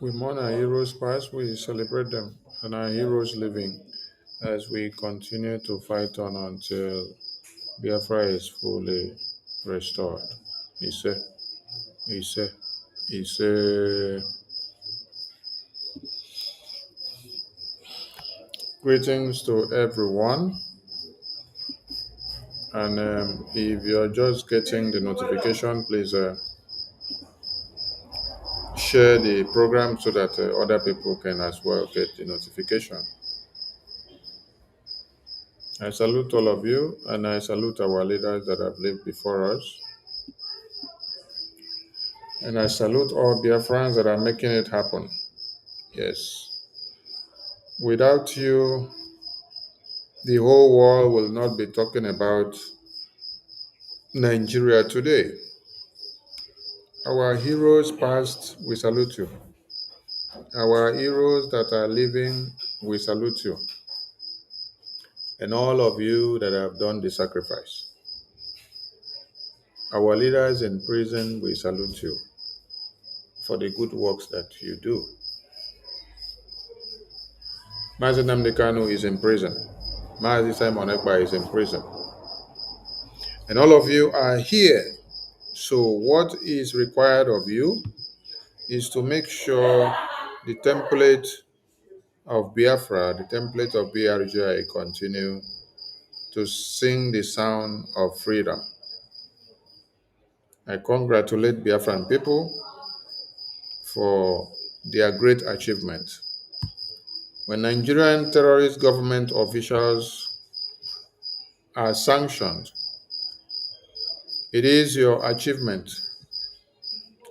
We mourn our heroes past, we celebrate them, and our heroes living as we continue to fight on until Biafra is fully restored. Ise, Ise, Ise. Greetings to everyone. And if you're just getting the notification, please share the program so that other people can as well get the notification. I salute all of you and I salute our leaders that have lived before us. And I salute all Biafrans that are making it happen. Yes. Without you, the whole world will not be talking about Nigeria today. Our heroes past, we salute you. Our heroes that are living, we salute you. And all of you that have done the sacrifice. Our leaders in prison, we salute you for the good works that you do. Mazi Nnamdi Kanu is in prison. Mazi Simon Ekpa is in prison. And all of you are here. So what is required of you is to make sure the template of Biafra, the template of BRGI continue to sing the sound of freedom. I congratulate Biafran people for their great achievement. When Nigerian terrorist government officials are sanctioned, it is your achievement.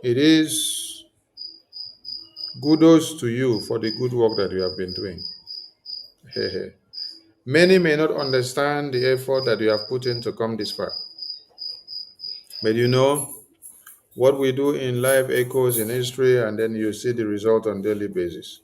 It is kudos to you for the good work that you have been doing. Many may not understand the effort that you have put in to come this far. But you know, what we do in life echoes in history, and then you see the result on a daily basis.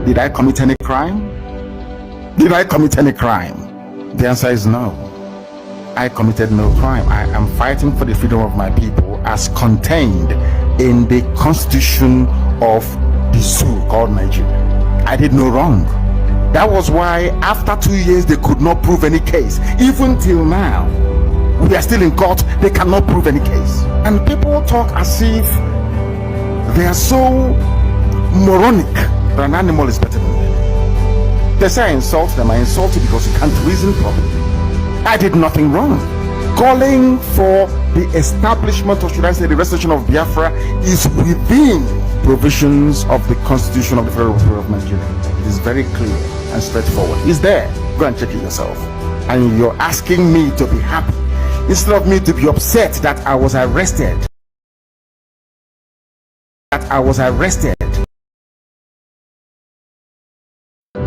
Did I commit any crime? Did I commit any crime? The answer is no. I committed no crime. I am fighting for the freedom of my people as contained in the constitution of the zoo called Nigeria. I did no wrong. That was why after 2 years they could not prove any case. Even till now, we are still in court. They cannot prove any case. And people talk as if they are so moronic that an animal is better than them. They say I insult them. I insult you because you can't reason properly. I did nothing wrong. Calling for the establishment, or should I say the restoration of Biafra, is within provisions of the Constitution of the Federal Republic of Nigeria. It is very clear and straightforward. It's there. Go and check it yourself. And you're asking me to be happy instead of me to be upset that I was arrested.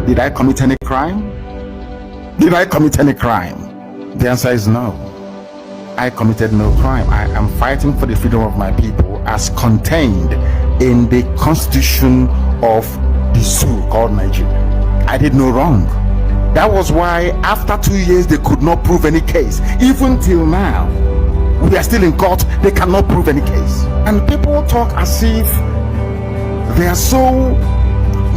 Did I commit any crime? Did I commit any crime? The answer is no. I committed no crime. I am fighting for the freedom of my people as contained in the constitution of the zoo called Nigeria. I did no wrong. That was why after 2 years they could not prove any case. Even till now, we are still in court. They cannot prove any case. And people talk as if they are so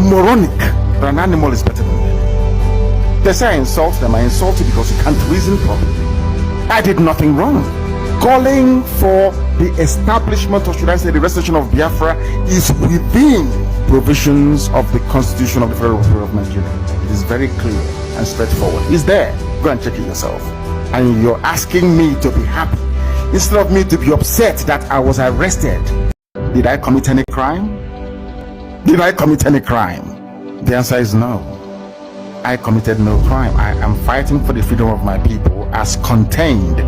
moronic that an animal is better than them. They say I insult them. I insult you because you can't reason properly. I did nothing wrong. Calling for the establishment, or should I say the restoration of Biafra, is within provisions of the Constitution of the Federal Republic of Nigeria. It is very clear and straightforward. It's there. Go and check it yourself. And you're asking me to be happy instead of me to be upset that I was arrested. Did I commit any crime? Did I commit any crime? The answer is no. I committed no crime. I am fighting for the freedom of my people as contained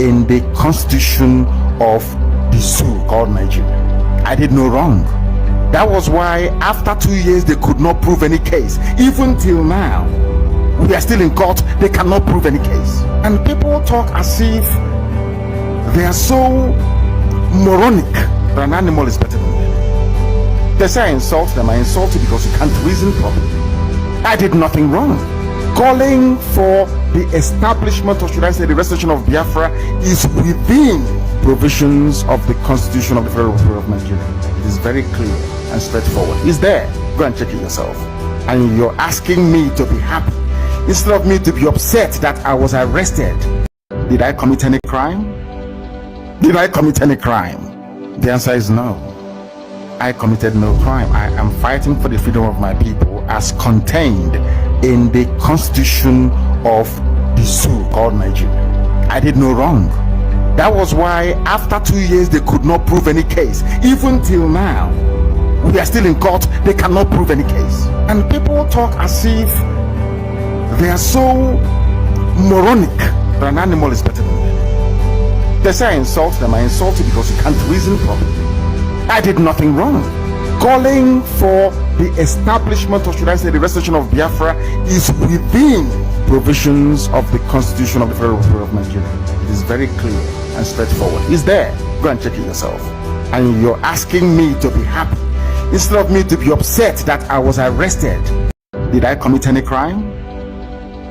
in the constitution of the zoo called Nigeria. I did no wrong. That was why after 2 years they could not prove any case. Even till now, we are still in court. They cannot prove any case. And people talk as if they are so moronic that an animal is better than them. They say I insult them. I insult you because you can't reason properly. I did nothing wrong. Calling for the establishment, or should I say the restoration of Biafra, is within provisions of the Constitution of the Federal Republic of Nigeria. It is very clear and straightforward. It's there. Go and check it yourself. And you're asking me to be happy instead of me to be upset that I was arrested. Did I commit any crime? Did I commit any crime? The answer is no. I committed no crime. I am fighting for the freedom of my people as contained in the constitution of the zoo called Nigeria. I did no wrong. That was why after 2 years they could not prove any case. Even till now, we are still in court. They cannot prove any case. And people talk as if they are so moronic that an animal is better than them. They say I insult them. I insult you because you can't reason properly. I did nothing wrong. Calling for the establishment, or should I say the restoration of Biafra, is within provisions of the Constitution of the Federal Republic of Nigeria. It is very clear and straightforward. It's there. Go and check it yourself. And you're asking me to be happy instead of me to be upset that I was arrested. Did I commit any crime?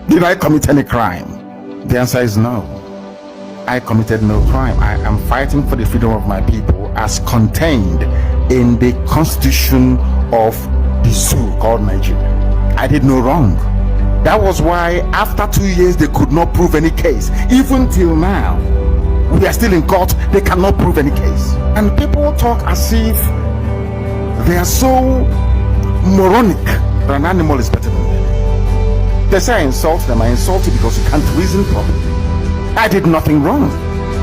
Did I commit any crime? The answer is no. I committed no crime. I am fighting for the freedom of my people as contained in the constitution of the zoo called Nigeria. I did no wrong. That was why after 2 years they could not prove any case. Even till now, we are still in court. They cannot prove any case. And people talk as if they are so moronic that an animal is better than them. They say I insult them. I insult you because you can't reason properly. I did nothing wrong.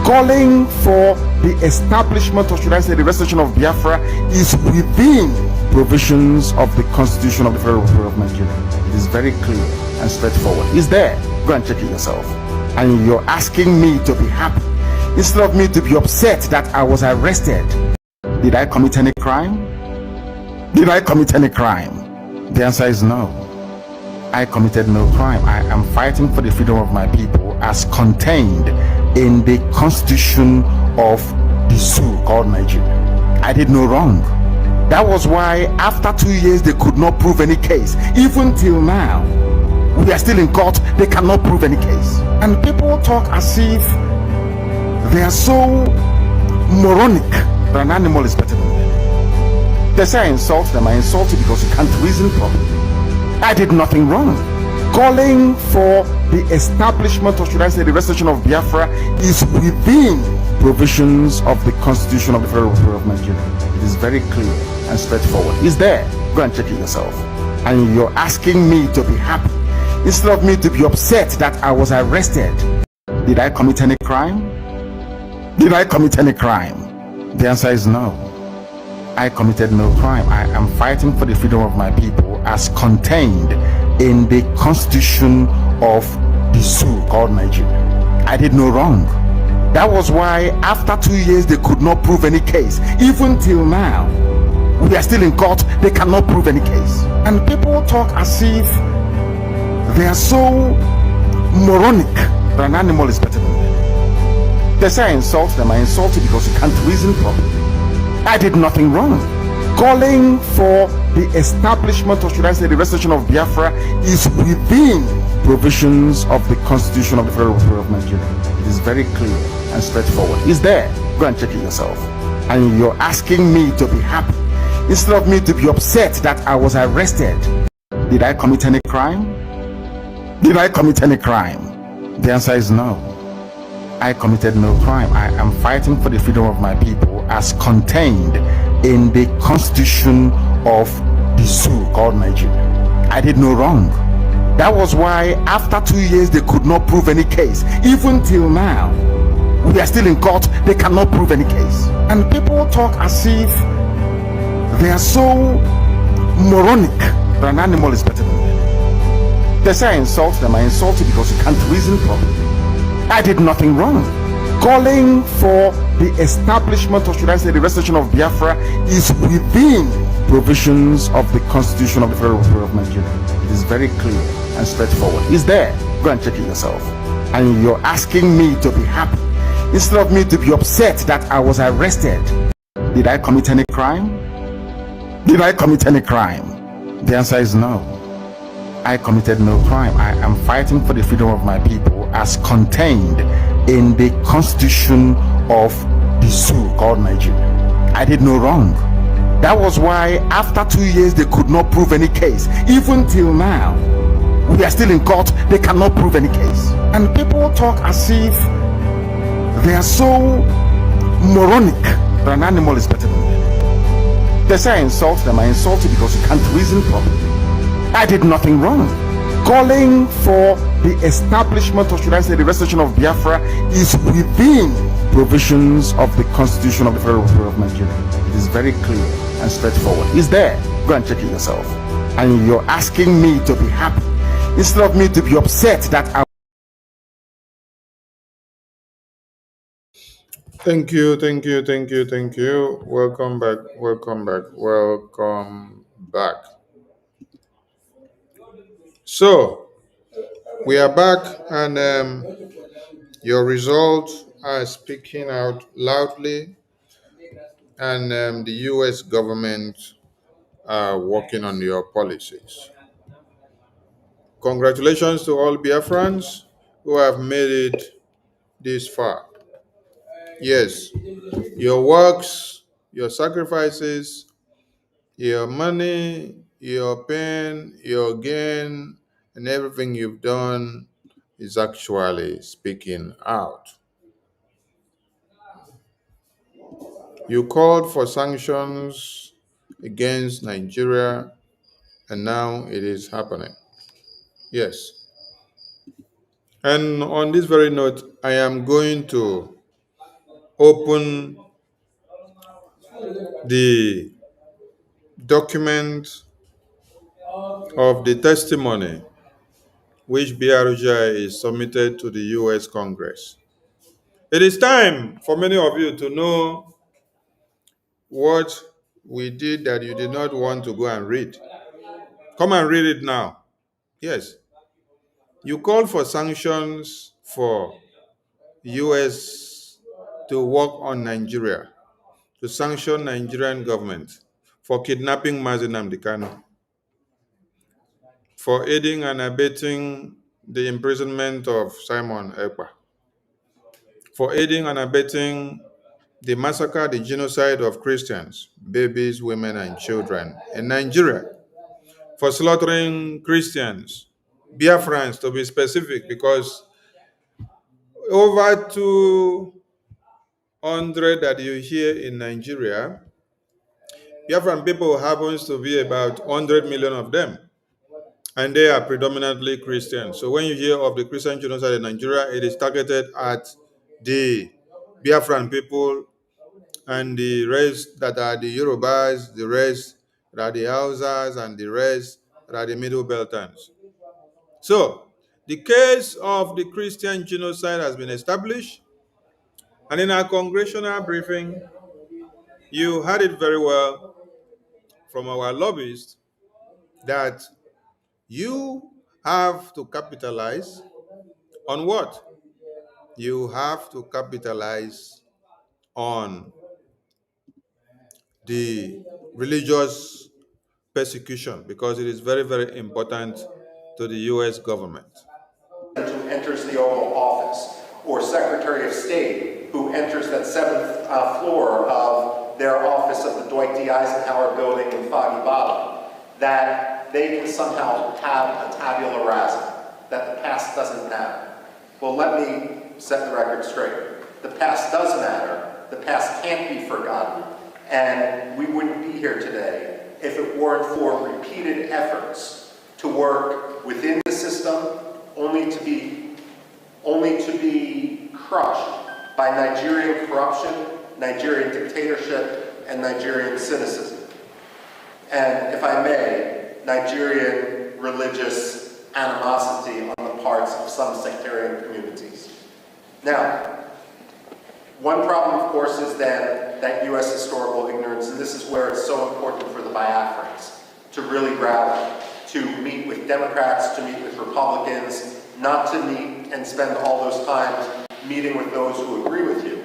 Calling for the establishment, or should I say the restoration of Biafra, is within provisions of the Constitution of the Federal Republic of Nigeria. It is very clear and straightforward. It's there. Go and check it yourself. And you're asking me to be happy instead of me to be upset that I was arrested. Did I commit any crime? Did I commit any crime? The answer is no. I committed no crime. I am fighting for the freedom of my people as contained in the constitution of the zoo called Nigeria. I did no wrong. That was why after 2 years they could not prove any case. Even till now, we are still in court. They cannot prove any case. And people talk as if they are so moronic that an animal is better than them. They say I insult them. I insult you because you can't reason properly. I did nothing wrong. Calling for the establishment, or should I say the restoration of Biafra, is within provisions of the Constitution of the Federal Republic of Nigeria. It is very clear and straightforward. It's there. Go and check it yourself. And you're asking me to be happy instead of me to be upset that I was arrested. Did I commit any crime? Did I commit any crime? The answer is no. I committed no crime. I am fighting for the freedom of my people as contained in the constitution of the zoo called Nigeria. I did no wrong. That was why after 2 years they could not prove any case. Even till now, we are still in court. They cannot prove any case. And people talk as if they are so moronic that an animal is better than them. They say I insult them. I insult you because you can't reason properly. I did nothing wrong. Calling for the establishment, or should I say the restoration of Biafra, is within provisions of the Constitution of the Federal Republic of Nigeria. It is very clear and straightforward. It's there. Go and check it yourself. And you're asking me to be happy instead of me to be upset that I was arrested. Did I commit any crime? Did I commit any crime? The answer is no. I committed no crime. I am fighting for the freedom of my people as contained in the constitution of the zoo called Nigeria. I did no wrong. That was why after 2 years they could not prove any case. Even till now, we are still in court, they cannot prove any case. And people talk as if they are so moronic that an animal is better than them. They say I insult them. I insult you because you can't reason properly. I did nothing wrong. Calling for the establishment, or should I say the restoration of Biafra, is within provisions of the Constitution of the Federal Republic of Nigeria. It is very clear and straightforward. It's there. Go and check it yourself. And you're asking me to be happy instead of me to be upset that I was arrested. Did I commit any crime? Did I commit any crime? The answer is no. I committed no crime. I am fighting for the freedom of my people as contained in the Constitution of the zoo called Nigeria. I did no wrong. That was why after 2 years they could not prove any case. Even till now, we are still in court, they cannot prove any case. And people talk as if they are so moronic that an animal is better than them. They say I insult them. I insult you because you can't reason properly. I did nothing wrong. Calling for the establishment, or should I say the restoration of Biafra, is within provisions of the Constitution of the Federal Republic of Nigeria. It is very clear and straightforward. It's there. Go and check it yourself. And you're asking me to be happy instead of me to be upset that I... Thank you, thank you, thank you, thank you. Welcome back, welcome back, welcome back. So, we are back, and your results are speaking out loudly, and the US government are working on your policies. Congratulations to all Biafrans who have made it this far. Yes, your works, your sacrifices, your money, your pain, your gain, and everything you've done is actually speaking out. You called for sanctions against Nigeria, and now it is happening. Yes. And on this very note, I am going to open the document of the testimony which Brgie is submitted to the US Congress. It is time for many of you to know what we did that you did not want to go and read. Come and read it now. Yes. You called for sanctions for US to work on Nigeria, to sanction Nigerian government for kidnapping Mazi Nnamdi Kanu, for aiding and abetting the imprisonment of Simon Ekpa, for aiding and abetting the massacre, the genocide of Christians, babies, women, and children in Nigeria, for slaughtering Christians, Biafrans to be specific, because over 200 that you hear in Nigeria, Biafran people happens to be about 100 million of them, and they are predominantly Christians. So when you hear of the Christian genocide in Nigeria, it is targeted at the Biafran people and the rest that are the Yorubas, the rest that are the Hausas, and the rest that are the Middle Beltans. So the case of the Christian genocide has been established, and in our congressional briefing, you heard it very well from our lobbyists that you have to capitalize on what? You have to capitalize on the religious persecution, because it is very, very important to the US government. Who enters the Oval Office, or Secretary of State who enters that seventh floor of their office of the Dwight D. Eisenhower building in Foggy Bottom, that they can somehow have a tabula rasa, that the past doesn't matter. Well, let me set the record straight. The past does matter. The past can't be forgotten. And we wouldn't be here today if it weren't for repeated efforts to work within the system system only to be crushed by Nigerian corruption, Nigerian dictatorship, and Nigerian cynicism. And if I may, Nigerian religious animosity on the parts of some sectarian communities. Now, one problem, of course, is then that U.S. historical ignorance, and this is where it's so important for the Biafrans to really rally, to meet with Democrats, to meet with Republicans, not to meet and spend all those times meeting with those who agree with you,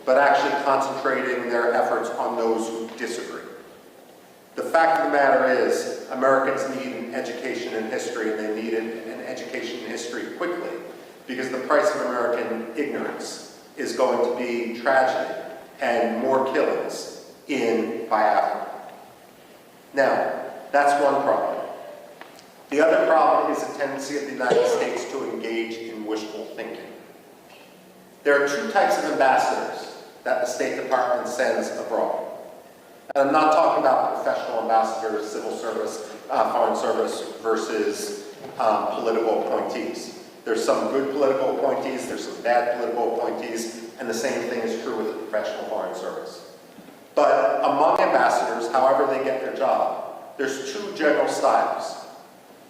but actually concentrating their efforts on those who disagree. The fact of the matter is, Americans need an education in history, and they need an education in history quickly, because the price of American ignorance is going to be tragedy and more killings in Biafra. Now, that's one problem. The other problem is a tendency of the United States to engage in wishful thinking. There are two types of ambassadors that the State Department sends abroad. And I'm not talking about professional ambassadors, civil service, foreign service versus political appointees. There's some good political appointees, there's some bad political appointees, and the same thing is true with the professional foreign service. But among ambassadors, however they get their job, there's two general styles.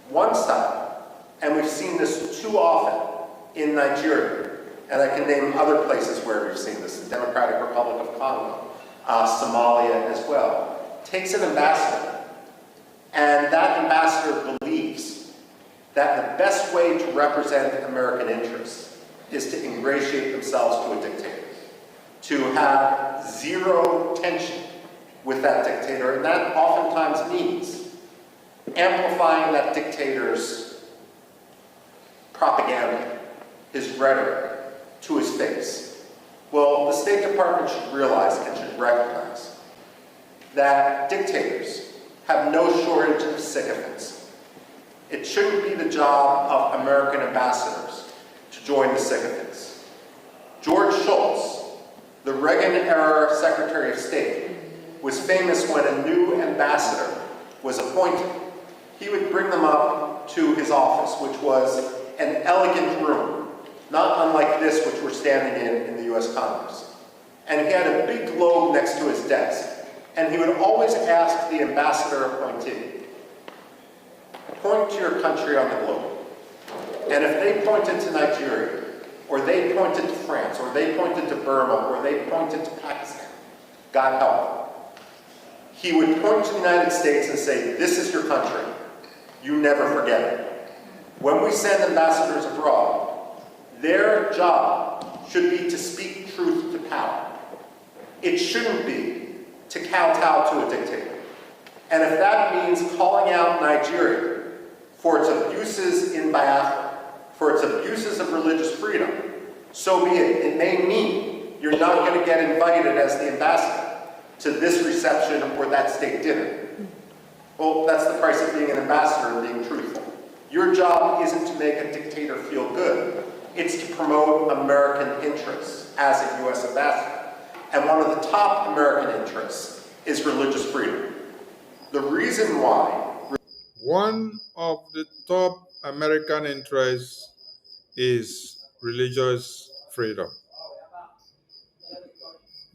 One style, and we've seen this too often in Nigeria, and I can name other places where we've seen this, the Democratic Republic of Congo, Somalia as well, takes an ambassador, and that ambassador believes that the best way to represent American interests is to ingratiate themselves to a dictator, to have zero tension with that dictator, and that oftentimes means amplifying that dictator's propaganda, his rhetoric, to his face. Well, the State Department should realize and should recognize that dictators have no shortage of sycophants. It shouldn't be the job of American ambassadors to join the sycophants. George Shultz, the Reagan-era Secretary of State, was famous when a new ambassador was appointed. He would bring them up to his office, which was an elegant room, not unlike this which we're standing in the U.S. Congress. And he had a big globe next to his desk. And he would always ask the ambassador appointee, point to your country on the globe. And if they pointed to Nigeria, or they pointed to France, or they pointed to Burma, or they pointed to Pakistan, God help them, he would point to the United States and say, this is your country. You never forget it. When we send ambassadors abroad, their job should be to speak truth to power. It shouldn't be to kowtow to a dictator. And if that means calling out Nigeria for its abuses in Biafra, for its abuses of religious freedom, so be it. It may mean you're not going to get invited as the ambassador to this reception or that state dinner. Well, that's the price of being an ambassador and being truthful. Your job isn't to make a dictator feel good. It's to promote American interests as a U.S. ambassador. And one of the top American interests is religious freedom. The reason why... One of the top American interests is religious freedom.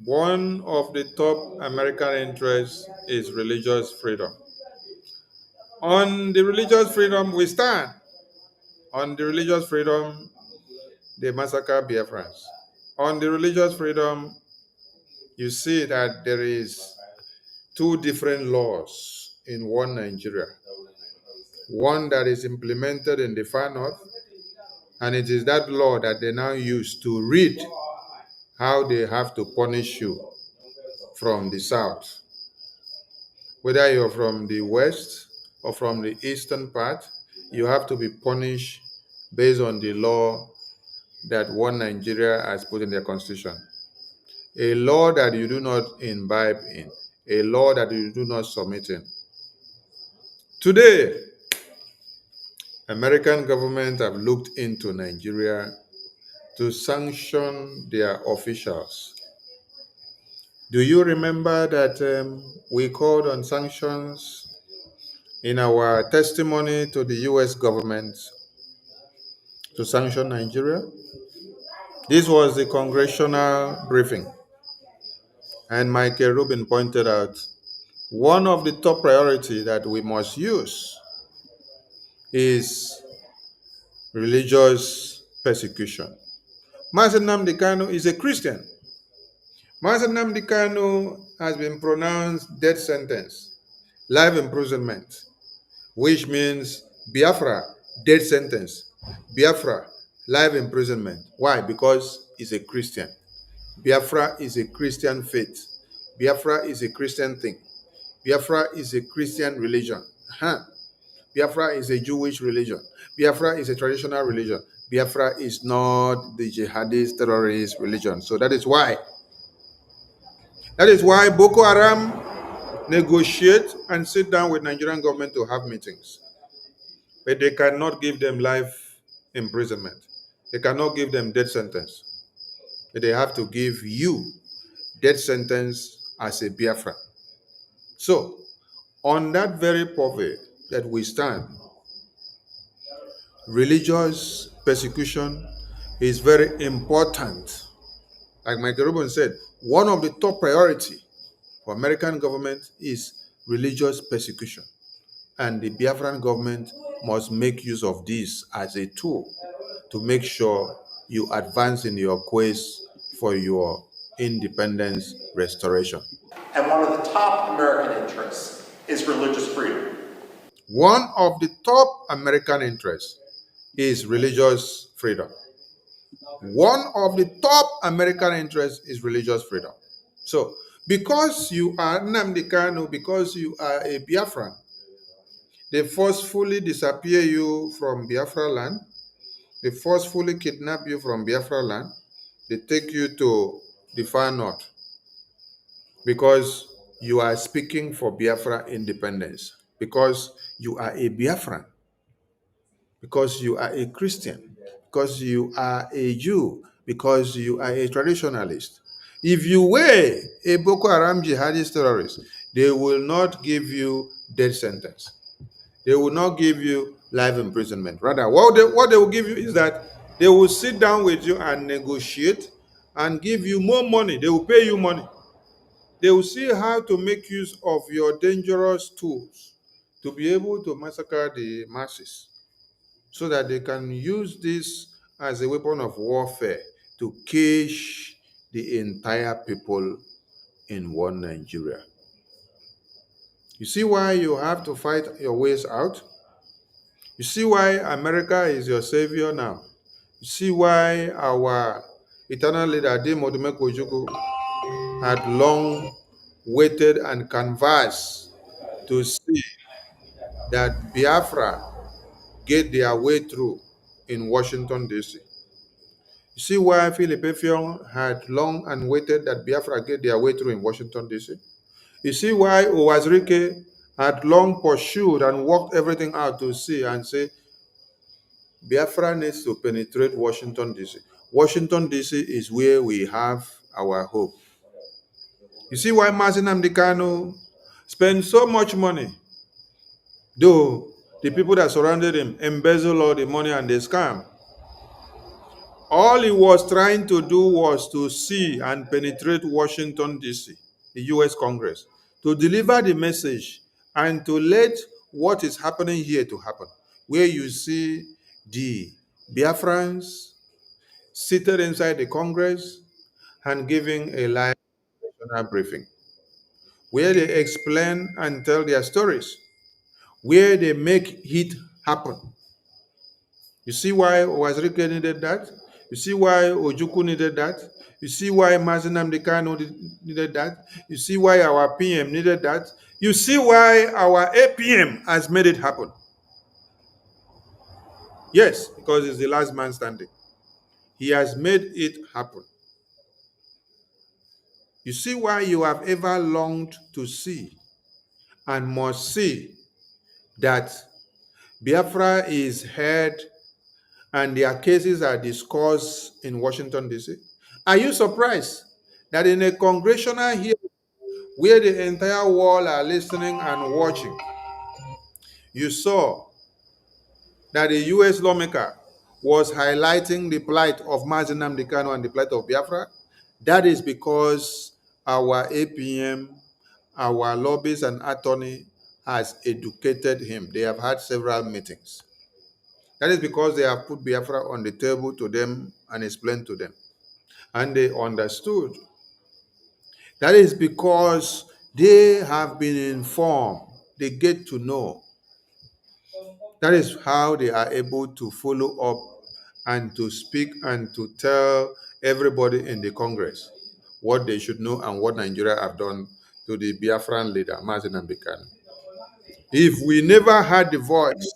One of the top American interests is religious freedom. On the religious freedom, we stand. On the religious freedom, they massacre Biafrans. On the religious freedom, you see that there is two different laws in one Nigeria. One that is implemented in the far north, and it is that law that they now use to read how they have to punish you from the south. Whether you're from the west or from the eastern part, you have to be punished based on the law that one Nigeria has put in their constitution. A law that you do not imbibe in, a law that you do not submit in. Today, American government have looked into Nigeria to sanction their officials. Do you remember that we called on sanctions in our testimony to the U.S. government to sanction Nigeria. This was the congressional briefing, and Michael Rubin pointed out one of the top priority that we must use is religious persecution. Mazen Nnamdi Kanu is a Christian. Mazen Nnamdi Kanu has been pronounced death sentence, life imprisonment, which means Biafra, death sentence. Biafra, life imprisonment. Why? Because he's a Christian. Biafra is a Christian faith. Biafra is a Christian thing. Biafra is a Christian religion. Biafra is a Jewish religion. Biafra is a traditional religion. Biafra is not the jihadist terrorist religion. So that is why Boko Haram negotiate and sit down with Nigerian government to have meetings. But they cannot give them life imprisonment. They cannot give them death sentence. But they have to give you death sentence as a Biafra. So, on that very purvey that we stand, religious persecution is very important. Like Michael Rubin said, one of the top priority for American government is religious persecution. And the Biafran government must make use of this as a tool to make sure you advance in your quest for your independence restoration. And one of the top American interests is religious freedom. One of the top American interests is religious freedom. One of the top American interests is religious freedom. So, because you are Nnamdi Kanu, because you are a Biafran, they forcefully disappear you from Biafra land. They forcefully kidnap you from Biafra land. They take you to the far north because you are speaking for Biafra independence, because you are a Biafran, because you are a Christian, because you are a Jew, because you are a traditionalist. If you were a Boko Haram jihadist terrorist, they will not give you death sentence. They will not give you life imprisonment. Rather, what they will give you is that they will sit down with you and negotiate and give you more money. They will pay you money. They will see how to make use of your dangerous tools to be able to massacre the masses so that they can use this as a weapon of warfare to cage the entire people in one Nigeria. You see why you have to fight your ways out? You see why America is your savior now? You see why our eternal leader, Ademodome Ojukwu, had long waited and canvassed to see that Biafra get their way through in Washington, D.C. You see why Philip Effiong had long and waited that Biafra get their way through in Washington, D.C. You see why Owazirike had long pursued and worked everything out to see and say, Biafra needs to penetrate Washington, D.C. Washington, D.C. is where we have our hope. You see why Mazen Nnamdi Kanu spent so much money, though the people that surrounded him embezzle all the money and they scam. All he was trying to do was to see and penetrate Washington, D.C., the U.S. Congress, to deliver the message and to let what is happening here to happen, where you see the Biafrans seated inside the Congress and giving a live national briefing, where they explain and tell their stories, where they make it happen. You see why Owazirike needed that? You see why Ojukwu needed that? You see why Mazen Nnamdi Kanu needed that? You see why our PM needed that? You see why our APM has made it happen. Yes, because he's the last man standing. He has made it happen. You see why you have ever longed to see and must see that Biafra is heard and their cases are discussed in Washington, D.C.? Are you surprised that in a congressional hearing where the entire world are listening and watching, you saw that a U.S. lawmaker was highlighting the plight of Mazi Nnamdi Kanu and the plight of Biafra, that is because our APM, our lobbies and attorney has educated him. They have had several meetings. That is because they have put Biafra on the table to them and explained to them. And they understood. That is because they have been informed. They get to know. That is how they are able to follow up and to speak and to tell everybody in the Congress what they should know and what Nigeria have done to the Biafran leader, Mazi Nnamdi Kanu. If we never had the voice,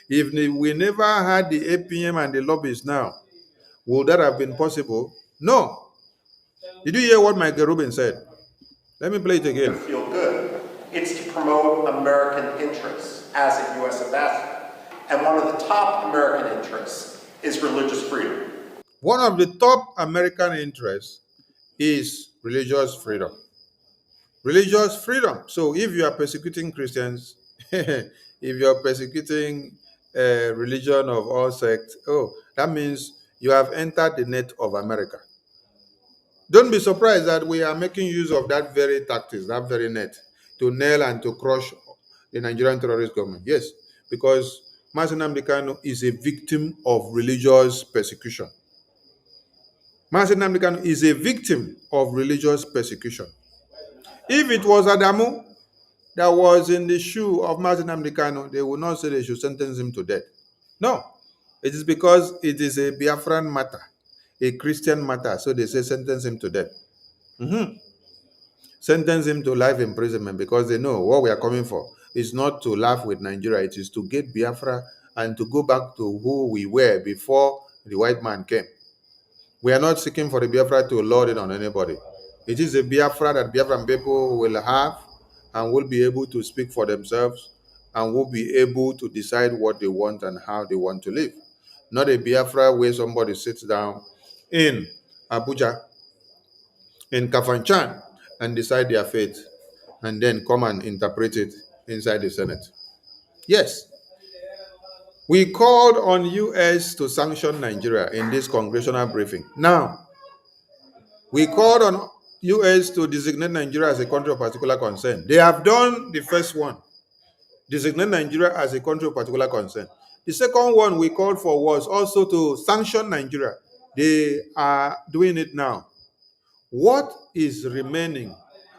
if we never had the APM and the lobbies now, would that have been possible? No. Did you hear what Michael Rubin said? Let me play it again. Feel good. It's to promote American interests as a U.S. ambassador. And one of the top American interests is religious freedom. One of the top American interests is religious freedom. Religious freedom. So if you are persecuting Christians, if you are persecuting religion of all sects, oh, that means you have entered the net of America. Don't be surprised that we are making use of that very tactics, that very net, to nail and to crush the Nigerian terrorist government. Yes, because Mazi Nnamdi Kanu is a victim of religious persecution. Mazi Nnamdi Kanu is a victim of religious persecution. If it was Adamu that was in the shoe of Mazi Nnamdi Kanu, they would not say they should sentence him to death. No, it is because it is a Biafran matter, a Christian matter, so they say sentence him to death. Sentence him to life imprisonment because they know what we are coming for is not to laugh with Nigeria, it is to get Biafra and to go back to who we were before the white man came. We are not seeking for the Biafra to lord it on anybody. It is a Biafra that Biafran people will have and will be able to speak for themselves and will be able to decide what they want and how they want to live. Not a Biafra where somebody sits down in Abuja, in Kafanchan, and decide their fate and then come and interpret it inside the Senate. Yes. We called on US to sanction Nigeria in this congressional briefing. Now, we called on US to designate Nigeria as a country of particular concern. They have done the first one, designate Nigeria as a country of particular concern. The second one we called for was also to sanction Nigeria. They are doing it now. What is remaining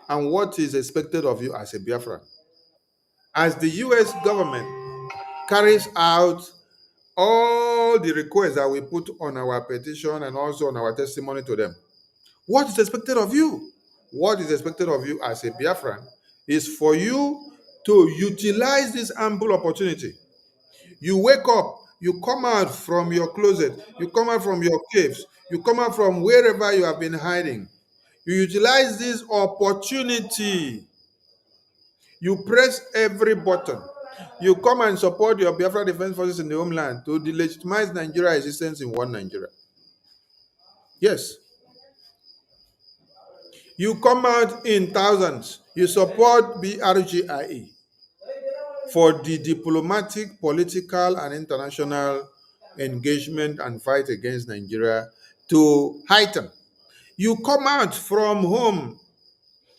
and what is expected of you as a Biafran? As the US government carries out all the requests that we put on our petition and also on our testimony to them, what is expected of you? What is expected of you as a Biafran is for you to utilize this ample opportunity. You wake up, you come out from your closet, you come out from your caves, you come out from wherever you have been hiding. You utilize this opportunity. You press every button. You come and support your Biafra Defense Forces in the homeland to delegitimize Nigeria's existence in one Nigeria. Yes. You come out in thousands. You support BRGIE for the diplomatic, political, and international engagement and fight against Nigeria to heighten. You come out from home.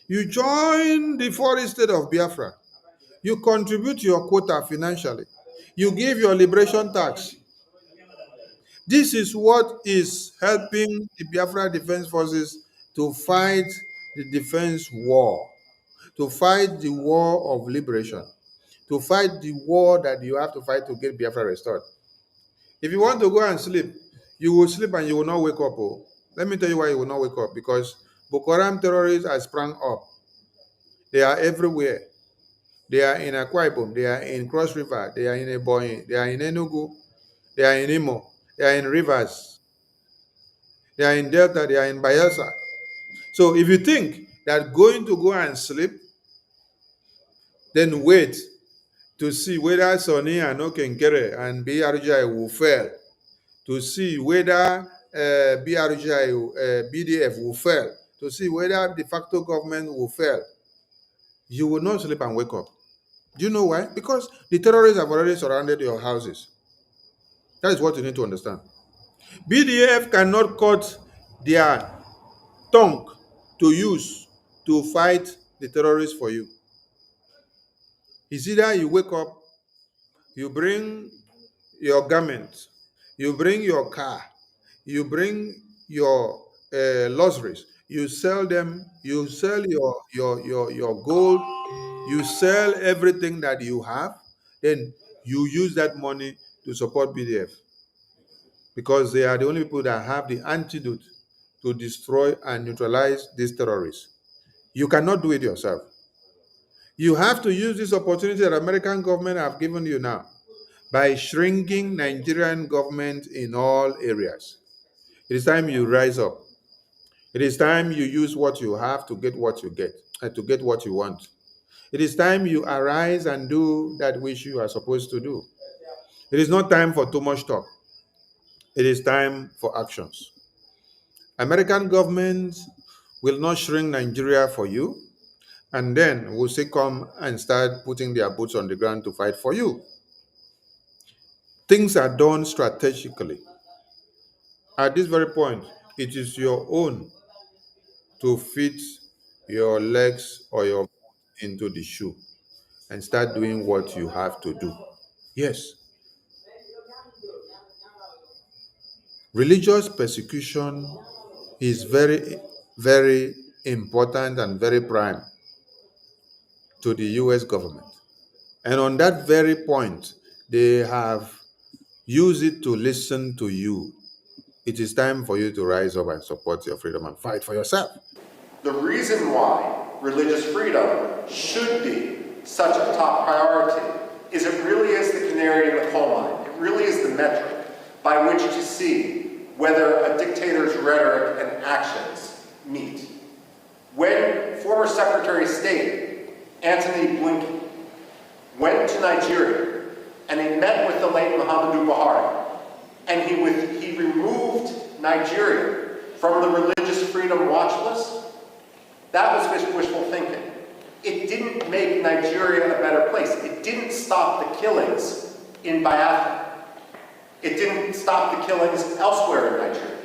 You join the foreign state of Biafra. You contribute your quota financially. You give your liberation tax. This is what is helping the Biafra Defense Forces to fight the defense war, to fight the war of liberation, to fight the war that you have to fight to get Biafra restored. If you want to go and sleep, you will sleep and you will not wake up. Oh. Let me tell you why you will not wake up. Because Boko Haram terrorists have sprung up. They are everywhere. They are in Akwa Ibom, they are in Cross River, they are in Ebonyi, they are in Enugu, they are in Imo, they are in Rivers, they are in Delta, they are in Bayelsa. So if you think that going to go and sleep, then wait to see whether Sonny and Okenkere and BRGI will fail, to see whether BDF will fail, to see whether de facto government will fail, you will not sleep and wake up. Do you know why? Because the terrorists have already surrounded your houses. That is what you need to understand. BDF cannot cut their tongue to use to fight the terrorists for you. It's either you wake up, you bring your garment, you bring your car, you bring your luxuries, you sell them, you sell your gold, you sell everything that you have, then you use that money to support BDF because they are the only people that have the antidote to destroy and neutralize these terrorists. You cannot do it yourself. You have to use this opportunity that American government have given you now by shrinking Nigerian government in all areas. It is time you rise up. It is time you use what you have to get what you get, and to get what you want. It is time you arise and do that which you are supposed to do. It is not time for too much talk. It is time for actions. American government will not shrink Nigeria for you, and then will say come and start putting their boots on the ground to fight for you. Things are done strategically. At this very point, it is your own to fit your legs or your foot into the shoe and start doing what you have to do. Yes, religious persecution is very, very important and very prime to the US government. And on that very point, they have used it to listen to you. It is time for you to rise up and support your freedom and fight for yourself. The reason why religious freedom should be such a top priority is it really is the canary in the coal mine. It really is the metric by which to see whether a dictator's rhetoric and actions meet. When former Secretary of State Antony Blinken went to Nigeria and he met with the late Muhammadu Buhari, and he removed Nigeria from the religious freedom watch list, that was wishful thinking. It didn't make Nigeria a better place. It didn't stop the killings in Biafra. It didn't stop the killings elsewhere in Nigeria.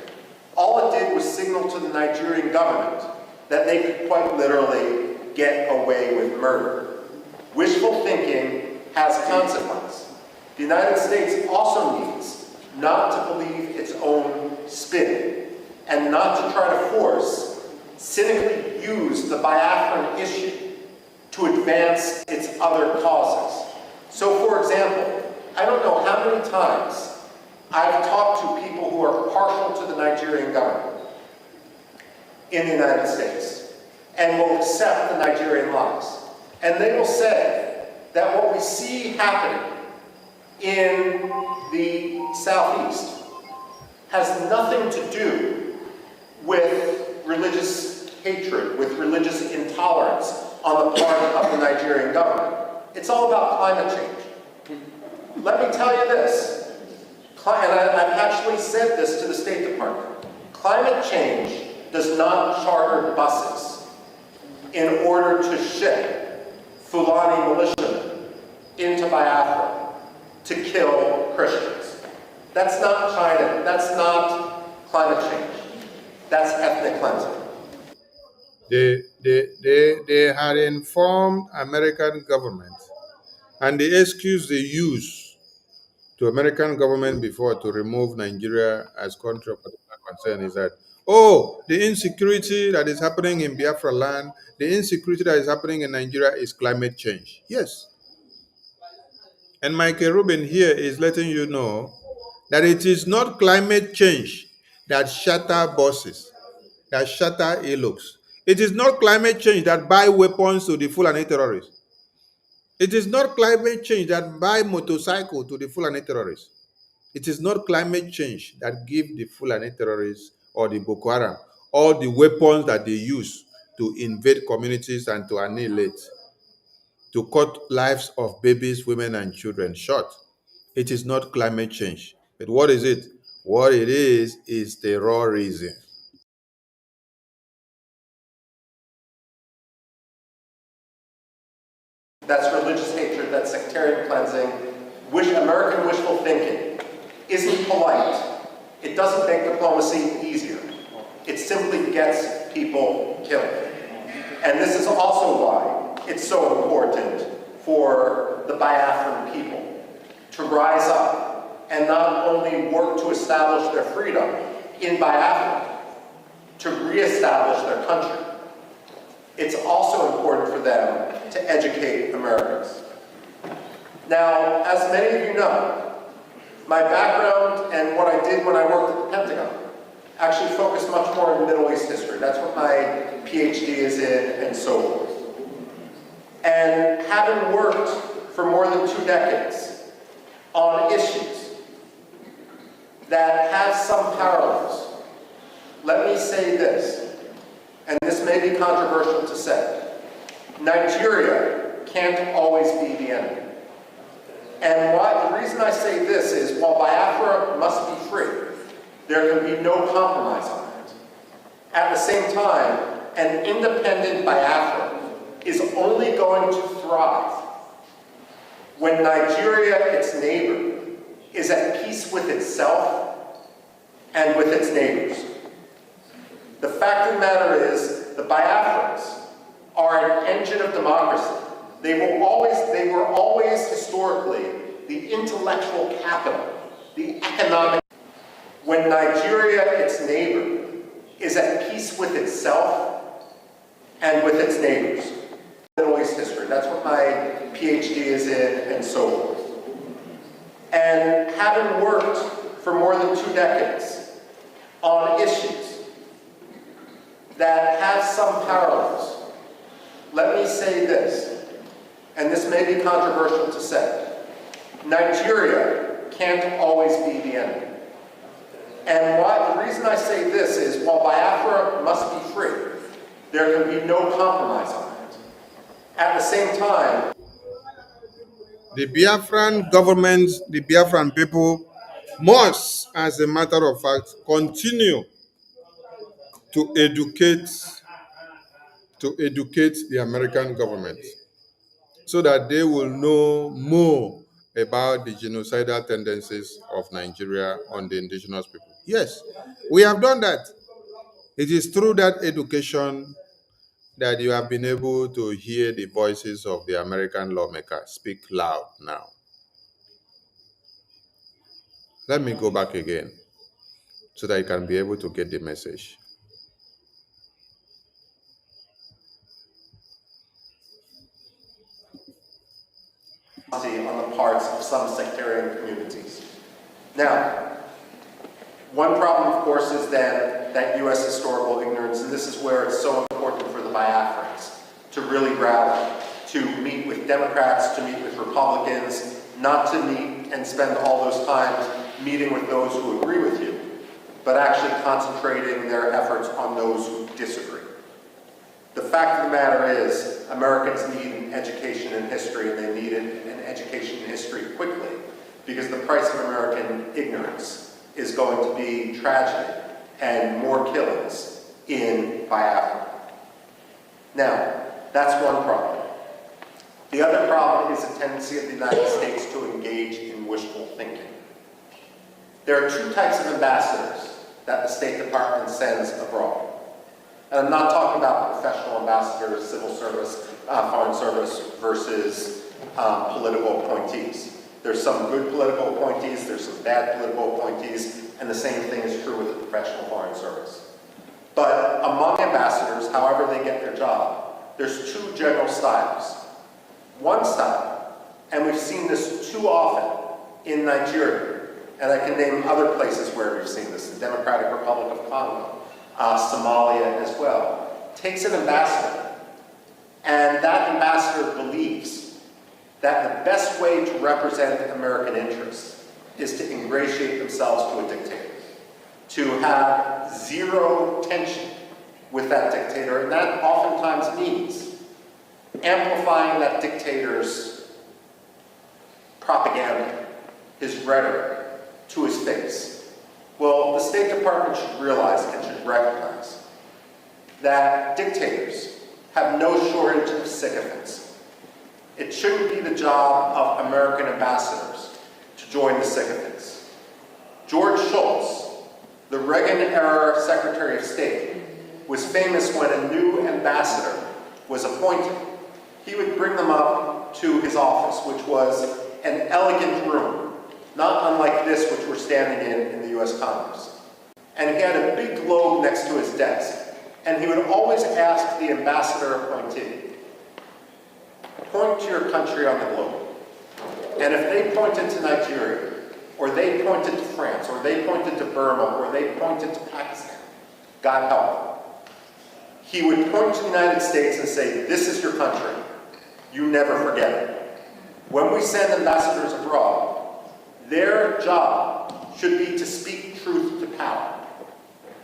All it did was signal to the Nigerian government that they could quite literally get away with murder. Wishful thinking has consequence. The United States also needs not to believe its own spin and not to try to cynically use the Biafran issue to advance its other causes. So, for example, I don't know how many times I've talked to people who are partial to the Nigerian government in the United States and will accept the Nigerian lies. And they will say that what we see happening in the Southeast has nothing to do with religious hatred, with religious intolerance on the part of the Nigerian government. It's all about climate change. Let me tell you this, and I've actually said this to the State Department. Climate change does not charter buses in order to ship Fulani militiamen into Biafra to kill Christians. That's not China, that's not climate change. That's ethnic cleansing. They had informed American government, and the excuse they used to American government before to remove Nigeria as country of particular concern is that, oh, the insecurity that is happening in Biafra land, the insecurity that is happening in Nigeria is climate change. Yes. And Michael Rubin here is letting you know that it is not climate change that shatter buses, that shatter e-looks. It is not climate change that buy weapons to the Fulani terrorists. It is not climate change that buy motorcycle to the Fulani terrorists. It is not climate change that give the Fulani terrorists or the Boko Haram all the weapons that they use to invade communities and to annihilate, to cut lives of babies, women, and children short. It is not climate change. But what is it? What it is terrorism. That's religious hatred, that's sectarian cleansing, American wishful thinking. Isn't polite It doesn't make diplomacy easier. It simply gets people killed. And this is also why it's so important for the Biafran people to rise up and not only work to establish their freedom in Biafra, to reestablish their country. It's also important for them to educate Americans. Now, as many of you know, my background and what I did when I worked at the Pentagon actually focused much more on Middle East history. That's what my PhD is in, and so forth. And having worked for more than 2 decades on issues that have some parallels, let me say this, and this may be controversial to say: Nigeria can't always be the enemy. And the reason I say this is, while Biafra must be free, there can be no compromise on it. At the same time, an independent Biafra is only going to thrive when Nigeria, its neighbor, is at peace with itself and with its neighbors. The fact of the matter is, the Biafrans are an engine of democracy. They were always historically the intellectual capital, the economic. When Nigeria, its neighbor, is at peace with itself and with its neighbors. Middle East history, that's what my PhD is in, and so forth. And having worked for more than 2 decades on issues that have some parallels, let me say this, and this may be controversial to say: Nigeria can't always be the enemy. And the reason I say this is, while Biafra must be free, there can be no compromise on it. At the same time, The Biafran government, the Biafran people must, as a matter of fact, continue to educate the American government so that they will know more about the genocidal tendencies of Nigeria on the indigenous people. Yes, we have done that. It is through that education that you have been able to hear the voices of the American lawmakers speak loud now. Let me go back again so that you can be able to get the message. on the parts of some sectarian communities. Now, one problem, of course, is then that U.S. historical ignorance, and this is where it's so important for the Biafrans to really rally, to meet with Democrats, to meet with Republicans, not to meet and spend all those times meeting with those who agree with you, but actually concentrating their efforts on those who disagree. The fact of the matter is, Americans need an education in history, and they need an education in history quickly, because the price of American ignorance is going to be tragedy and more killings in Biafra. Now, that's one problem. The other problem is a tendency of the United States to engage in wishful thinking. There are 2 types of ambassadors that the State Department sends abroad. And I'm not talking about professional ambassadors, civil service, foreign service versus political appointees. There's some good political appointees, there's some bad political appointees, and the same thing is true with the professional foreign service. But among ambassadors, however they get their job, there's 2 general styles. One style, and we've seen this too often in Nigeria, and I can name other places where we've seen this, the Democratic Republic of Congo, Somalia as well, takes an ambassador, and that ambassador believes that the best way to represent American interests is to ingratiate themselves to a dictator, to have zero tension with that dictator, and that oftentimes means amplifying that dictator's propaganda, his rhetoric, to his face. Well, the State Department should realize and should recognize that dictators have no shortage of sycophants. It shouldn't be the job of American ambassadors to join the sycophants. George Shultz The Reagan-era Secretary of State was famous when a new ambassador was appointed. He would bring them up to his office, which was an elegant room, not unlike this which we're standing in the US Congress. And he had a big globe next to his desk. And he would always ask the ambassador appointee, point to your country on the globe. And if they pointed to Nigeria, or they pointed to France, or they pointed to Burma, or they pointed to Pakistan, God help them. He would point to the United States and say, this is your country. You never forget it. When we send ambassadors abroad, their job should be to speak truth to power.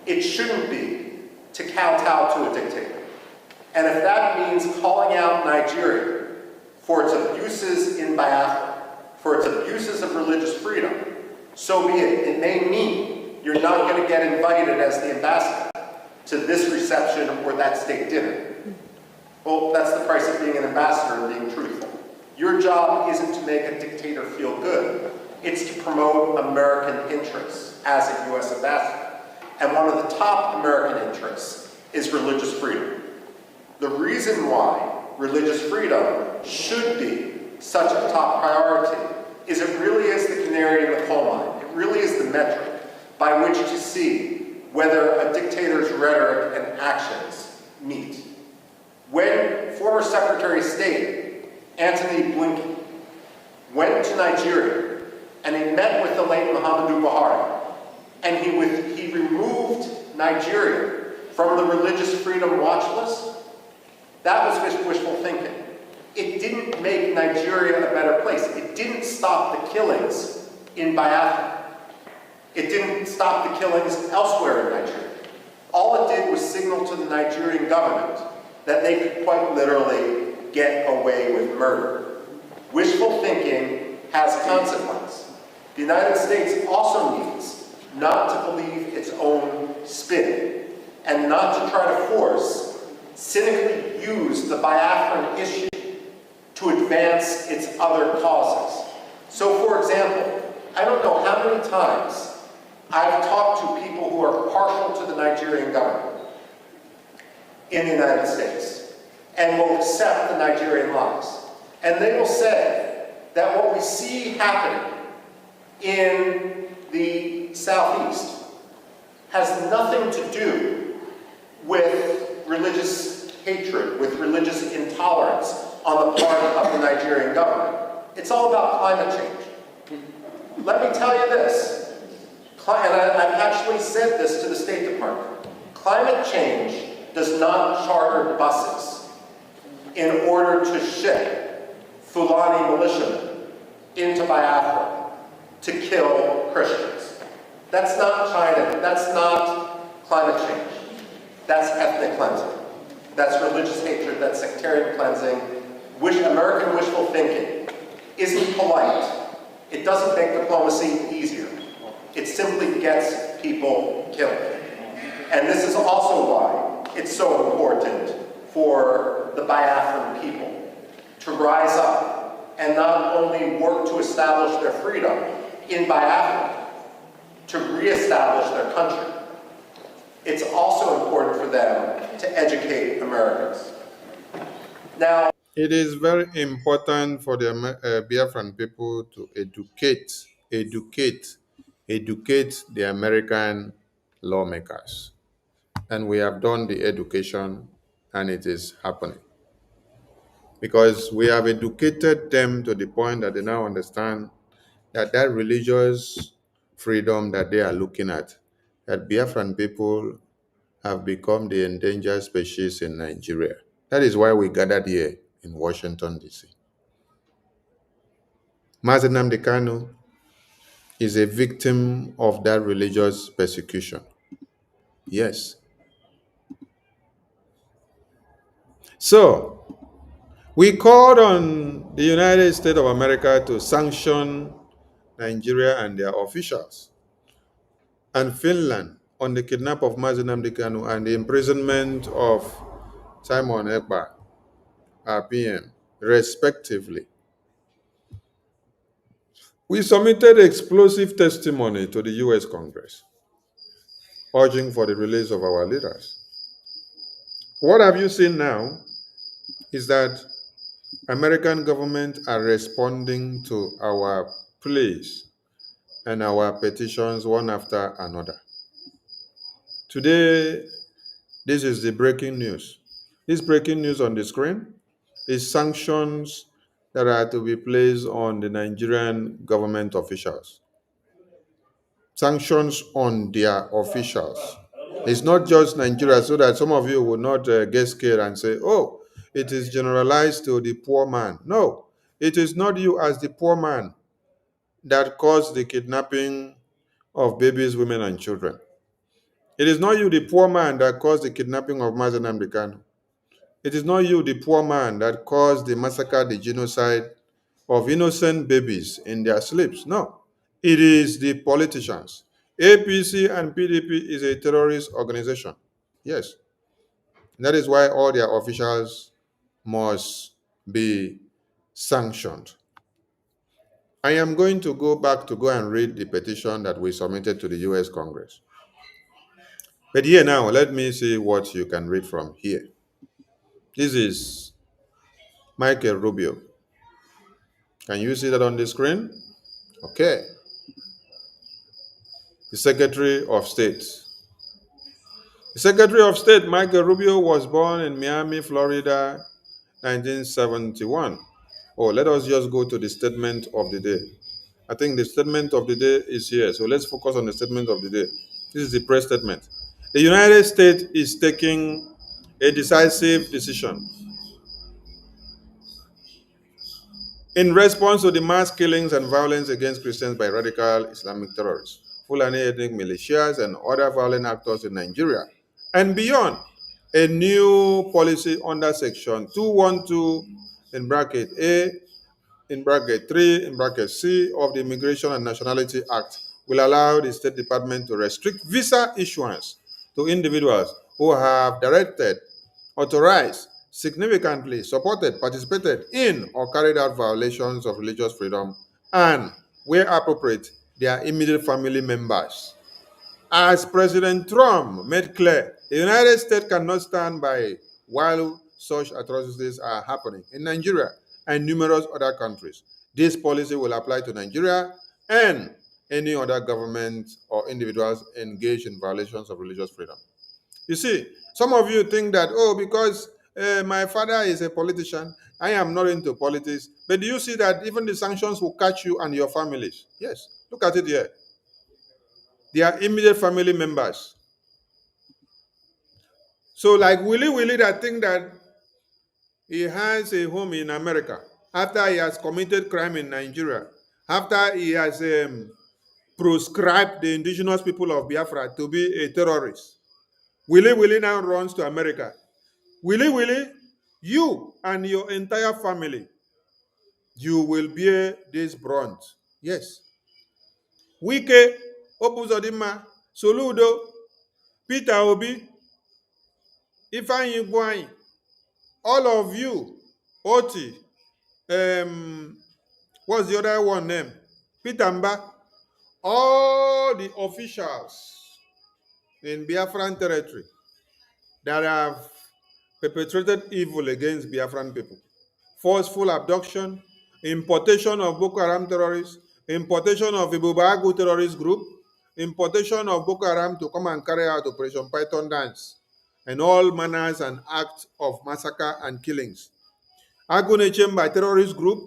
It shouldn't be to kowtow to a dictator. And if that means calling out Nigeria for its abuses in Biafra, for its abuses of religious freedom, so be it. It may mean you're not going to get invited as the ambassador to this reception or that state dinner. Well, that's the price of being an ambassador and being truthful. Your job isn't to make a dictator feel good. It's to promote American interests as a U.S. ambassador. And one of the top American interests is religious freedom. The reason why religious freedom should be such a top priority is it really is the canary in the coal mine. It really is the metric by which to see whether a dictator's rhetoric and actions meet. When former Secretary of State Antony Blinken went to Nigeria and he met with the late Muhammadu Buhari, and he removed Nigeria from the religious freedom watch list, that was wishful thinking. It didn't make Nigeria a better place. It didn't stop the killings in Biafra. It didn't stop the killings elsewhere in Nigeria. All it did was signal to the Nigerian government that they could quite literally get away with murder. Wishful thinking has consequence. The United States also needs not to believe its own spin and not to try to force, cynically use the Biafran issue to advance its other causes. So, for example, I don't know how many times I've talked to people who are partial to the Nigerian government in the United States and will accept the Nigerian lies. And they will say that what we see happening in the Southeast has nothing to do with religious hatred, with religious intolerance on the part of the Nigerian government. It's all about climate change. Let me tell you this, and I've actually said this to the State Department. Climate change does not charter buses in order to ship Fulani militiamen into Biafra to kill Christians. That's not China. That's not climate change. That's ethnic cleansing. That's religious hatred. That's sectarian cleansing. American wishful thinking isn't polite. It doesn't make diplomacy easier. It simply gets people killed. And this is also why it's so important for the Biafran people to rise up and not only work to establish their freedom in Biafra, to reestablish their country. It's also important for them to educate Americans. Now, it is very important for the Biafran people to educate the American lawmakers. And we have done the education, and it is happening. Because we have educated them to the point that they now understand that religious freedom that they are looking at, that Biafran people have become the endangered species in Nigeria. That is why we gathered here in Washington, D.C. Mazi Nnamdi Kanu is a victim of that religious persecution. Yes. So, we called on the United States of America to sanction Nigeria and their officials, and Finland on the kidnap of Mazi Nnamdi Kanu and the imprisonment of Simon Ekpa, RPM, respectively. We submitted explosive testimony to the U.S. Congress. urging for the release of our leaders. What have you seen now is that American government are responding to our pleas and our petitions one after another. Today, this is the breaking news. This breaking news on the screen is sanctions that are to be placed on the Nigerian government officials. Sanctions on their officials. It's not just Nigeria, so that some of you will not get scared and say, oh, it is generalized to the poor man. No, it is not you as the poor man that caused the kidnapping of babies, women, and children. It is not you, the poor man, that caused the kidnapping of Mazi Nnamdi Kanu. It is not you, the poor man, that caused the massacre, the genocide of innocent babies in their sleeps. No, it is the politicians. APC and PDP is a terrorist organization. Yes, that is why all their officials must be sanctioned. I am going to go back to go and read the petition that we submitted to the US Congress. But here now, let me see what you can read from here. This is Michael Rubio. Can you see that on the screen? Okay. The Secretary of State. The Secretary of State, Michael Rubio, was born in Miami, Florida, 1971. Oh, let us just go to the statement of the day. I think the statement of the day is here. So let's focus on the statement of the day. This is the press statement. The United States is taking a decisive decision in response to the mass killings and violence against Christians by radical Islamic terrorists, Fulani ethnic militias, and other violent actors in Nigeria and beyond. A new policy under Section 212 in bracket A in bracket 3 in bracket C of the Immigration and Nationality Act will allow the State Department to restrict visa issuance to individuals who have directed, authorized, significantly supported, participated in, or carried out violations of religious freedom, and, where appropriate, their immediate family members. As President Trump made clear, the United States cannot stand by while such atrocities are happening in Nigeria and numerous other countries. This policy will apply to Nigeria and any other government or individuals engaged in violations of religious freedom. You see, some of you think that, oh, because my father is a politician, I am not into politics. But do you see that even the sanctions will catch you and your families? Yes, look at it here. Their immediate family members. So like Willie that think that he has a home in America after he has committed crime in Nigeria, after he has proscribed the indigenous people of Biafra to be a terrorist. Willie now runs to America. Willie, you and your entire family, you will bear this brunt. Yes. Wike, Opuzodima, Soludo, Peter Obi, Ifeanyi Gwanyi, all of you, Oti, what's the other one name? Peter Mba, all the officials in Biafran territory that have perpetrated evil against Biafran people. Forceful abduction, importation of Boko Haram terrorists, importation of Ibubagu terrorist group, importation of Boko Haram to come and carry out Operation Python dance, and all manners and acts of massacre and killings. Agunechemba terrorist group,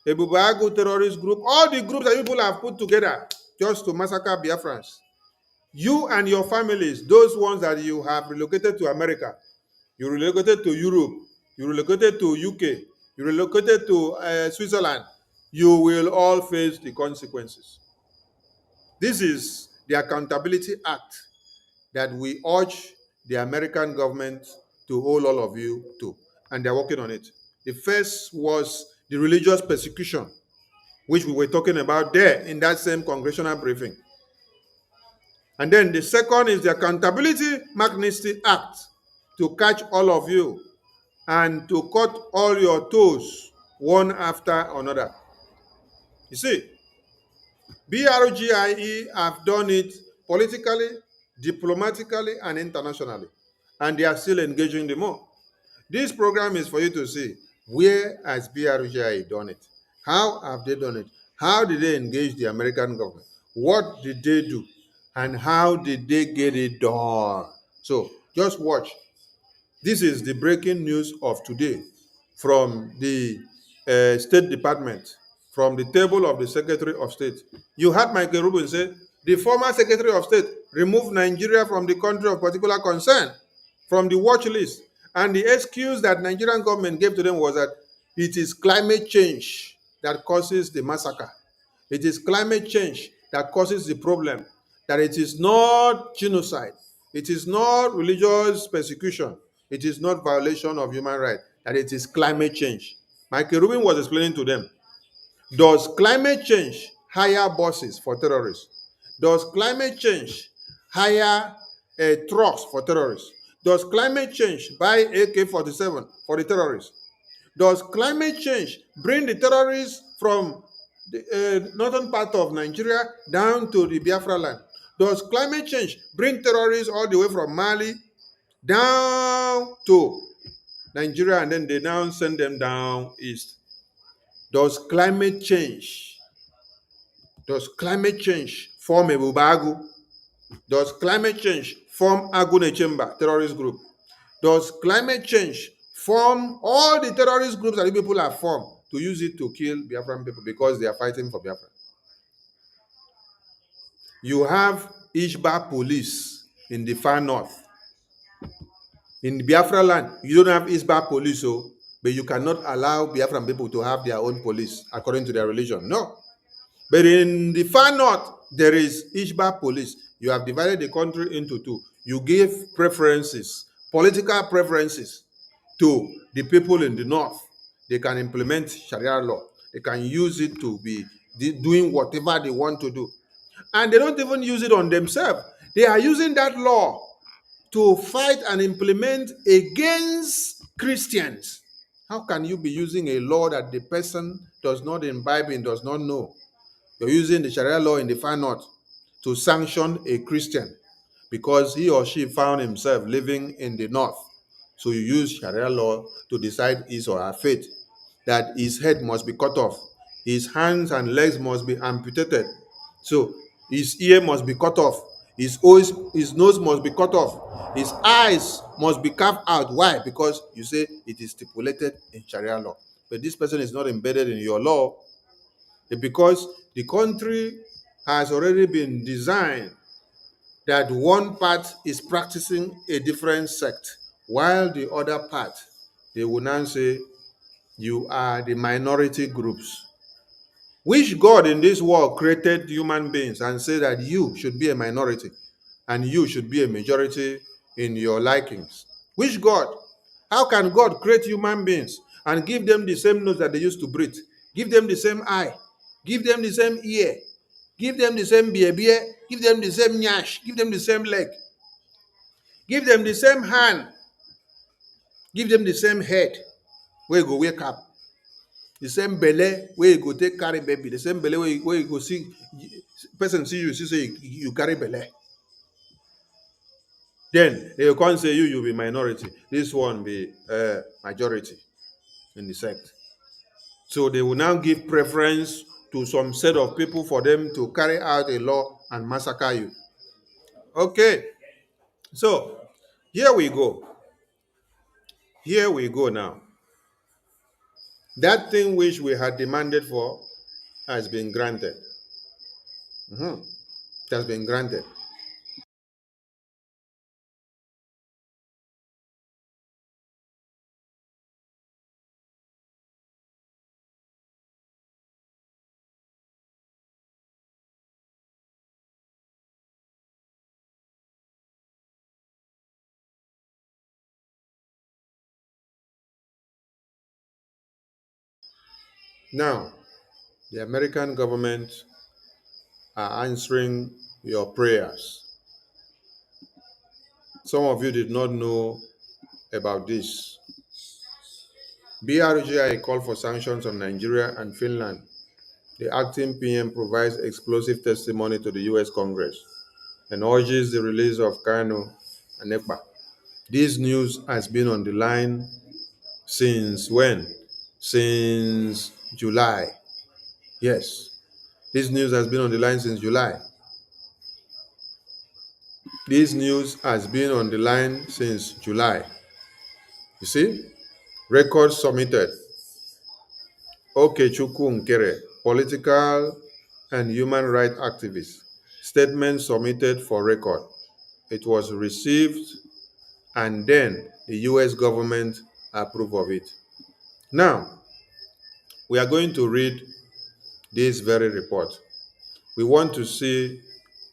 Ebubagu terrorist group, all the groups that people have put together just to massacre Biafrans. You and your families, those ones that you have relocated to America, you relocated to Europe, you relocated to UK, you relocated to Switzerland, you will all face the consequences. This is the Accountability Act that we urge the American government to hold all of you to, and they're working on it. The first was the religious persecution, which we were talking about there in that same congressional briefing. And then the second is the Accountability Magnitsky Act, to catch all of you and to cut all your toes one after another. You see, BRGIE have done it politically, diplomatically and internationally, and they are still engaging the more. This program is for you to see where has BRGI done it? How have they done it? How did they engage the American government? What did they do? And how did they get it done? So just watch. This is the breaking news of today from the State Department, from the table of the Secretary of State. You heard Michael Rubin say the former Secretary of State removed Nigeria from the country of particular concern, from the watch list. And the excuse that Nigerian government gave to them was that it is climate change that causes the massacre. It is climate change that causes the problem, that it is not genocide, it is not religious persecution, it is not violation of human rights, that it is climate change. Michael Rubin was explaining to them, does climate change hire buses for terrorists? Does climate change hire trucks for terrorists? Does climate change buy AK-47 for the terrorists? Does climate change bring the terrorists from the northern part of Nigeria down to the Biafra land? Does climate change bring terrorists all the way from Mali down to Nigeria and then they now send them down east? Does climate change form a Bubagu? Does climate change form Agune Chemba terrorist group? Does climate change form all the terrorist groups that people have formed to use it to kill Biafran people because they are fighting for Biafra? You have Ishba police in the far north. In Biafra land, you don't have Ishba police, but you cannot allow Biafran people to have their own police according to their religion. No. But in the far north, there is Ishba police. You have divided the country into two. You give preferences, political preferences, to the people in the north. They can implement Sharia law. They can use it to be doing whatever they want to do. And they don't even use it on themselves. They are using that law to fight and implement against Christians. How can you be using a law that the person does not imbibe and does not know? You're using the Sharia law in the far north to sanction a Christian because he or she found himself living in the north. So you use Sharia law to decide his or her fate, that his head must be cut off, his hands and legs must be amputated, so his ear must be cut off, his nose must be cut off, his eyes must be carved out. Why? Because you say it is stipulated in Sharia law. But this person is not embedded in your law, because the country has already been designed that one part is practicing a different sect, while the other part, they will now say, you are the minority groups. Which God in this world created human beings and said that you should be a minority and you should be a majority in your likings? Which God? How can God create human beings and give them the same nose that they used to breathe, give them the same eye, give them the same ear, give them the same beer, give them the same nyash, give them the same leg, give them the same hand, give them the same head where you go wake up, the same belly where you go take carry baby, the same belly where you go see person see you see say you carry belly. Then they can't say you be minority, this one be majority in the sect. So they will now give preference to some set of people for them to carry out a law and massacre you. Okay, so here we go. Here we go now. That thing which we had demanded for has been granted. It has been granted. Now, the American government are answering your prayers. Some of you did not know about this. BRGI called for sanctions on Nigeria and Finland. The acting PM provides explosive testimony to the US Congress. and urges the release of Kanu and Ekpa. This news has been on the line since when? Since July. Yes, this news has been on the line since July. This news has been on the line since July. You see? Records submitted. Okechukwu Nkere, political and human rights activist. Statement submitted for record. It was received and then the US government approved of it. Now, we are going to read this very report. We want to see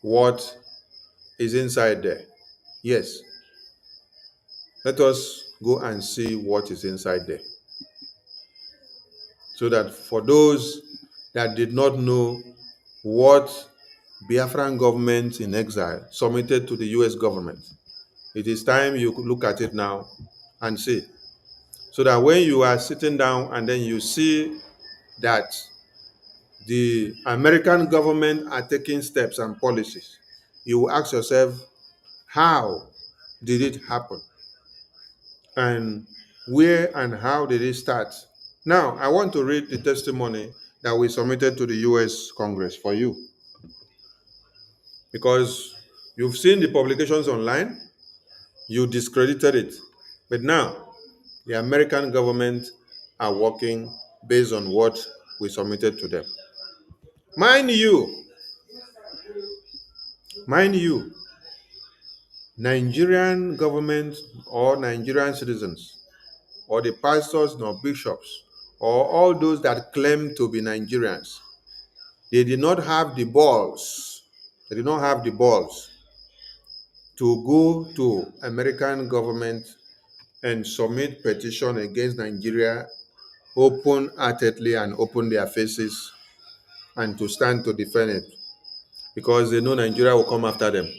what is inside there. Yes. Let us go and see what is inside there. So that for those that did not know what Biafran government in exile submitted to the US government, it is time you look at it now and see. So that when you are sitting down and then you see that the American government are taking steps and policies, you will ask yourself, how did it happen? And where and how did it start? Now, I want to read the testimony that we submitted to the US Congress for you. Because you've seen the publications online, you discredited it. But now, the American government are working based on what we submitted to them. Mind you, Nigerian government or Nigerian citizens or the pastors nor bishops or all those that claim to be Nigerians, they did not have the balls. They did not have the balls to go to American government and submit petition against Nigeria open-heartedly and open their faces and to stand to defend it because they know Nigeria will come after them.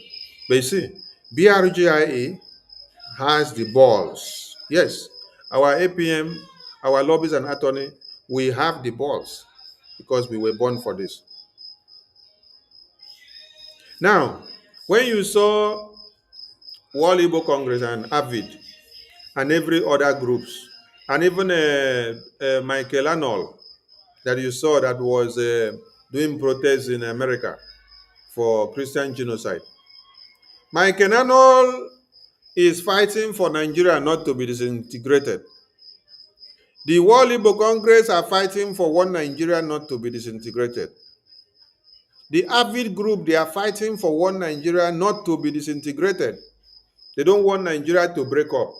But you see, BRGIA has the balls. Yes, our APM, our lobbies and attorney, we have the balls because we were born for this. Now, when you saw World Igbo Congress and AVID and every other groups, and even Michael Arnold that you saw that was doing protests in America for Christian genocide. Michael Arnold is fighting for Nigeria not to be disintegrated. The World Igbo Congress are fighting for one Nigeria not to be disintegrated. The AVID group, they are fighting for one Nigeria not to be disintegrated. They don't want Nigeria to break up.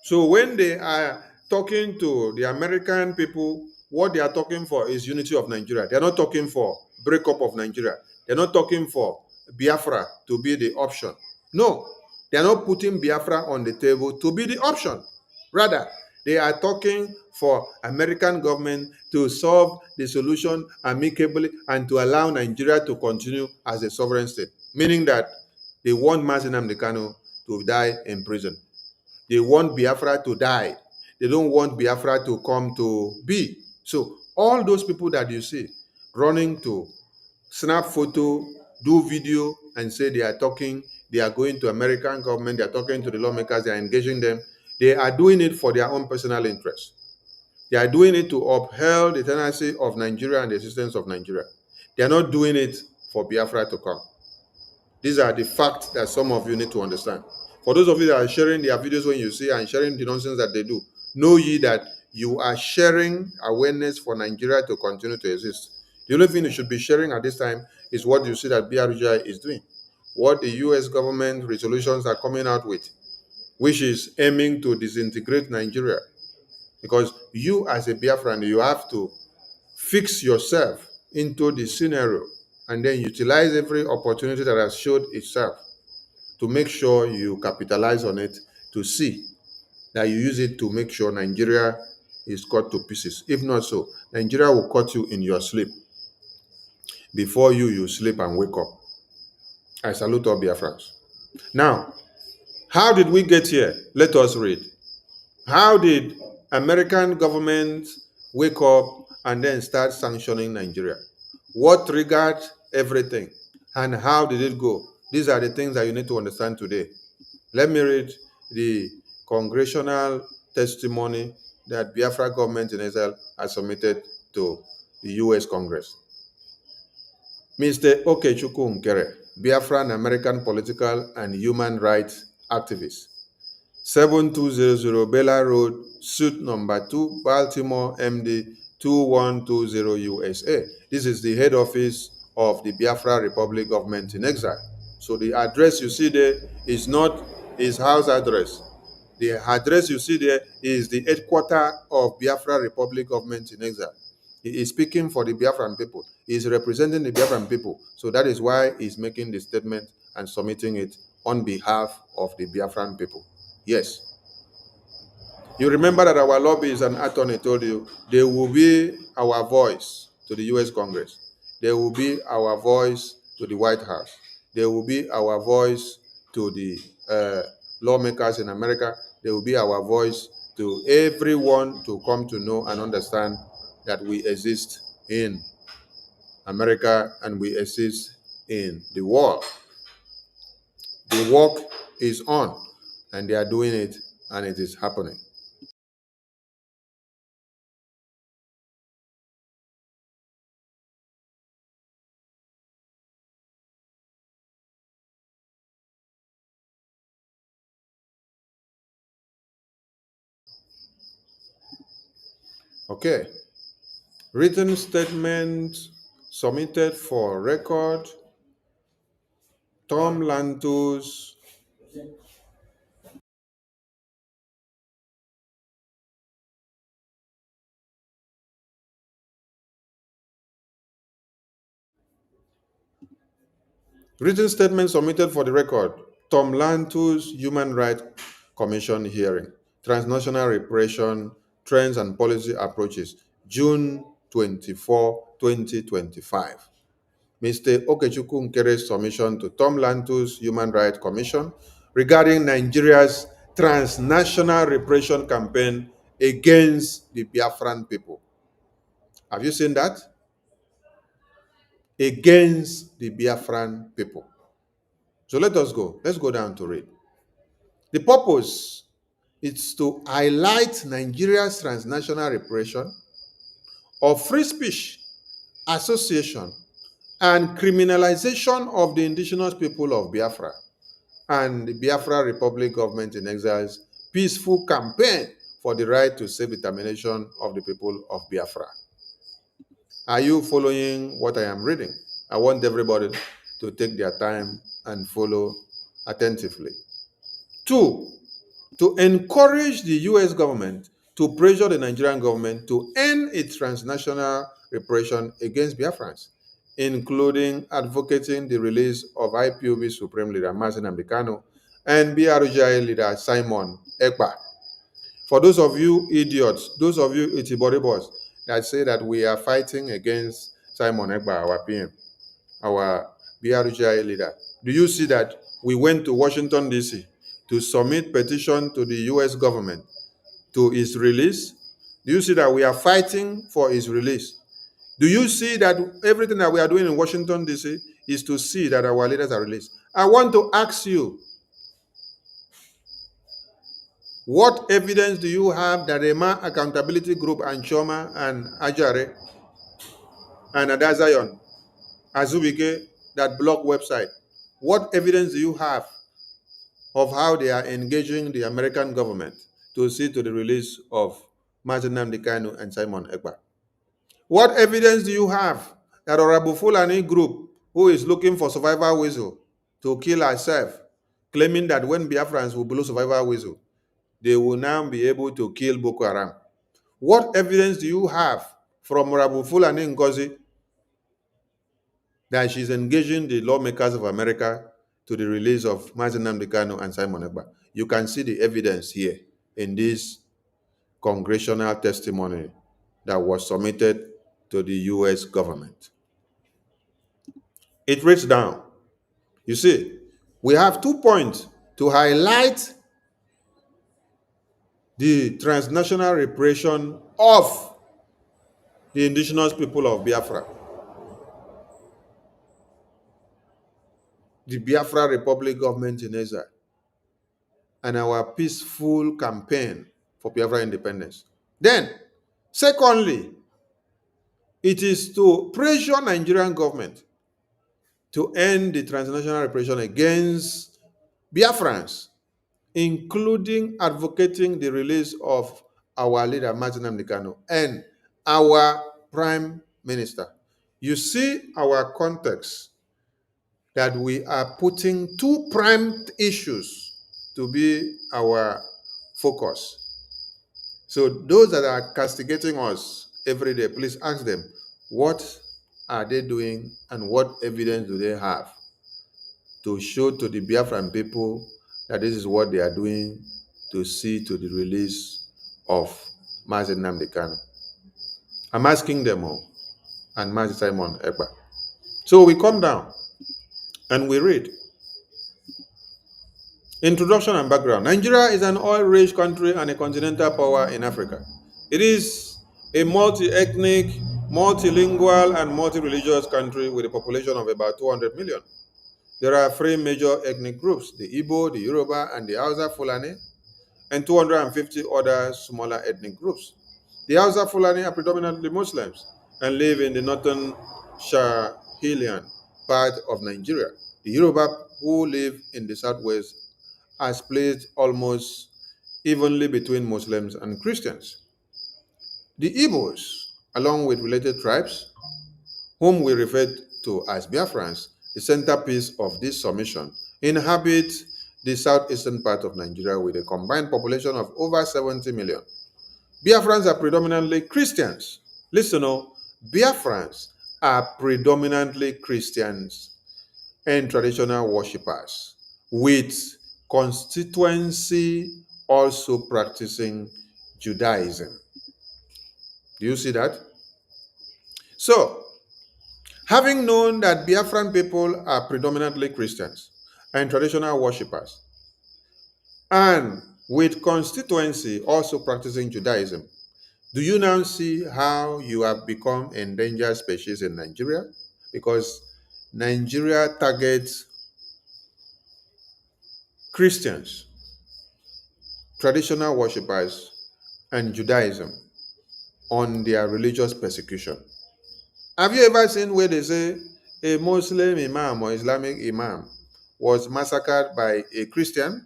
So when they are talking to the American people, what they are talking for is unity of Nigeria. They are not talking for breakup of Nigeria. They are not talking for Biafra to be the option. No, they are not putting Biafra on the table to be the option. Rather, they are talking for American government to solve the solution amicably and to allow Nigeria to continue as a sovereign state, meaning that they want Mazi Nnamdi Kanu to die in prison. They want Biafra to die. They don't want Biafra to come to be. So all those people that you see running to snap photo, do video, and say they are talking, they are going to American government, they are talking to the lawmakers, they are engaging them, they are doing it for their own personal interest. They are doing it to uphold the tenacity of Nigeria and the existence of Nigeria. They are not doing it for Biafra to come. These are the facts that some of you need to understand. For those of you that are sharing their videos when you see and sharing the nonsense that they do, know ye that you are sharing awareness for Nigeria to continue to exist. The only thing you should be sharing at this time is what you see that BRGI is doing, what the US government resolutions are coming out with, which is aiming to disintegrate Nigeria. Because you as a Biafran, you have to fix yourself into the scenario and then utilize every opportunity that has showed itself to make sure you capitalize on it, to see that you use it to make sure Nigeria is cut to pieces. If not so, Nigeria will cut you in your sleep. Before you sleep and wake up. I salute all Biafrans. Now, how did we get here? Let us read. How did American government wake up and then start sanctioning Nigeria? What triggered everything? And how did it go? These are the things that you need to understand today. Let me read the congressional testimony that Biafra government in Israel has submitted to the U.S. Congress. Mr. Okechukwu Nkere, Biafran American political and human rights activist, 7200 Bella Road, suite number 2, Baltimore, MD 2120 USA. This is the head office of the Biafra Republic government in exile. So the address you see there is not his house address. The address you see there is the headquarters of Biafra Republic government in exile. He is speaking for the Biafran people. He is representing the Biafran people. So that is why he's making the statement and submitting it on behalf of the Biafran people. Yes. You remember that our lobbyist and attorney told you they will be our voice to the U.S. Congress. They will be our voice to the White House. They will be our voice to the lawmakers in America. They will be our voice to everyone to come to know and understand that we exist in America and we exist in the world. The work is on, and they are doing it, and it is happening. Okay. Written statement submitted for record. Tom Lantos. Written statement submitted for the record. Tom Lantos Human Rights Commission hearing. Transnational repression, trends and policy approaches. June 24, 2025. Mr. Okechukwu Nkere's submission to Tom Lantos Human Rights Commission regarding Nigeria's transnational repression campaign against the Biafran people. Have you seen that? Against the Biafran people. So let us go. Let's go down to read. The purpose is to highlight Nigeria's transnational repression of free speech, association, and criminalization of the indigenous people of Biafra and the Biafra Republic government in exile's peaceful campaign for the right to self-determination of the people of Biafra. Are you following what I am reading? I want everybody to take their time and follow attentively. 2, to encourage the U.S. government to pressure the Nigerian government to end its transnational repression against Biafrans, including advocating the release of IPOB Supreme Leader Mazi Nnamdi Kanu and BRGI leader Simon Ekpa. For those of you idiots, those of you itiboribos that say that we are fighting against Simon Ekpa, our PM, our BRGI leader, do you see that we went to Washington, D.C. to submit petition to the U.S. government to his release? Do you see that we are fighting for his release? Do you see that everything that we are doing in Washington, D.C. is to see that our leaders are released? I want to ask you, what evidence do you have that Rema Accountability Group and Choma and Ajare and Adazion, Azubike, that blog website, what evidence do you have of how they are engaging the American government to see to the release of Mazi Nnamdi Kanu and Simon Ekpa? What evidence do you have that Honorable Fulani group, who is looking for survival whistle to kill herself, claiming that when Biafrans will blow survival whistle, they will now be able to kill Boko Haram? What evidence do you have from Honorable Fulani Ngozi that she's engaging the lawmakers of America to the release of Mazi Nnamdi Kanu and Simon Ekpa? You can see the evidence here in this congressional testimony that was submitted to the U.S. government. It reads down. You see, we have 2 points to highlight the transnational repression of the indigenous people of Biafra. the Biafra Republic government in exile, and our peaceful campaign for Biafra independence. Then, secondly, it is to pressure Nigerian government to end the transnational repression against Biafrans, including advocating the release of our leader, Martin Amdekano, and our prime minister. You see our context that we are putting two prime issues to be our focus. So those that are castigating us every day, please ask them, what are they doing and what evidence do they have to show to the Biafran people that this is what they are doing to see to the release of Mazi Nnamdi Kanu? I'm asking them all, and Mazi Simon Ekpa. So we come down and we read. Introduction and background. Nigeria is an oil-rich country and a continental power in Africa. It is a multi-ethnic, multilingual, and multi-religious country with a population of about 200 million. There are three major ethnic groups, the Igbo, the Yoruba, and the Hausa Fulani, and 250 other smaller ethnic groups. The Hausa Fulani are predominantly Muslims and live in the northern Sahelian part of Nigeria. The Yoruba, who live in the southwest, are split almost evenly between Muslims and Christians. The Igbos, along with related tribes, whom we refer to as Biafrans, the centerpiece of this submission, inhabit the southeastern part of Nigeria with a combined population of over 70 million. Biafrans are predominantly Christians. Listen, Biafrans are predominantly Christians and traditional worshippers, with constituency also practicing Judaism. Do you see that? So, having known that Biafran people are predominantly Christians and traditional worshippers, and with constituency also practicing Judaism, do you now see how you have become endangered species in Nigeria? Because Nigeria targets Christians, traditional worshippers, and Judaism on their religious persecution. Have you ever seen where they say a Muslim imam or Islamic imam was massacred by a Christian?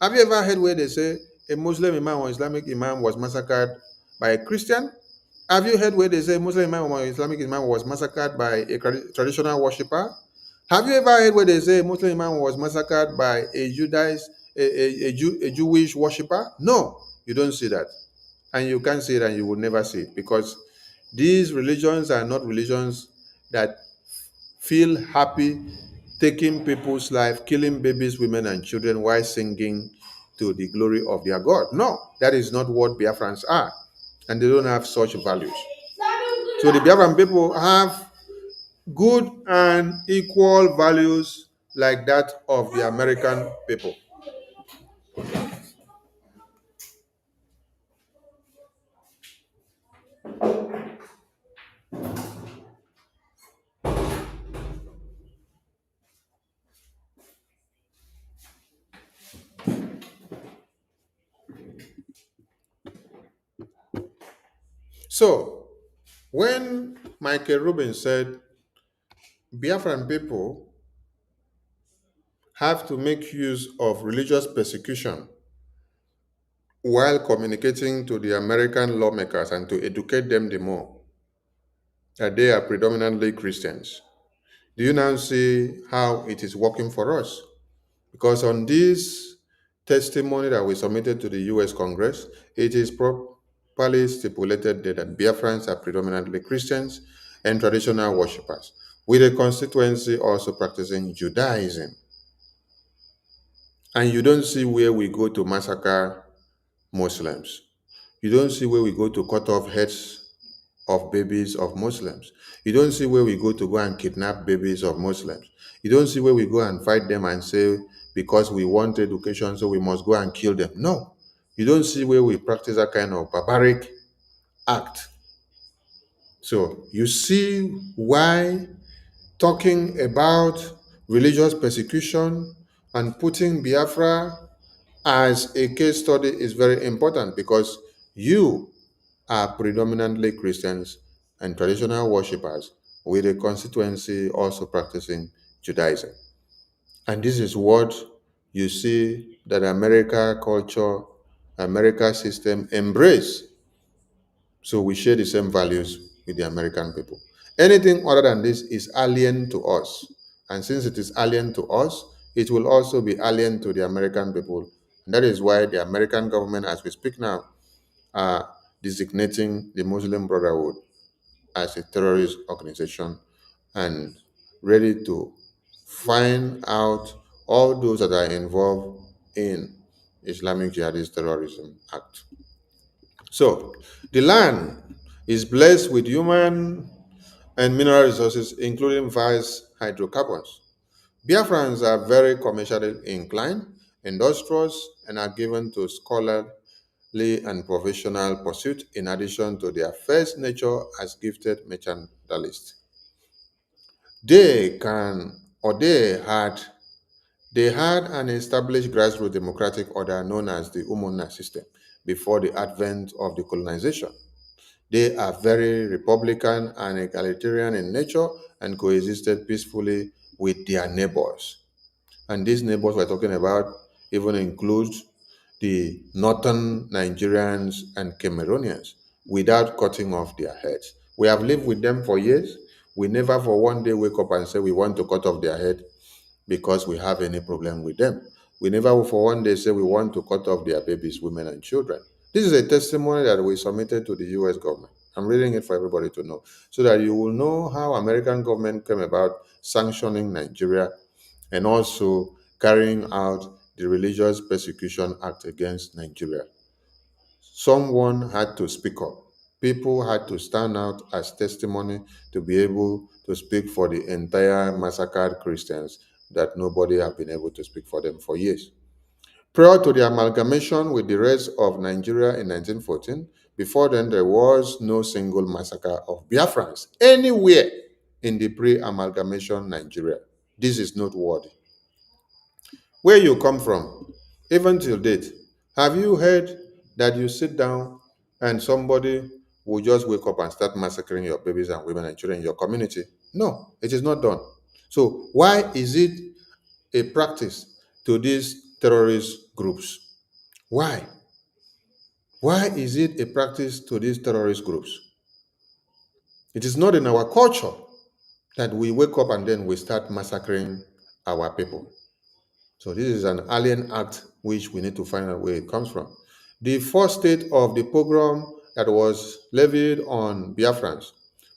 Have you ever heard where they say a Muslim imam or Islamic imam was massacred by a Christian? Have you heard where they say a Muslim imam or Islamic imam was massacred by a traditional worshipper? Have you ever heard where they say a Muslim imam was massacred by a Jewish worshipper? No, you don't see that. And you can't see it and you will never see it, because these religions are not religions that feel happy taking people's life, killing babies, women, and children while singing to the glory of their God. No, that is not what Biafrans are. And they don't have such values. So the Biafran people have good and equal values like that of the American people. So, when Michael Rubin said Biafran people have to make use of religious persecution while communicating to the American lawmakers and to educate them the more that they are predominantly Christians, do you now see how it is working for us? Because on this testimony that we submitted to the US Congress, it is properly stipulated that Biafrans are predominantly Christians and traditional worshippers, with a constituency also practicing Judaism. And you don't see where we go to massacre Muslims. You don't see where we go to cut off heads of babies of Muslims. You don't see where we go to go and kidnap babies of Muslims. You don't see where we go and fight them and say, because we want education, so we must go and kill them. No. You don't see where we practice that kind of barbaric act. So you see why talking about religious persecution, and putting Biafra as a case study is very important because you are predominantly Christians and traditional worshippers with a constituency also practicing Judaism. And this is what you see that America culture, America system embrace. So we share the same values with the American people. Anything other than this is alien to us. And since it is alien to us, it will also be alien to the American people. And that is why the American government, as we speak now, are designating the Muslim Brotherhood as a terrorist organization and ready to find out all those that are involved in Islamic Jihadist Terrorism Act. So, the land is blessed with human and mineral resources, including vast hydrocarbons. Biafrans are very commercially inclined, industrious, and are given to scholarly and professional pursuit in addition to their first nature as gifted merchandalists. They can or they had an established grassroots democratic order known as the Umuna system before the advent of the colonization. They are very republican and egalitarian in nature and coexisted peacefully with their neighbors. And these neighbors we're talking about even include the northern Nigerians and Cameroonians without cutting off their heads. We have lived with them for years. We never for one day wake up and say we want to cut off their head because we have any problem with them. We never for one day say we want to cut off their babies, women, and children. This is a testimony that we submitted to the US government. I'm reading it for everybody to know so that you will know how American government came about sanctioning Nigeria and also carrying out the Religious Persecution Act against Nigeria. Someone had to speak up. People had to stand out as testimony to be able to speak for the entire massacred Christians that nobody have been able to speak for them for years. Prior to the amalgamation with the rest of Nigeria in 1914, before then there was no single massacre of Biafrans anywhere in the pre-amalgamation Nigeria. This is noteworthy. Where you come from, even till date, have you heard that you sit down and somebody will just wake up and start massacring your babies and women and children in your community? No, it is not done. So why is it a practice to these terrorist groups? Why? Why is it a practice to these terrorist groups? It is not in our culture that we wake up and then we start massacring our people. So this is an alien act which we need to find out where it comes from. The first state of the pogrom that was levied on Biafrans,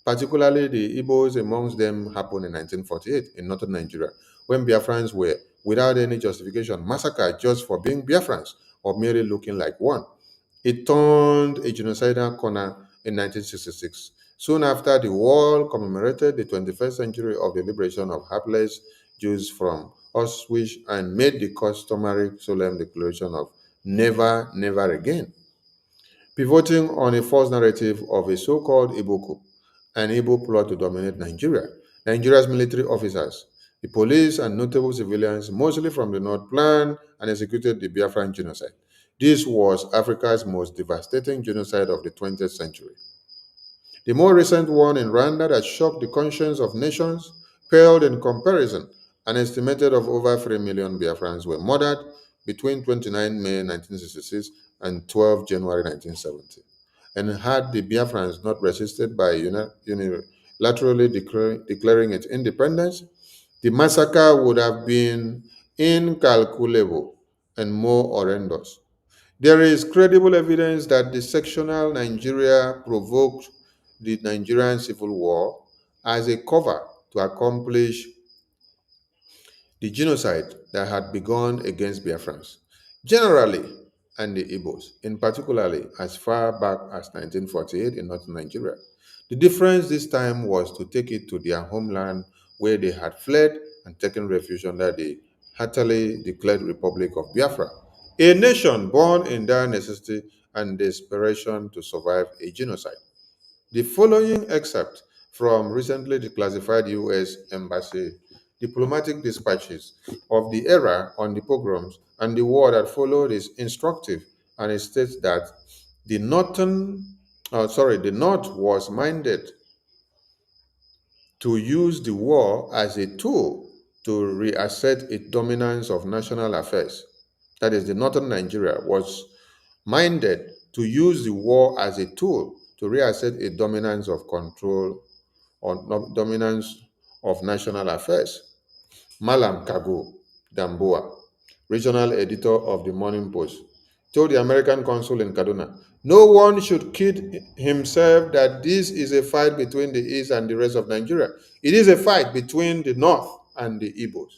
particularly the Igbos amongst them, happened in 1948 in northern Nigeria, when Biafrans were, without any justification, massacred just for being Biafrans or merely looking like one. It turned a genocidal corner in 1966. Soon after, the world commemorated the 21st century of the liberation of hapless Jews from Auschwitz and made the customary solemn declaration of never, never again, pivoting on a false narrative of a so-called Igbo coup, an Igbo plot to dominate Nigeria. Nigeria's military officers, the police, and notable civilians, mostly from the north, planned and executed the Biafran genocide. This was Africa's most devastating genocide of the 20th century. The more recent one in Rwanda that shocked the conscience of nations paled in comparison. An estimated of over 3 million Biafrans were murdered between 29 May 1966 and 12 January 1970. And had the Biafrans not resisted by unilaterally declaring its independence, the massacre would have been incalculable and more horrendous. There is credible evidence that the sectional Nigeria provoked the Nigerian Civil War as a cover to accomplish the genocide that had begun against Biafrans, generally, and the Igbos, in particularly as far back as 1948 in northern Nigeria. The difference this time was to take it to their homeland where they had fled and taken refuge under the heartily declared Republic of Biafra, a nation born in dire necessity and desperation to survive a genocide. The following excerpt from recently declassified U.S. Embassy diplomatic dispatches of the era on the pogroms and the war that followed is instructive, and it states that the North was minded to use the war as a tool to reassert its dominance of national affairs. That is, the northern Nigeria was minded to use the war as a tool to reassert a dominance of control or dominance of national affairs. Malam Kago Damboa, regional editor of the Morning Post, told the American consul in Kaduna, no one should kid himself that this is a fight between the East and the rest of Nigeria. It is a fight between the North and the Igbos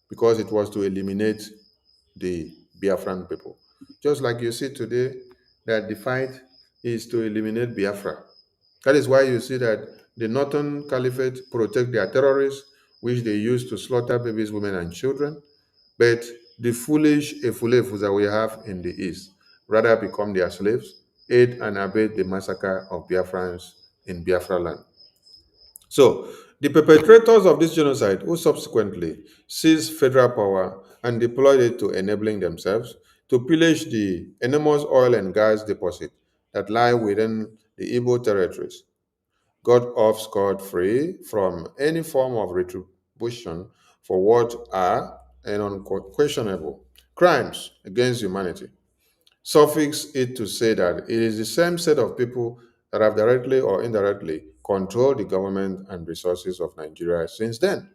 because it was to eliminate the Biafran people. Just like you see today that the fight is to eliminate Biafra. That is why you see that the Northern Caliphate protect their terrorists, which they use to slaughter babies, women, and children. But the foolish Efulefus that we have in the East rather become their slaves, aid and abet the massacre of Biafrans in Biafra land. So, the perpetrators of this genocide, who subsequently seized federal power and deployed it to enabling themselves to pillage the enormous oil and gas deposit that lie within the Igbo territories, got off scot-free from any form of retribution for what are and unquestionable crimes against humanity. Suffix it to say that it is the same set of people that have directly or indirectly controlled the government and resources of Nigeria since then.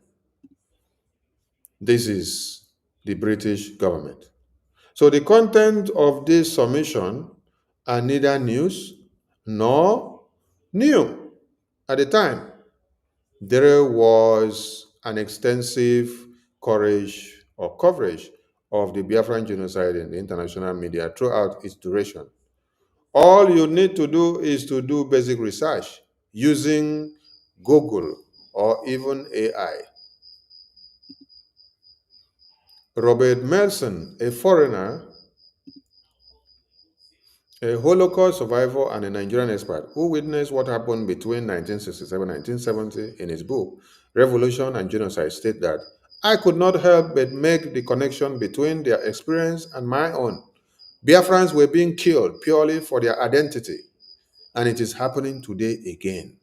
This is the British government. So the content of this submission are neither news nor new. At the time, there was an extensive coverage of the Biafran genocide in the international media throughout its duration. All you need to do is to do basic research using Google or even AI. Robert Melson, a foreigner, a Holocaust survivor and a Nigerian expert who witnessed what happened between 1967 and 1970 in his book, Revolution and Genocide, states that I could not help but make the connection between their experience and my own. Biafrans were being killed purely for their identity, and it is happening today again.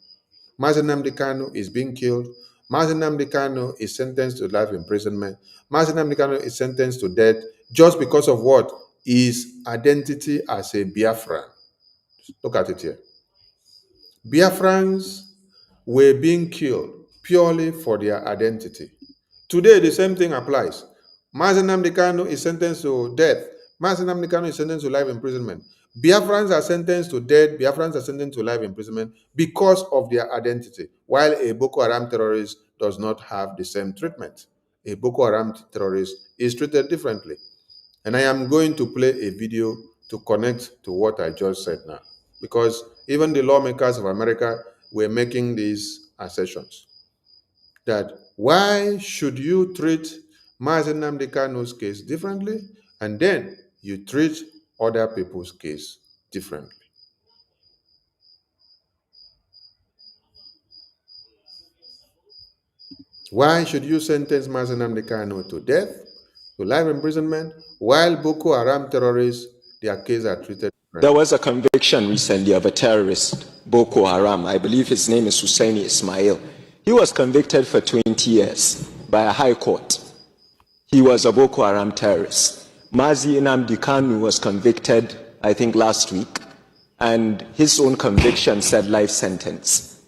Mazi Nnamdi Kanu is being killed. Mazi Nnamdi Kanu is sentenced to life imprisonment. Mazi Nnamdi Kanu is sentenced to death just because of what? His identity as a Biafran. Look at it here. Biafrans were being killed purely for their identity. Today, the same thing applies. Mazi Nnamdi Kanu is sentenced to death. Mazi Nnamdi Kanu is sentenced to life imprisonment. Biafrans are sentenced to death. Biafrans are sentenced to life imprisonment because of their identity, while a Boko Haram terrorist does not have the same treatment. A Boko Haram terrorist is treated differently. And I am going to play a video to connect to what I just said now, because even the lawmakers of America were making these assertions that why should you treat Mazi Nnamdi Kanu's case differently and then you treat other people's case differently. Why should you sentence Mazi Nnamdi Kanu to death, to life imprisonment, while Boko Haram terrorists, their cases are treated differently? There was a conviction recently of a terrorist, Boko Haram. I believe his name is Husseini Ismail. He was convicted for 20 years by a high court. He was a Boko Haram terrorist. Mazi Nnamdi Kanu was convicted, I think, last week, and his own conviction said life sentence.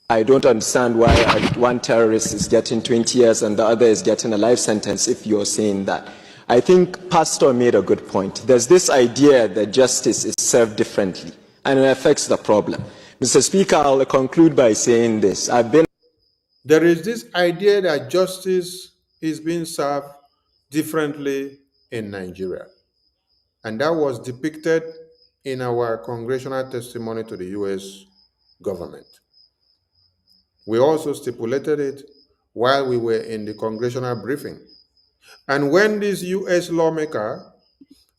I don't understand why one terrorist is getting 20 years and the other is getting a life sentence if you're saying that. I think Pastor made a good point. There's this idea that justice is served differently, and it affects the problem. Mr. Speaker, I'll conclude by saying this. There is this idea that justice is being served differently in Nigeria. And that was depicted in our congressional testimony to the U.S. government. We also stipulated it while we were in the congressional briefing. And when this U.S. lawmaker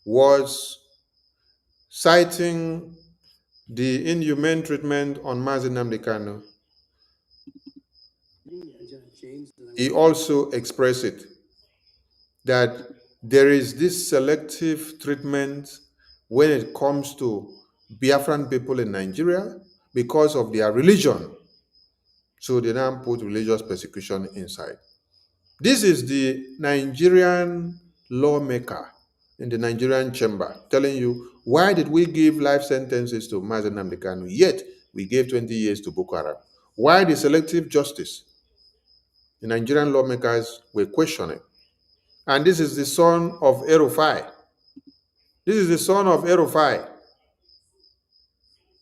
was citing the inhumane treatment on Mazi Nnamdi Kanu, he also expressed it that there is this selective treatment when it comes to Biafran people in Nigeria because of their religion. So they now put religious persecution inside. This is the Nigerian lawmaker in the Nigerian chamber telling you, why did we give life sentences to Mazen Nnamdi Kanu, yet we gave 20 years to Boko Haram? Why the selective justice? The Nigerian lawmakers were questioning. And this is the son of Erufai. This is the son of Erufai.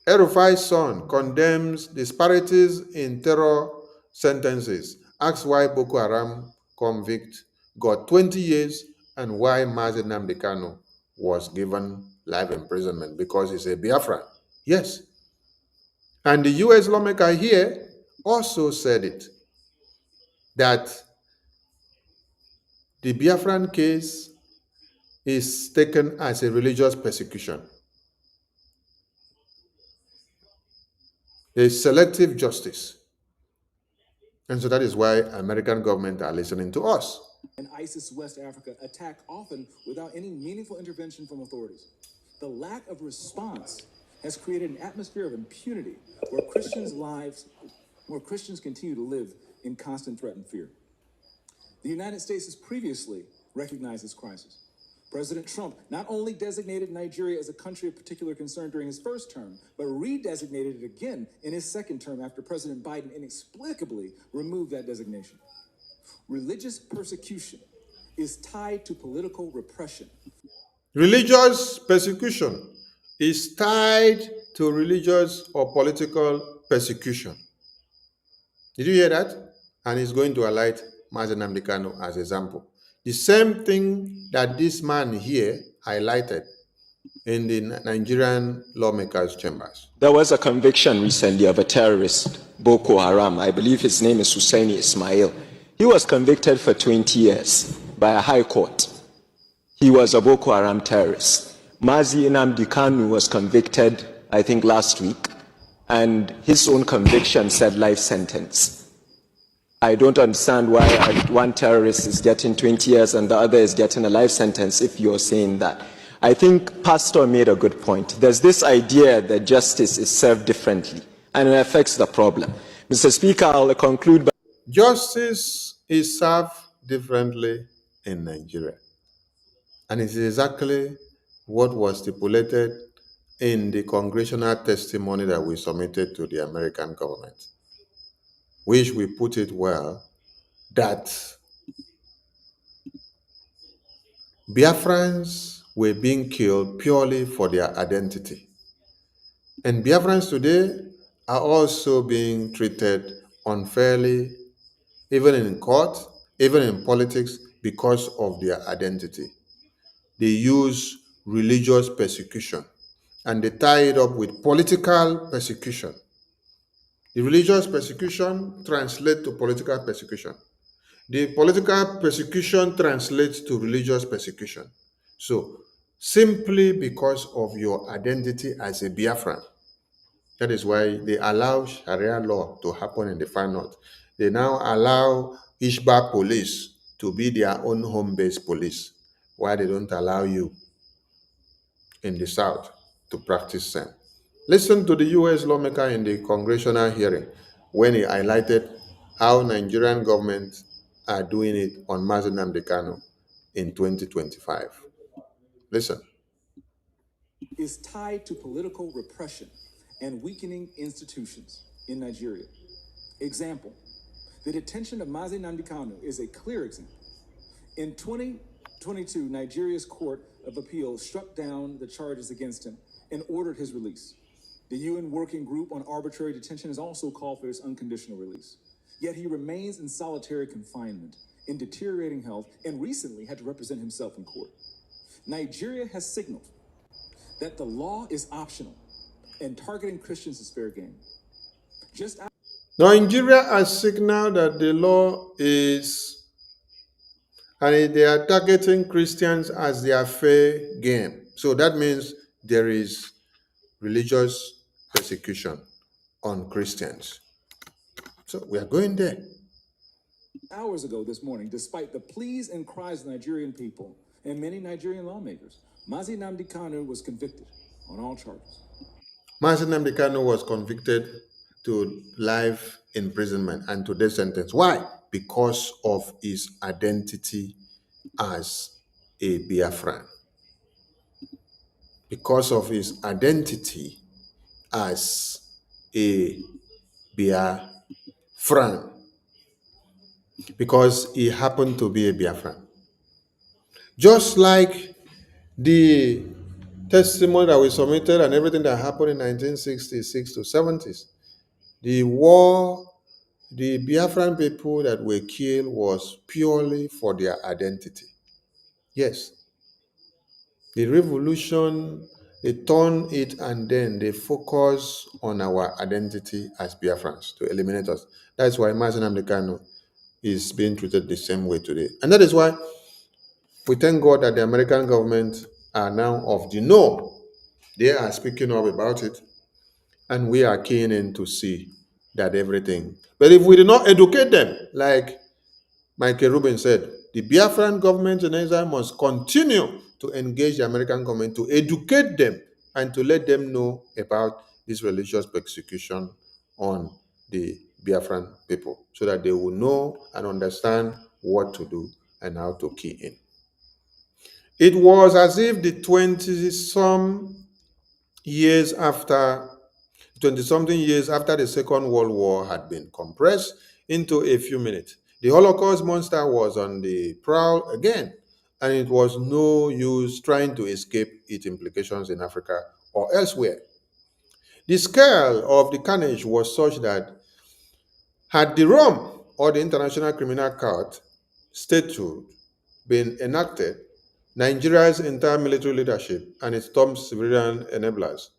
Erufai's son condemns disparities in terror sentences, asks why Boko Haram convict got 20 years and why Mazen Nnamdi Kanu was given life imprisonment because he's a Biafran. Yes. And the US lawmaker here also said it, that the Biafran case is taken as a religious persecution. There is selective justice. And so that is why American government are listening to us. And ISIS West Africa attack often without any meaningful intervention from authorities. The lack of response has created an atmosphere of impunity where Christians continue to live in constant threat and fear. The United States has previously recognized this crisis. President Trump not only designated Nigeria as a country of particular concern during his first term, but redesignated it again in his second term after President Biden inexplicably removed that designation. Religious persecution is tied to political repression. Religious persecution is tied to religious or political persecution. Did you hear that? And he's going to highlight Mazen Nnamdi Kanu as example. The same thing that this man here highlighted in the Nigerian lawmakers' chambers. There was a conviction recently of a terrorist, Boko Haram. I believe his name is Husseini Ismail. He was convicted for 20 years by a high court. He was a Boko Haram terrorist. Mazi Nnamdi Kanu was convicted, I think, last week, and his own conviction said life sentence. I don't understand why one terrorist is getting 20 years and the other is getting a life sentence if you're saying that. I think Pastor made a good point. There's this idea that justice is served differently, and it affects the problem. Mr. Speaker, I'll conclude by... Justice is served differently in Nigeria. And it is exactly what was stipulated in the congressional testimony that we submitted to the American government, which we put it well that Biafrans were being killed purely for their identity. And Biafrans today are also being treated unfairly, even in court, even in politics, because of their identity. They use religious persecution and they tie it up with political persecution. The religious persecution translates to political persecution. The political persecution translates to religious persecution. So, simply because of your identity as a Biafran, that is why they allow Sharia law to happen in the far north. They now allow Ishba police to be their own home-based police, while they don't allow you in the south to practice same. Listen to the US lawmaker in the congressional hearing when he highlighted how Nigerian government are doing it on Mazen Nnamdi Kanu in 2025. Listen. Is tied to political repression and weakening institutions in Nigeria. Example, the detention of Mazi Nnamdi Kanu is a clear example. In 2022, Nigeria's Court of Appeals struck down the charges against him and ordered his release. The UN Working Group on Arbitrary Detention has also called for his unconditional release. Yet he remains in solitary confinement, in deteriorating health, and recently had to represent himself in court. Nigeria has signaled that the law is optional and targeting Christians is fair game. Nigeria has signaled that the law is, and they are targeting Christians as their fair game. So that means there is religious persecution on Christians. So we are going there. hours ago this morning, despite the pleas and cries of the Nigerian people and many Nigerian lawmakers, Mazi Nnamdi Kanu was convicted on all charges. Mazi Nnamdi Kanu was convicted to life imprisonment and to death sentence. Why? Because of his identity as a Biafran. Because of his identity as a Biafran. Because he happened to be a Biafran. Just like the testimony that we submitted and everything that happened in 1966 to 70s, the war, the Biafran people that were killed was purely for their identity. Yes. The revolution, they turn it and then they focus on our identity as Biafrans to eliminate us. That's why Mazi Nnamdi Kanu is being treated the same way today. And that is why we thank God that the American government are now of the know. They are speaking up about it, and we are keen in to see that everything. But if we do not educate them, like Michael Rubin said, the Biafran government in Nigeria must continue to engage the American government to educate them and to let them know about this religious persecution on the Biafran people so that they will know and understand what to do and how to key in. It was as if the 20-something years after the Second World War had been compressed into a few minutes, the Holocaust monster was on the prowl again, and it was no use trying to escape its implications in Africa or elsewhere. The scale of the carnage was such that had the Rome or the International Criminal Court statute been enacted, Nigeria's entire military leadership and its top civilian enablers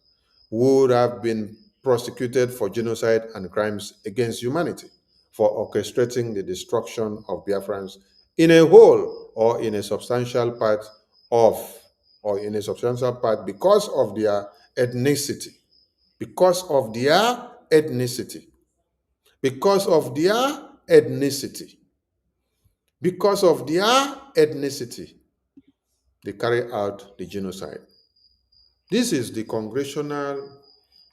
would have been prosecuted for genocide and crimes against humanity for orchestrating the destruction of Biafrans in a whole or in a substantial part because of their ethnicity. Because of their ethnicity. Because of their ethnicity. Because of their ethnicity, they carry out the genocide. This is the congressional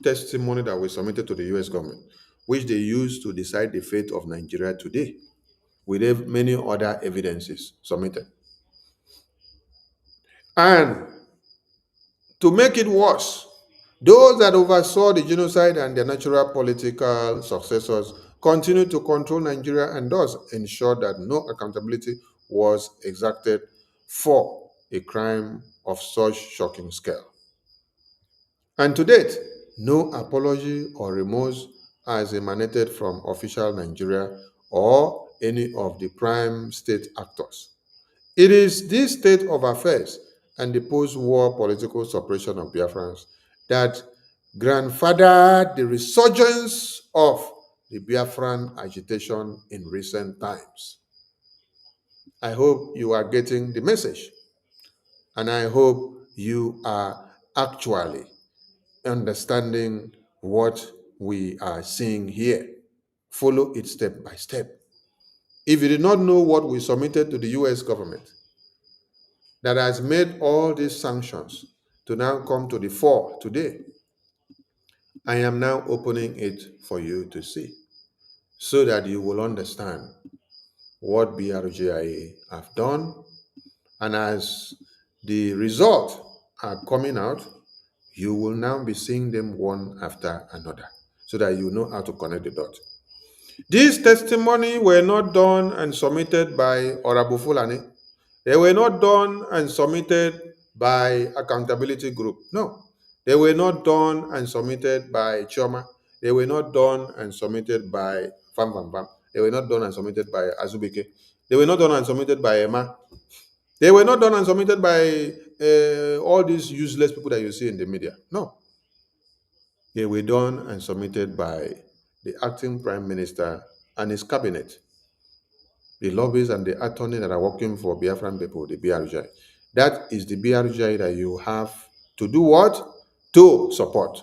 testimony that was submitted to the US government, which they use to decide the fate of Nigeria today. We have many other evidences submitted. And to make it worse, those that oversaw the genocide and their natural political successors continue to control Nigeria and thus ensure that no accountability was exacted for a crime of such shocking scale. And to date, no apology or remorse has emanated from official Nigeria or any of the prime state actors. It is this state of affairs and the post-war political suppression of Biafrans that grandfathered the resurgence of the Biafran agitation in recent times. I hope you are getting the message, and I hope you are actually understanding what we are seeing here. Follow it step by step. If you did not know what we submitted to the US government that has made all these sanctions to now come to the fore today, I am now opening it for you to see so that you will understand what BRGIA have done. And as the results are coming out, you will now be seeing them one after another so that you know how to connect the dots. These testimony were not done and submitted by Orabu Fulani. They were not done and submitted by Accountability Group. No. They were not done and submitted by Choma. They were not done and submitted by Fam Fam Fam. They were not done and submitted by Azubike. They were not done and submitted by Emma. They were not done and submitted by all these useless people that you see in the media. No. They were done and submitted by the acting prime minister and his cabinet, the lobbyists and the attorney that are working for Biafran people, the BRGI. That is the BRGI that you have to do what? To support.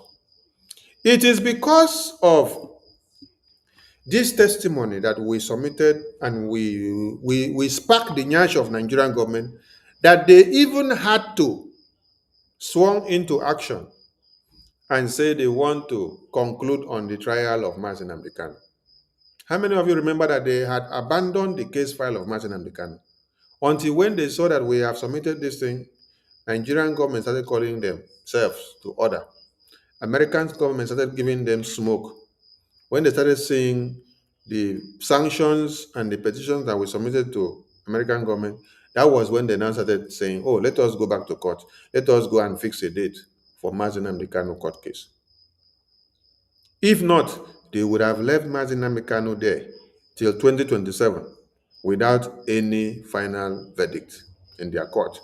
It is because of This testimony that we submitted and we sparked the nyash of Nigerian government that they even had to sworn into action and say they want to conclude on the trial of Mazi Nnamdi Kanu. How many of you remember that they had abandoned the case file of Mazi Nnamdi Kanu? Until when they saw that we have submitted this thing, Nigerian government started calling themselves to order. American government started giving them smoke. When they started seeing the sanctions and the petitions that we submitted to American government, that was when they now started saying, oh, let us go back to court. Let us go and fix a date for Mazi Nnamdi Kanu court case. If not, they would have left Mazi Nnamdi Kanu there till 2027 without any final verdict in their court.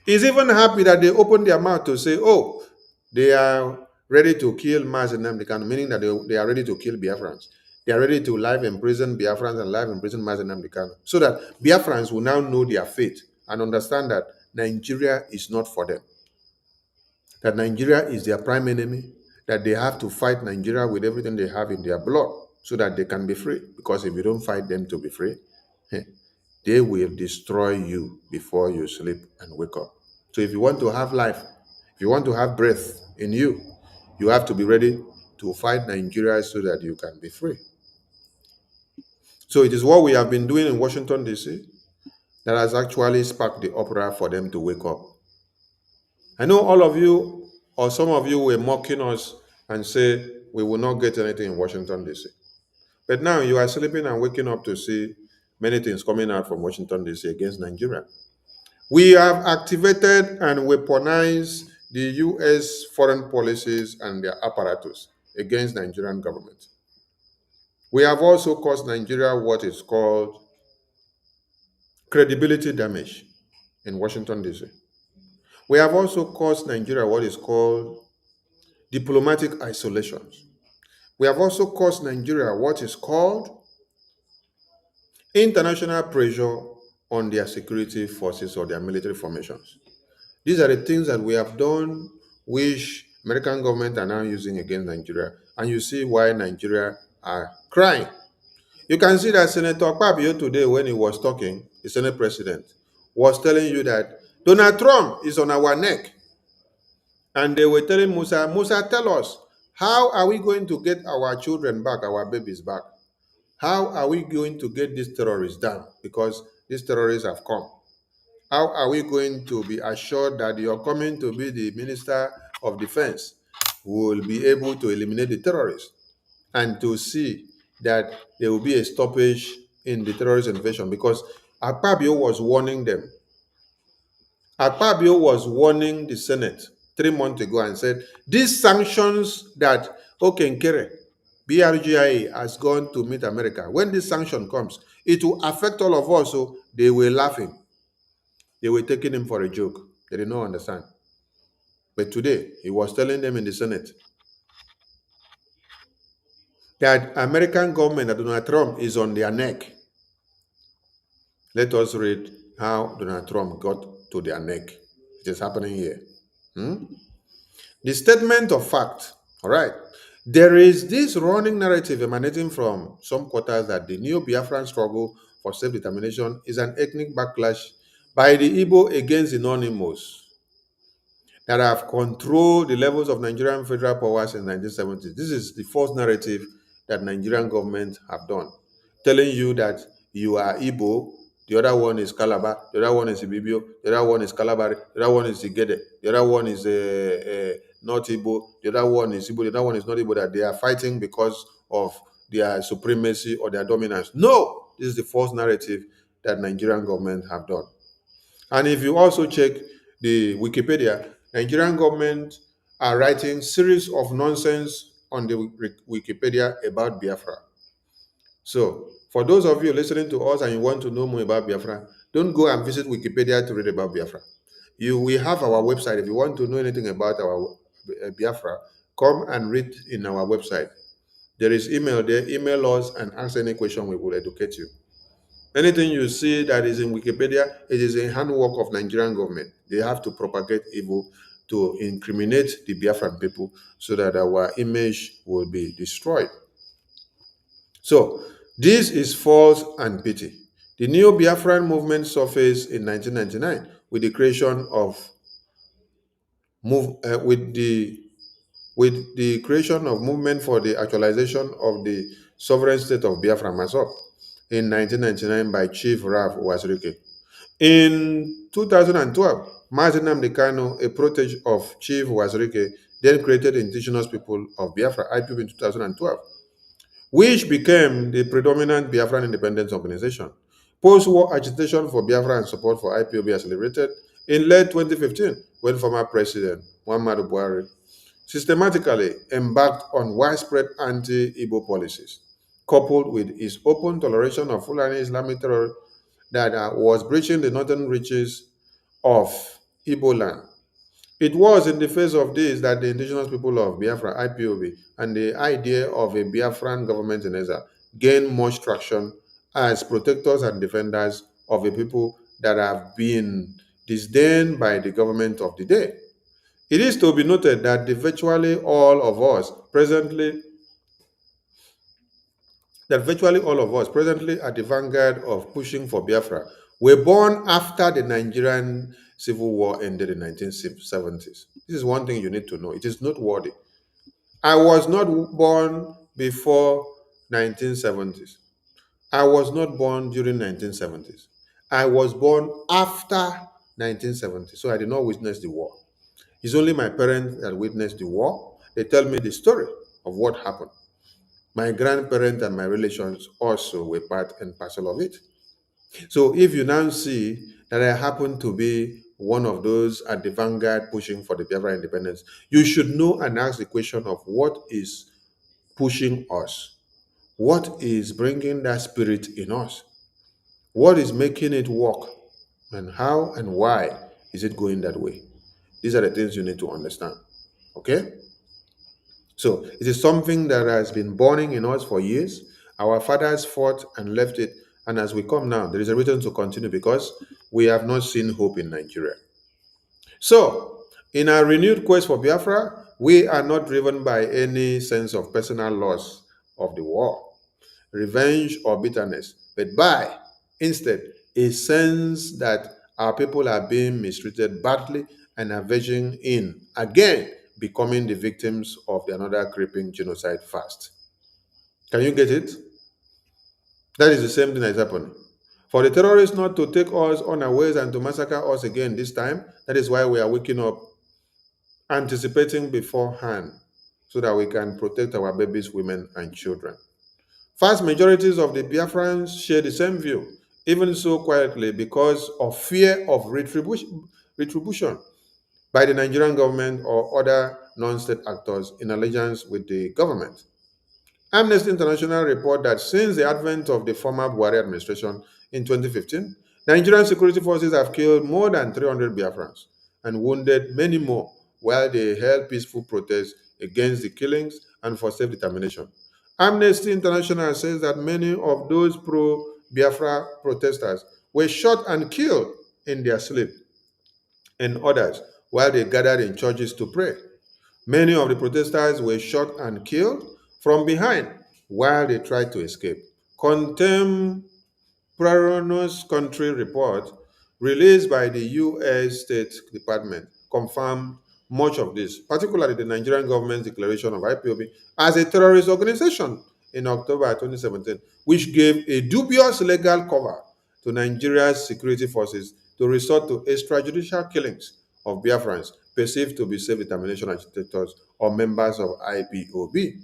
He's even happy that they opened their mouth to say, oh, they are ready to kill Mazi Nnamdi Kanu, meaning that they are ready to kill Biafrans. They are ready to live imprison Biafrans and live imprison Mazi Nnamdi Kanu, so that Biafrans will now know their fate and understand that Nigeria is not for them. That Nigeria is their prime enemy, that they have to fight Nigeria with everything they have in their blood so that they can be free. Because if you don't fight them to be free, they will destroy you before you sleep and wake up. So if you want to have life, if you want to have breath in you, you have to be ready to fight Nigeria so that you can be free. So it is what we have been doing in Washington, D.C. that has actually sparked the uproar for them to wake up. I know all of you, or some of you, were mocking us and say we will not get anything in Washington, D.C. But now you are sleeping and waking up to see many things coming out from Washington, D.C. against Nigeria. We have activated and weaponized the U.S. foreign policies and their apparatus against Nigerian government. We have also caused Nigeria what is called credibility damage in Washington, D.C. We have also caused Nigeria what is called diplomatic isolations. We have also caused Nigeria what is called international pressure on their security forces or their military formations. These are the things that we have done, which American government are now using against Nigeria. And you see why Nigeria are crying. You can see that Senator Akpabio today, when he was talking, the Senate president, was telling you that Donald Trump is on our neck. And they were telling Musa, tell us, how are we going to get our children back, our babies back? How are we going to get these terrorists down? Because these terrorists have come. How are we going to be assured that you're coming to be the Minister of Defense who will be able to eliminate the terrorists and to see that there will be a stoppage in the terrorist invasion? Because Akpabio was warning them. Akpabio was warning the Senate 3 months ago and said, these sanctions that Okenkere, BRGIA, has gone to meet America, when this sanction comes, it will affect all of us. So they were laughing. They were taking him for a joke. They did not understand. But today, he was telling them in the Senate that American government, that Donald Trump, is on their neck. Let us read how Donald Trump got to their neck. It is happening here. The statement of fact, all right. There is this running narrative emanating from some quarters that the new Biafran struggle for self-determination is an ethnic backlash by the Igbo against the non-Igbos that have controlled the levels of Nigerian federal power since 1970s. This is the false narrative that Nigerian government have done, telling you that you are Igbo, the other one is Calabar, the other one is Ibibio, the other one is Calabar, the other one is Igede, the other one is not Igbo, the other one is Igbo, the other one is not Igbo, that they are fighting because of their supremacy or their dominance. No, this is the false narrative that Nigerian government have done. And if you also check the Wikipedia, Nigerian government are writing series of nonsense on the Wikipedia about Biafra. So, for those of you listening to us and you want to know more about Biafra, don't go and visit Wikipedia to read about Biafra. We have our website. If you want to know anything about our Biafra, come and read in our website. There is email there. Email us and ask any question. We will educate you. Anything you see that is in Wikipedia, it is a handwork of Nigerian government. They have to propagate evil to incriminate the Biafran people so that our image will be destroyed. So, this is false and pity. The new Biafran movement surfaced in 1999 with the creation of move with the creation of movement for the actualization of the sovereign state of Biafra Masop in 1999 by Chief Ralph Wazirike. In 2012, Martin Amdekano, a protege of Chief Wazirike, then created Indigenous People of Biafra, IPB, in 2012, which became the predominant Biafran independence organization. Post-war agitation for Biafra and support for IPOB accelerated in late 2015 when former President Muhammadu Buhari systematically embarked on widespread anti-Igbo policies, coupled with his open toleration of Fulani Islamic terror that was breaching the northern reaches of Igbo land. It was in the face of this that the indigenous people of Biafra, IPOB, and the idea of a Biafran government in Ezra gained much traction as protectors and defenders of a people that have been disdained by the government of the day. It is to be noted that virtually all of us presently at the vanguard of pushing for Biafra were born after the Nigerian Civil War ended in 1970s. This is one thing you need to know. It is noteworthy. I was not born before 1970s. I was not born during 1970s. I was born after 1970. So I did not witness the war. It's only my parents that witnessed the war. They tell me the story of what happened. My grandparents and my relations also were part and parcel of it. So if you now see that I happen to be one of those at the vanguard pushing for the Biafra independence, you should know and ask the question of what is pushing us? What is bringing that spirit in us? What is making it work? And how and why is it going that way? These are the things you need to understand. Okay? So it is something that has been burning in us for years. Our fathers fought and left it. And as we come now, there is a reason to continue because we have not seen hope in Nigeria. So, in our renewed quest for Biafra, we are not driven by any sense of personal loss of the war, revenge, or bitterness, but by, instead, a sense that our people are being mistreated badly and are verging in, again, becoming the victims of another creeping genocide fast. Can you get it? That is the same thing that is happening. For the terrorists not to take us unawares and to massacre us again this time, that is why we are waking up, anticipating beforehand, so that we can protect our babies, women, and children. Vast majorities of the Biafrans share the same view, even so quietly because of fear of retribution by the Nigerian government or other non-state actors in allegiance with the government. Amnesty International report that since the advent of the former Buhari administration in 2015, Nigerian security forces have killed more than 300 Biafrans and wounded many more while they held peaceful protests against the killings and for self-determination. Amnesty International says that many of those pro-Biafra protesters were shot and killed in their sleep, and others while they gathered in churches to pray. Many of the protesters were shot and killed from behind while they tried to escape. Contemporaneous country report released by the U.S. State Department confirmed much of this, particularly the Nigerian government's declaration of IPOB as a terrorist organization in October 2017, which gave a dubious legal cover to Nigeria's security forces to resort to extrajudicial killings of Biafrans perceived to be self-determination agitators or members of IPOB.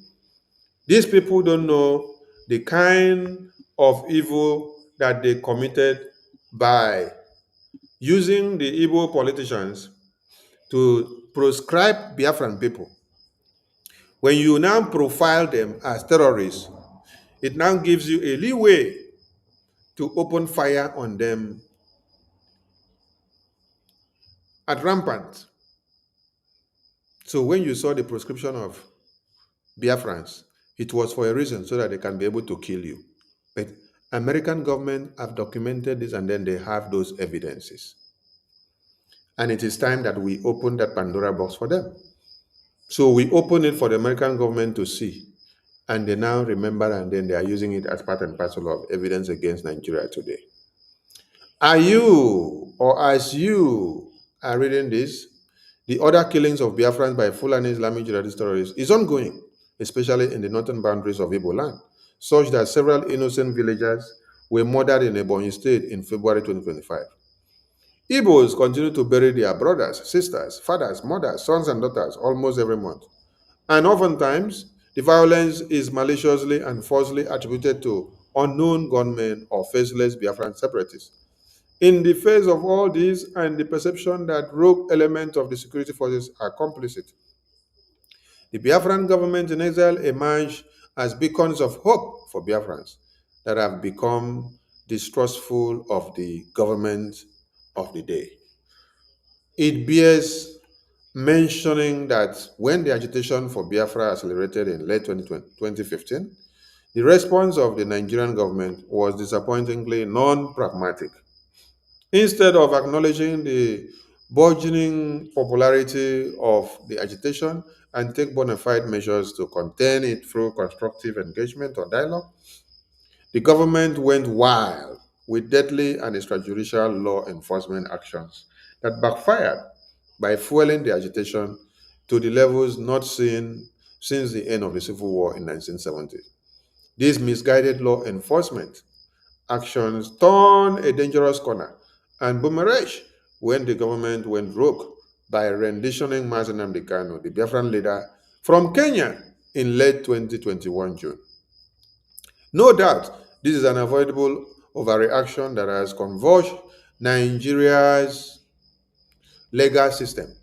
These people don't know the kind of evil that they committed by using the Igbo politicians to proscribe Biafran people. When you now profile them as terrorists, it now gives you a leeway to open fire on them at rampant. So when you saw the proscription of Biafrans, it was for a reason so that they can be able to kill you. But American government have documented this and then they have those evidences. And it is time that we open that Pandora box for them. So we open it for the American government to see. and they now remember and then they are using it as part and parcel of evidence against Nigeria today. Are you, or as you are reading this, the other killings of Biafrans by Fulani Islamic jihadist terrorists is ongoing, especially in the northern boundaries of Igbo land, such that several innocent villagers were murdered in Ebonyi State in February 2025. Igbos continue to bury their brothers, sisters, fathers, mothers, sons, and daughters almost every month. And oftentimes, the violence is maliciously and falsely attributed to unknown gunmen or faceless Biafran separatists. In the face of all this and the perception that rogue elements of the security forces are complicit, the Biafran government in exile emerged as beacons of hope for Biafrans that have become distrustful of the government of the day. It bears mentioning that when the agitation for Biafra accelerated in late 2015, the response of the Nigerian government was disappointingly non-pragmatic. Instead of acknowledging the burgeoning popularity of the agitation and take bona fide measures to contain it through constructive engagement or dialogue, the government went wild with deadly and extrajudicial law enforcement actions that backfired by fueling the agitation to the levels not seen since the end of the Civil War in 1970. These misguided law enforcement actions turned a dangerous corner and boomerang when the government went rogue by renditioning Mazi Nnamdi Kanu, the Biafran leader, from Kenya in late 2021 June. No doubt, this is an avoidable overreaction that has convulsed Nigeria's legal system,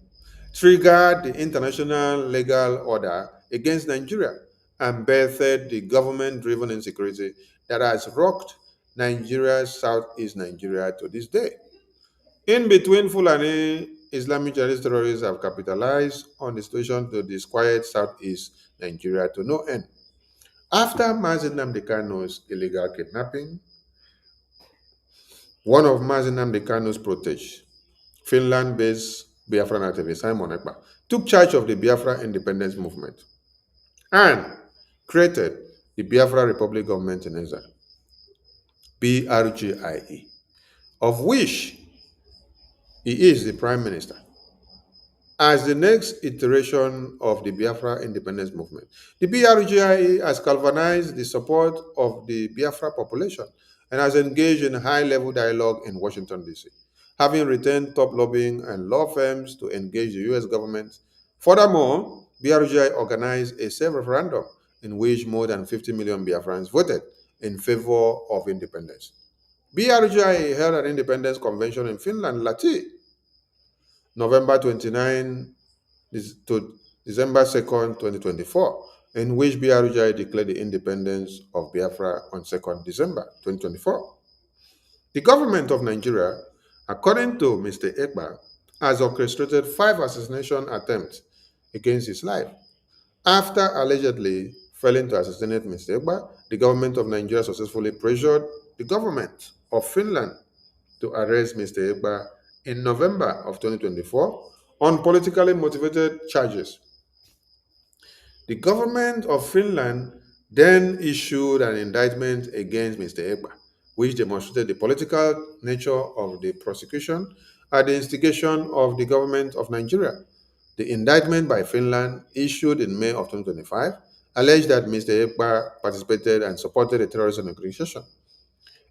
triggered the international legal order against Nigeria, and birthed the government-driven insecurity that has rocked Nigeria's southeast Nigeria to this day. In between, Fulani Islamic jihadist terrorists have capitalized on the situation to disquiet southeast Nigeria to no end. After Mazi Nnamdi Kanu's illegal kidnapping, one of Mazi Nnamdi Kanu's proteges, Finland-based Biafran activist Simon Ekpa, took charge of the Biafra independence movement and created the Biafra Republic Government in Exile, BRGIE, of which he is the Prime Minister. As the next iteration of the Biafra independence movement, the BRGIE has galvanized the support of the Biafra population and has engaged in high-level dialogue in Washington, D.C., having retained top lobbying and law firms to engage the U.S. government. Furthermore, BRGI organized a self-referendum in which more than 50 million Biafrans voted in favor of independence. BRGI held an independence convention in Finland, Lahti, November 29 to December 2nd, 2024, in which BRGI declared the independence of Biafra on 2nd December 2024. The government of Nigeria, according to Mr. Ekpa, has orchestrated 5 assassination attempts against his life. After allegedly failing to assassinate Mr. Ekpa, the government of Nigeria successfully pressured the government of Finland to arrest Mr. Ekpa in November of 2024 on politically motivated charges. The government of Finland then issued an indictment against Mr. Ekpa, which demonstrated the political nature of the prosecution at the instigation of the government of Nigeria. The indictment by Finland, issued in May of 2025, alleged that Mr. Ekpa participated and supported a terrorist organization.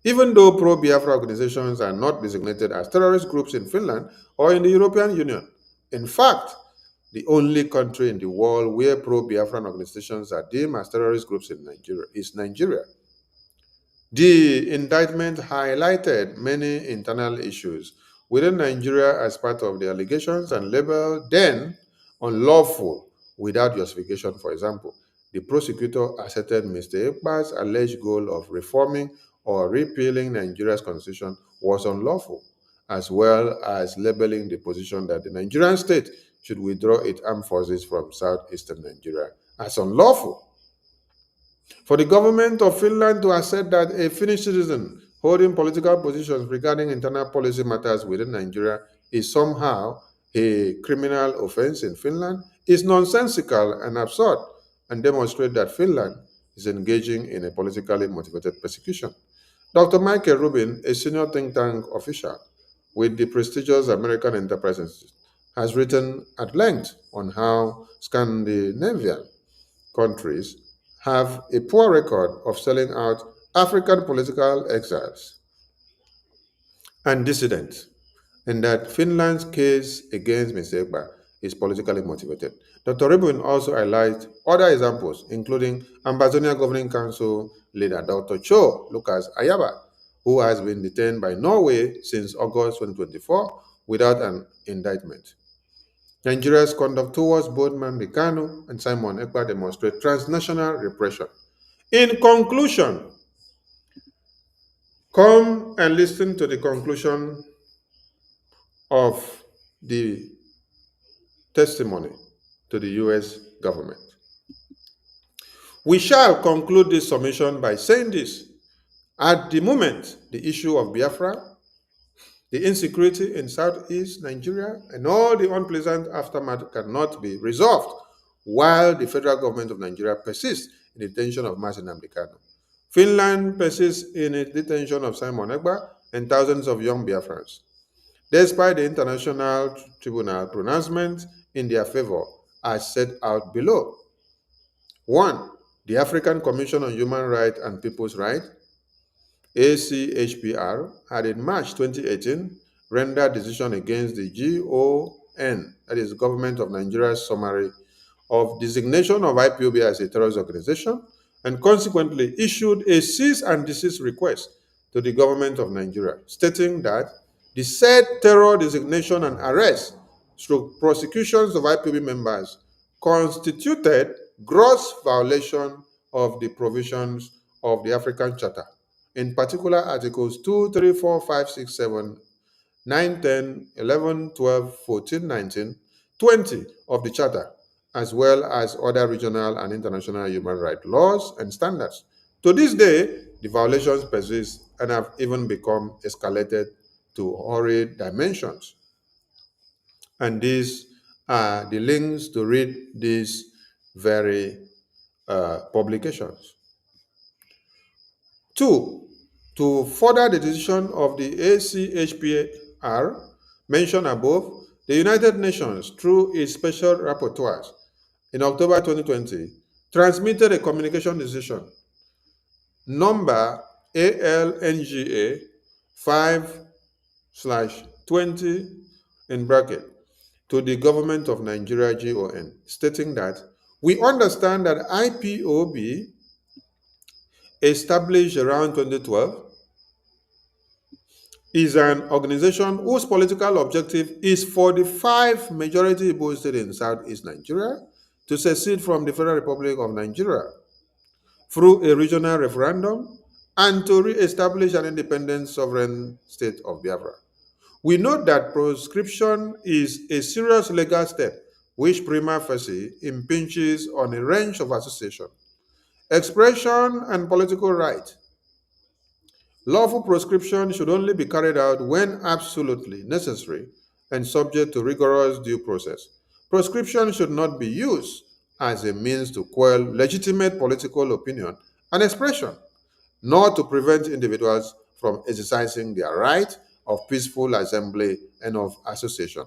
Even though pro-Biafra organizations are not designated as terrorist groups in Finland or in the European Union, in fact, the only country in the world where pro-Biafran organizations are deemed as terrorist groups in Nigeria is Nigeria. The indictment highlighted many internal issues within Nigeria as part of the allegations and labeled them unlawful without justification. For example, the prosecutor asserted Mr. Ekpa's alleged goal of reforming or repealing Nigeria's constitution was unlawful, as well as labeling the position that the Nigerian state should withdraw its armed forces from southeastern Nigeria as unlawful. For the government of Finland to assert that a Finnish citizen holding political positions regarding internal policy matters within Nigeria is somehow a criminal offense in Finland is nonsensical and absurd, and demonstrates that Finland is engaging in a politically motivated persecution. Dr. Michael Rubin, a senior think tank official with the prestigious American Enterprise Institute, has written at length on how Scandinavian countries have a poor record of selling out African political exiles and dissidents, and that Finland's case against Mr. Egba is politically motivated. Dr. Rubin also highlights other examples, including Ambazonia Governing Council leader Dr. Cho Lucas Ayaba, who has been detained by Norway since August 2024 without an indictment. Nigeria's conduct towards both Nnamdi Kanu and Simon Ekpa demonstrate transnational repression. In conclusion, come and listen to the conclusion of the testimony to the US government. We shall conclude this summation by saying this. At the moment, the issue of Biafra, the insecurity in southeast Nigeria, and all the unpleasant aftermath cannot be resolved while the federal government of Nigeria persists in the detention of Mazi Nnamdi Kanu. Finland persists in its detention of Simon Ekpa and thousands of young Biafrans, despite the International Tribunal pronouncement in their favor, as set out below. 1. The African Commission on Human Rights and People's Rights, ACHPR, had in March 2018 rendered decision against the GON, that is Government of Nigeria's summary of designation of IPOB as a terrorist organization, and consequently issued a cease and desist request to the government of Nigeria, stating that the said terror designation and arrest through prosecutions of IPOB members constituted gross violation of the provisions of the African Charter, in particular Articles 2, 3, 4, 5, 6, 7, 9, 10, 11, 12, 14, 19, 20 of the Charter, as well as other regional and international human rights laws and standards. To this day, the violations persist and have even become escalated to horrid dimensions. And these are the links to read these very publications. 2. To further the decision of the ACHPR mentioned above, the United Nations, through its special rapporteurs, in October 2020, transmitted a communication decision number ALNGA 5/20 in bracket to the government of Nigeria GON, stating that we understand that IPOB, established around 2012, is an organization whose political objective is for the 5 majority Igbo states in southeast Nigeria to secede from the Federal Republic of Nigeria through a regional referendum and to re-establish an independent sovereign state of Biafra. We note that proscription is a serious legal step which prima facie impinges on a range of association, expression, and political rights. Lawful proscription should only be carried out when absolutely necessary and subject to rigorous due process. Proscription should not be used as a means to quell legitimate political opinion and expression, nor to prevent individuals from exercising their right of peaceful assembly and of association.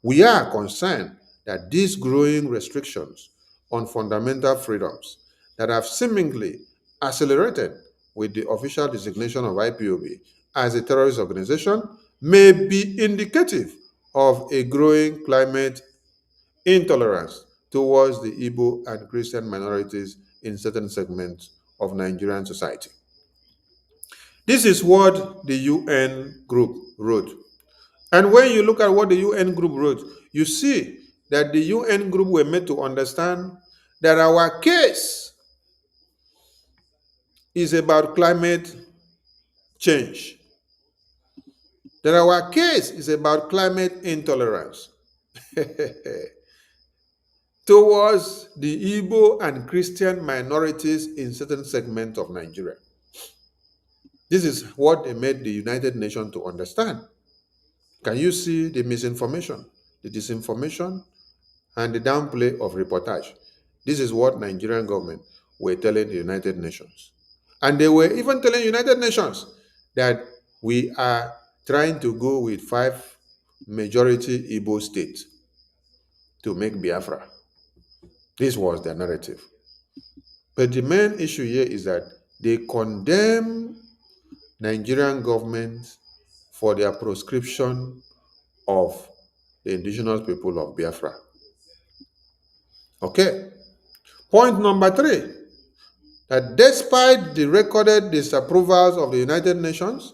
We are concerned that these growing restrictions on fundamental freedoms that have seemingly accelerated with the official designation of IPOB as a terrorist organization may be indicative of a growing climate intolerance towards the Igbo and Christian minorities in certain segments of Nigerian society. This is what the UN group wrote. And when you look at what the UN group wrote, you see that the UN group were made to understand that our case is about climate change. That our case is about climate intolerance towards the Igbo and Christian minorities in certain segments of Nigeria. This is what they made the United Nations to understand. Can you see the misinformation, the disinformation, and the downplay of reportage? This is what Nigerian government were telling the United Nations. And they were even telling United Nations that we are trying to go with 5 majority Igbo states to make Biafra. This was their narrative. But the main issue here is that they condemn Nigerian government for their proscription of the indigenous people of Biafra. Okay. Point number 3, that despite the recorded disapprovals of the United Nations,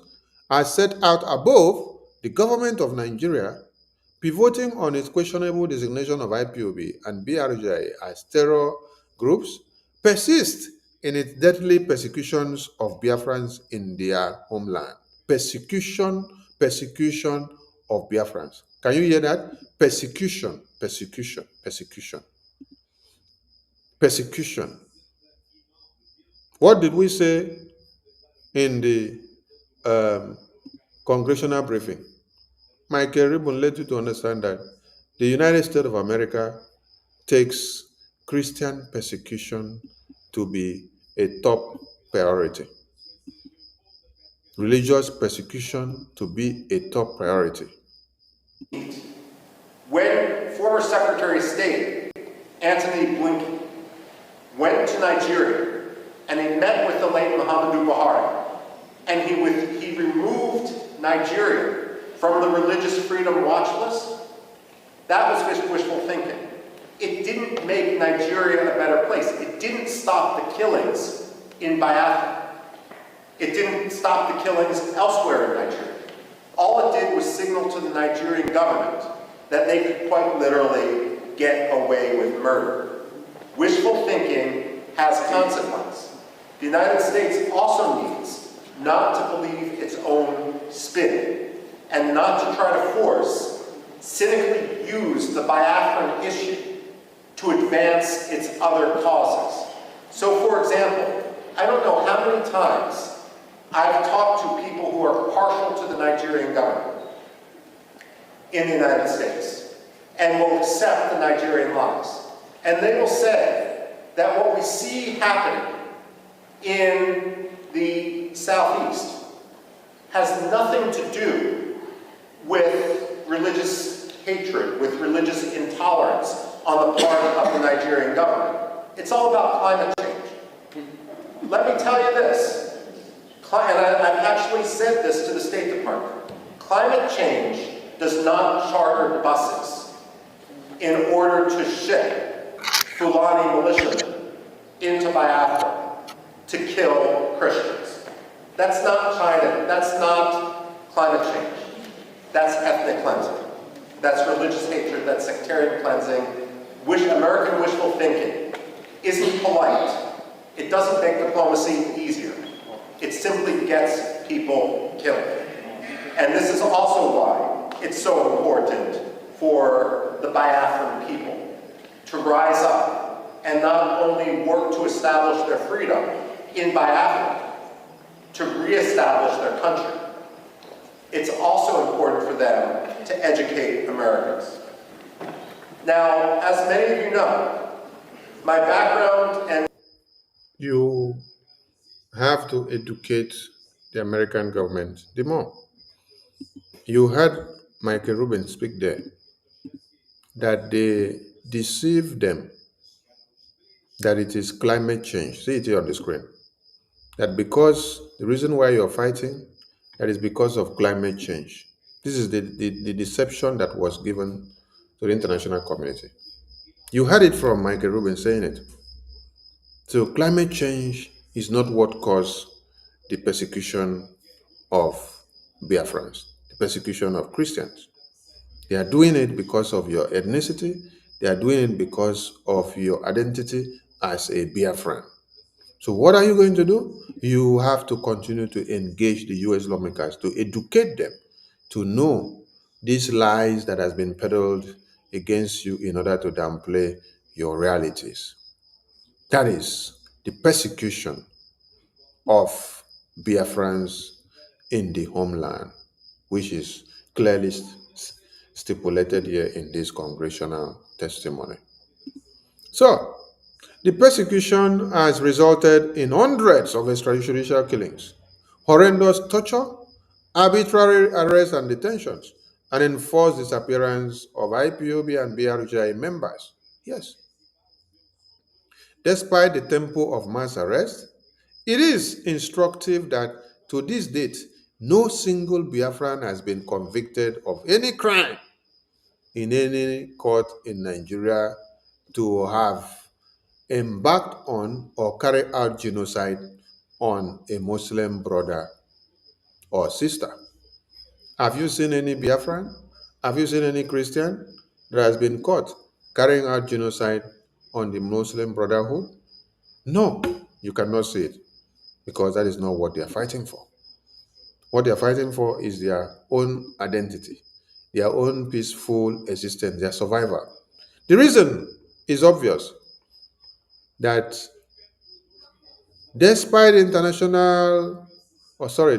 as set out above, the government of Nigeria, pivoting on its questionable designation of IPOB and BRGI as terror groups, persists in its deadly persecutions of Biafrans in their homeland. Persecution of Biafrans. Can you hear that? Persecution. What did we say in the congressional briefing? Michael Ribbon led you to understand that the United States of America takes Christian persecution to be a top priority. Religious persecution to be a top priority. When former Secretary of State Antony Blinken went to Nigeria and he met with the late Muhammadu Buhari, and he removed Nigeria from the religious freedom watch list, that was wishful thinking. It didn't make Nigeria a better place. It didn't stop the killings in Biafra. It didn't stop the killings elsewhere in Nigeria. All it did was signal to the Nigerian government that they could quite literally get away with murder. Wishful thinking has consequence. The United States also needs not to believe its own spin and not to try to force, cynically use the Biafran issue to advance its other causes. So, for example, I don't know how many times I've talked to people who are partial to the Nigerian government in the United States and will accept the Nigerian lies. And they will say that what we see happening in the Southeast has nothing to do with religious hatred, with religious intolerance on the part of the Nigerian government. It's all about climate change. Let me tell you this, and I've actually said this to the State Department. Climate change does not charter buses in order to ship Fulani militiamen into Biafra to kill Christians. That's not China. That's not climate change. That's ethnic cleansing. That's religious hatred. That's sectarian cleansing. American wishful thinking isn't polite. It doesn't make diplomacy easier. It simply gets people killed. And this is also why it's so important for the Biafran people to rise up and not only work to establish their freedom in Biafra, to reestablish their country. It's also important for them to educate Americans. Now, as many of you know, my background and You have to educate the American government the more. You heard Michael Rubin speak there that they deceive them that it is climate change. See it here on the screen. That because the reason why you're fighting, that is because of climate change. This is the deception that was given to the international community. You heard it from Michael Rubin saying it. So climate change is not what caused the persecution of Biafrans, the persecution of Christians. They are doing it because of your ethnicity. They are doing it because of your identity as a Biafran. So what are you going to do? You have to continue to engage the US lawmakers to educate them to know these lies that has been peddled against you in order to downplay your realities. That is the persecution of Biafrans in the homeland, which is clearly stipulated here in this congressional testimony. So, The persecution has resulted in hundreds of extrajudicial killings, horrendous torture, arbitrary arrests and detentions, and enforced disappearance of IPOB and BRGI members. Yes, despite the tempo of mass arrest, it is instructive that to this date, no single Biafran has been convicted of any crime in any court in Nigeria to have embarked on or carried out genocide on a Muslim brother or sister. Have you seen any Biafran? Have you seen any Christian that has been caught carrying out genocide on the Muslim Brotherhood? No, you cannot see it because that is not what they are fighting for. What they are fighting for is their own identity, their own peaceful existence, their survival. The reason is obvious that despite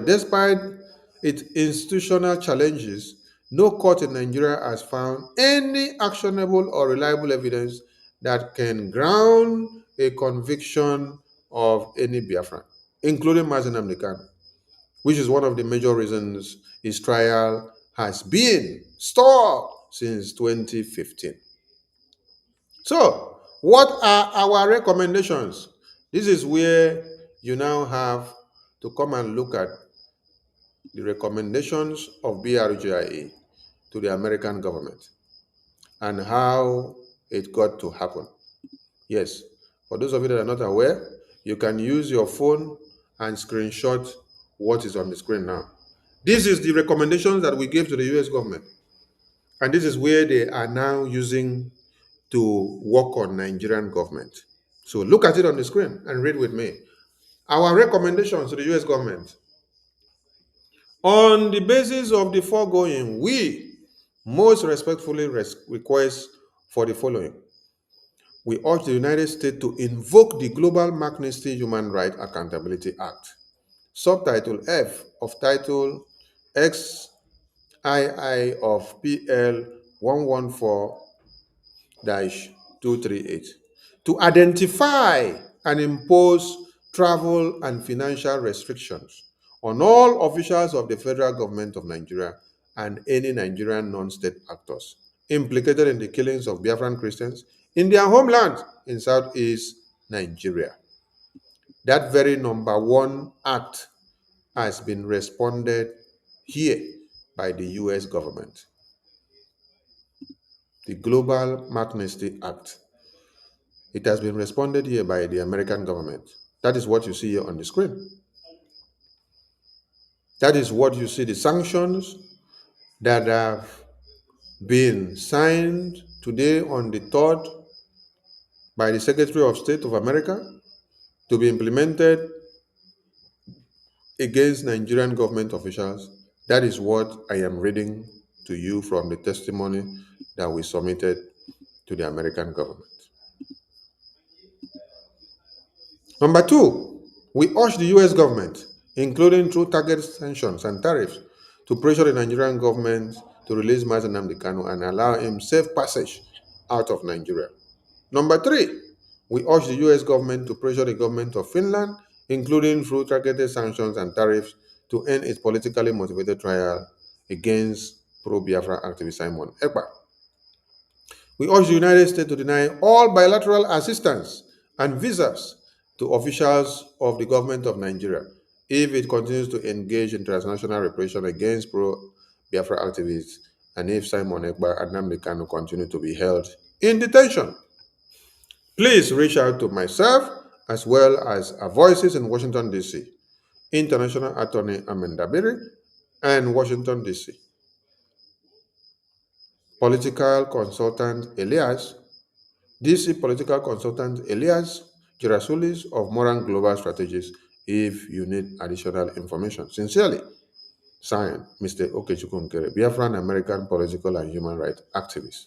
despite its institutional challenges, no court in Nigeria has found any actionable or reliable evidence that can ground a conviction of any Biafran, including Mazen Nnamdi Kanu, which is one of the major reasons his trial has been stalled since 2015. So, what are our recommendations? This is where you now have to come and look at the recommendations of BRGIA to the American government and how it got to happen. Yes, for those of you that are not aware, you can use your phone and screenshot what is on the screen now. This is the recommendations that we gave to the US government. And this is where they are now using to work on Nigerian government. So look at it on the screen and read with me. Our recommendations to the US government. On the basis of the foregoing, we most respectfully request for the following. We urge the United States to invoke the Global Magnitsky Human Rights Accountability Act, Subtitle F of Title XII of PL 114-238 to identify and impose travel and financial restrictions on all officials of the federal government of Nigeria and any Nigerian non-state actors implicated in the killings of Biafran Christians in their homeland in southeast Nigeria. That very number one act has been responded here by the US government. The Global Magnitsky Act. It has been responded here by the American government. That is what you see here on the screen. That is what you see, the sanctions that have been signed today on the 3rd by the Secretary of State of America to be implemented against Nigerian government officials. That is what I am reading to you from the testimony that we submitted to the American government. Number two, we urge the US government, including through targeted sanctions and tariffs, to pressure the Nigerian government to release Mazen Nnamdi Kanu and allow him safe passage out of Nigeria. Number three, we urge the US government to pressure the government of Finland, including through targeted sanctions and tariffs, to end its politically motivated trial against pro-Biafra activist Simon Ekpa. We urge the United States to deny all bilateral assistance and visas to officials of the government of Nigeria if it continues to engage in transnational repression against pro-Biafra activists and if Simon Ekpa and Nnamdi Kanu continue to be held in detention. Please reach out to myself as well as our voices in Washington, D.C., International Attorney Amanda Biri, and Washington, D.C., Political Consultant Elias, DC Political Consultant Elias Girasulis of Moran Global Strategies if you need additional information. Sincerely, signed, Mr. Okechukwu Nkere, Biafran American political and human rights activist.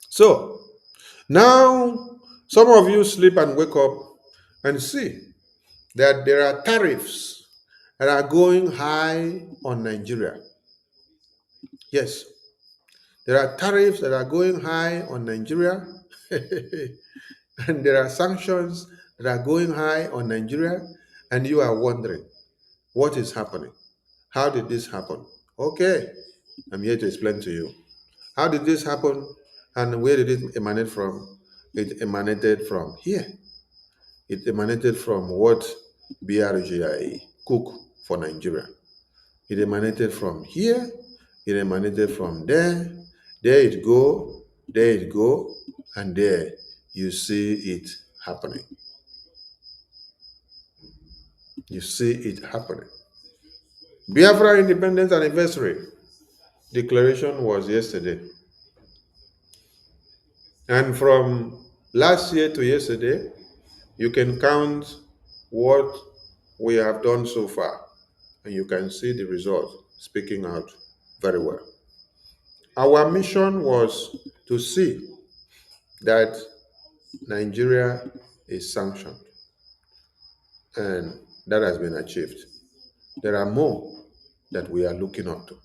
So, now some of you sleep and wake up and see that there are tariffs that are going high on Nigeria. Yes, there are tariffs that are going high on Nigeria. And there are sanctions that are going high on Nigeria, and you are wondering what is happening. How did this happen? Okay, I'm here to explain to you. How did this happen, and where did it emanate from? It emanated from here. It emanated from what Brgie cook for Nigeria. It emanated from here. It emanated from there. There it go. There it go. And there you see it happening. You see it happening. Biafra Independence Anniversary declaration was yesterday. And from last year to yesterday, you can count what we have done so far, and you can see the result speaking out very well. Our mission was to see that Nigeria is sanctioned, and that has been achieved. There are more that we are looking up to.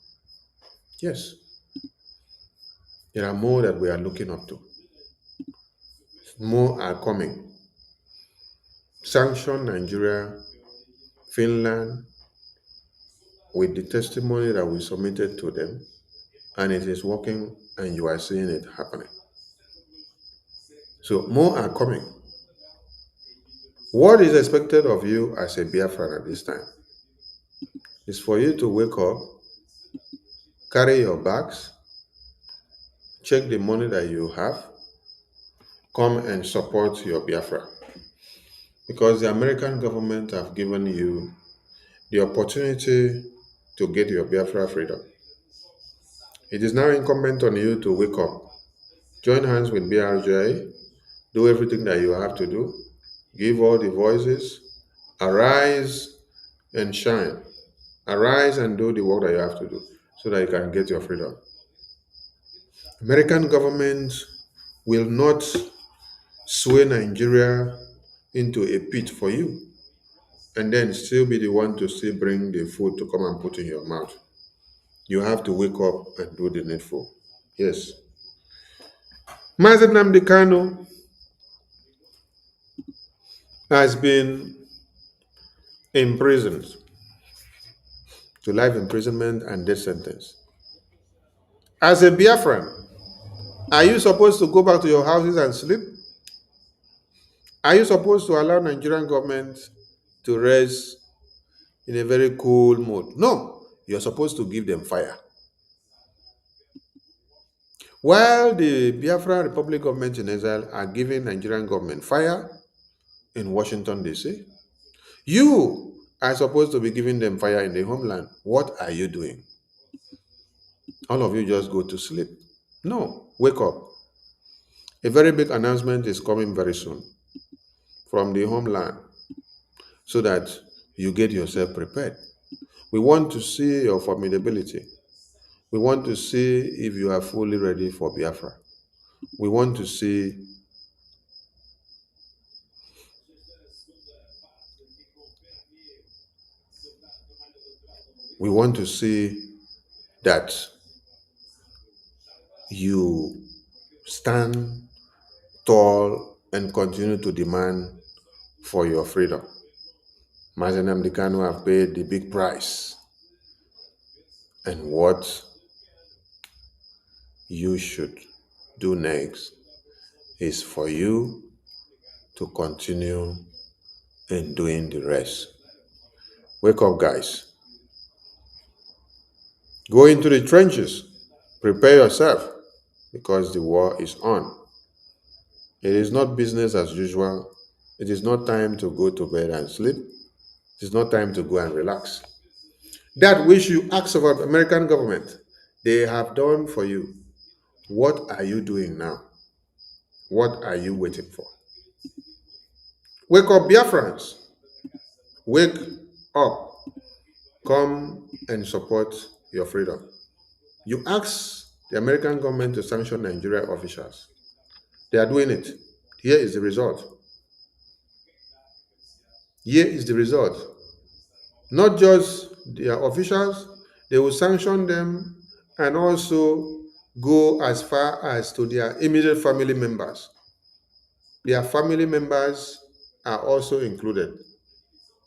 Yes, there are more that we are looking up to. More are coming. Sanction Nigeria, Finland, with the testimony that we submitted to them, and it is working, and you are seeing it happening. So more are coming. What is expected of you as a Biafran at this time is for you to wake up, carry your bags, check the money that you have, come and support your Biafra. Because the American government have given you the opportunity to get your Biafra freedom. It is now incumbent on you to wake up, join hands with BRJ, do everything that you have to do, give all the voices, arise and shine. Arise and do the work that you have to do so that you can get your freedom. American government will not sway Nigeria into a pit for you and then still be the one to still bring the food to come and put in your mouth. You have to wake up and do the needful. Yes. Mazi Nnamdi Kanu has been imprisoned to life imprisonment and death sentence. As a Biafran, are you supposed to go back to your houses and sleep? Are you supposed to allow Nigerian government to rest in a very cool mood? No, you're supposed to give them fire. While the Biafra Republic government in Israel are giving Nigerian government fire in Washington, D.C., you are supposed to be giving them fire in the homeland. What are you doing? All of you just go to sleep. No, wake up. A very big announcement is coming very soon from the homeland so that you get yourself prepared. We want to see your formidability. We want to see if you are fully ready for Biafra. We want to see that you stand tall and continue to demand for your freedom. Mazi Nnamdi Kanu have paid the big price. And what you should do next is for you to continue in doing the rest. Wake up, guys. Go into the trenches. Prepare yourself because the war is on. It is not business as usual. It is not time to go to bed and sleep. It is not time to go and relax. That which you ask of the American government, they have done for you. What are you doing now? What are you waiting for? Wake up, Biafrans. Wake up. Come and support your freedom. You ask the American government to sanction Nigeria officials. They are doing it. Here is the result. Here is the result. Not just their officials, they will sanction them and also go as far as to their immediate family members. Their family members are also included.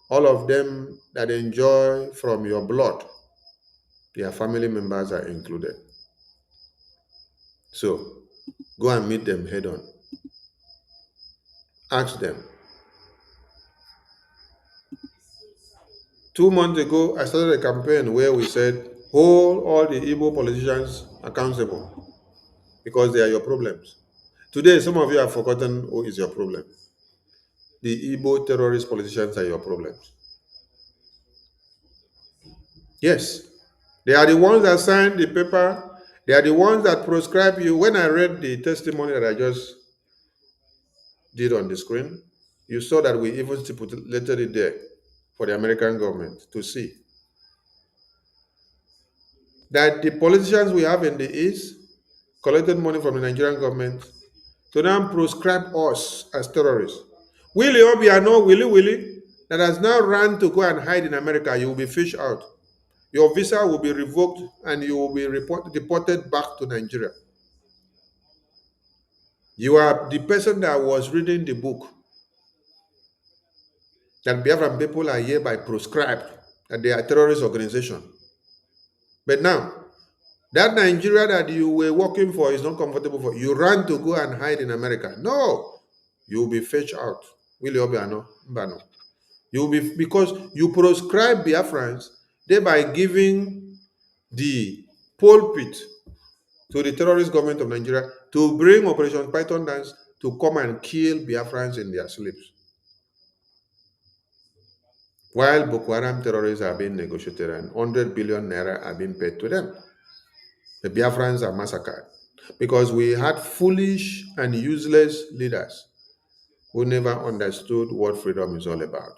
All of them that enjoy from your blood, their family members are included. So go and meet them head on. Ask them. 2 months ago, I started a campaign where we said, hold all the Igbo politicians accountable because they are your problems. Today, some of you have forgotten who is your problem. The Igbo terrorist politicians are your problems. Yes, they are the ones that signed the paper. They are the ones that proscribe you. When I read the testimony that I just did on the screen, you saw that we even stipulated it there for the American government to see that the politicians we have in the East collected money from the Nigerian government to now proscribe us as terrorists. Willie Obiano, Willie, that has now run to go and hide in America, you will be fished out. Your visa will be revoked and you will be deported back to Nigeria. You are the person that was reading the book that Biafran people are hereby proscribed, that they are a terrorist organization. But now, that Nigeria that you were working for is not comfortable for you. You ran to go and hide in America. No, you will be fetched out. Willie Obiano, Mbano. You will be, because you proscribe Biafrans, thereby giving the pulpit to the terrorist government of Nigeria to bring Operation Python Dance to come and kill Biafrans in their sleeps. While Boko Haram terrorists are being negotiated and 100 billion naira are being paid to them. The Biafrans are massacred because we had foolish and useless leaders who never understood what freedom is all about,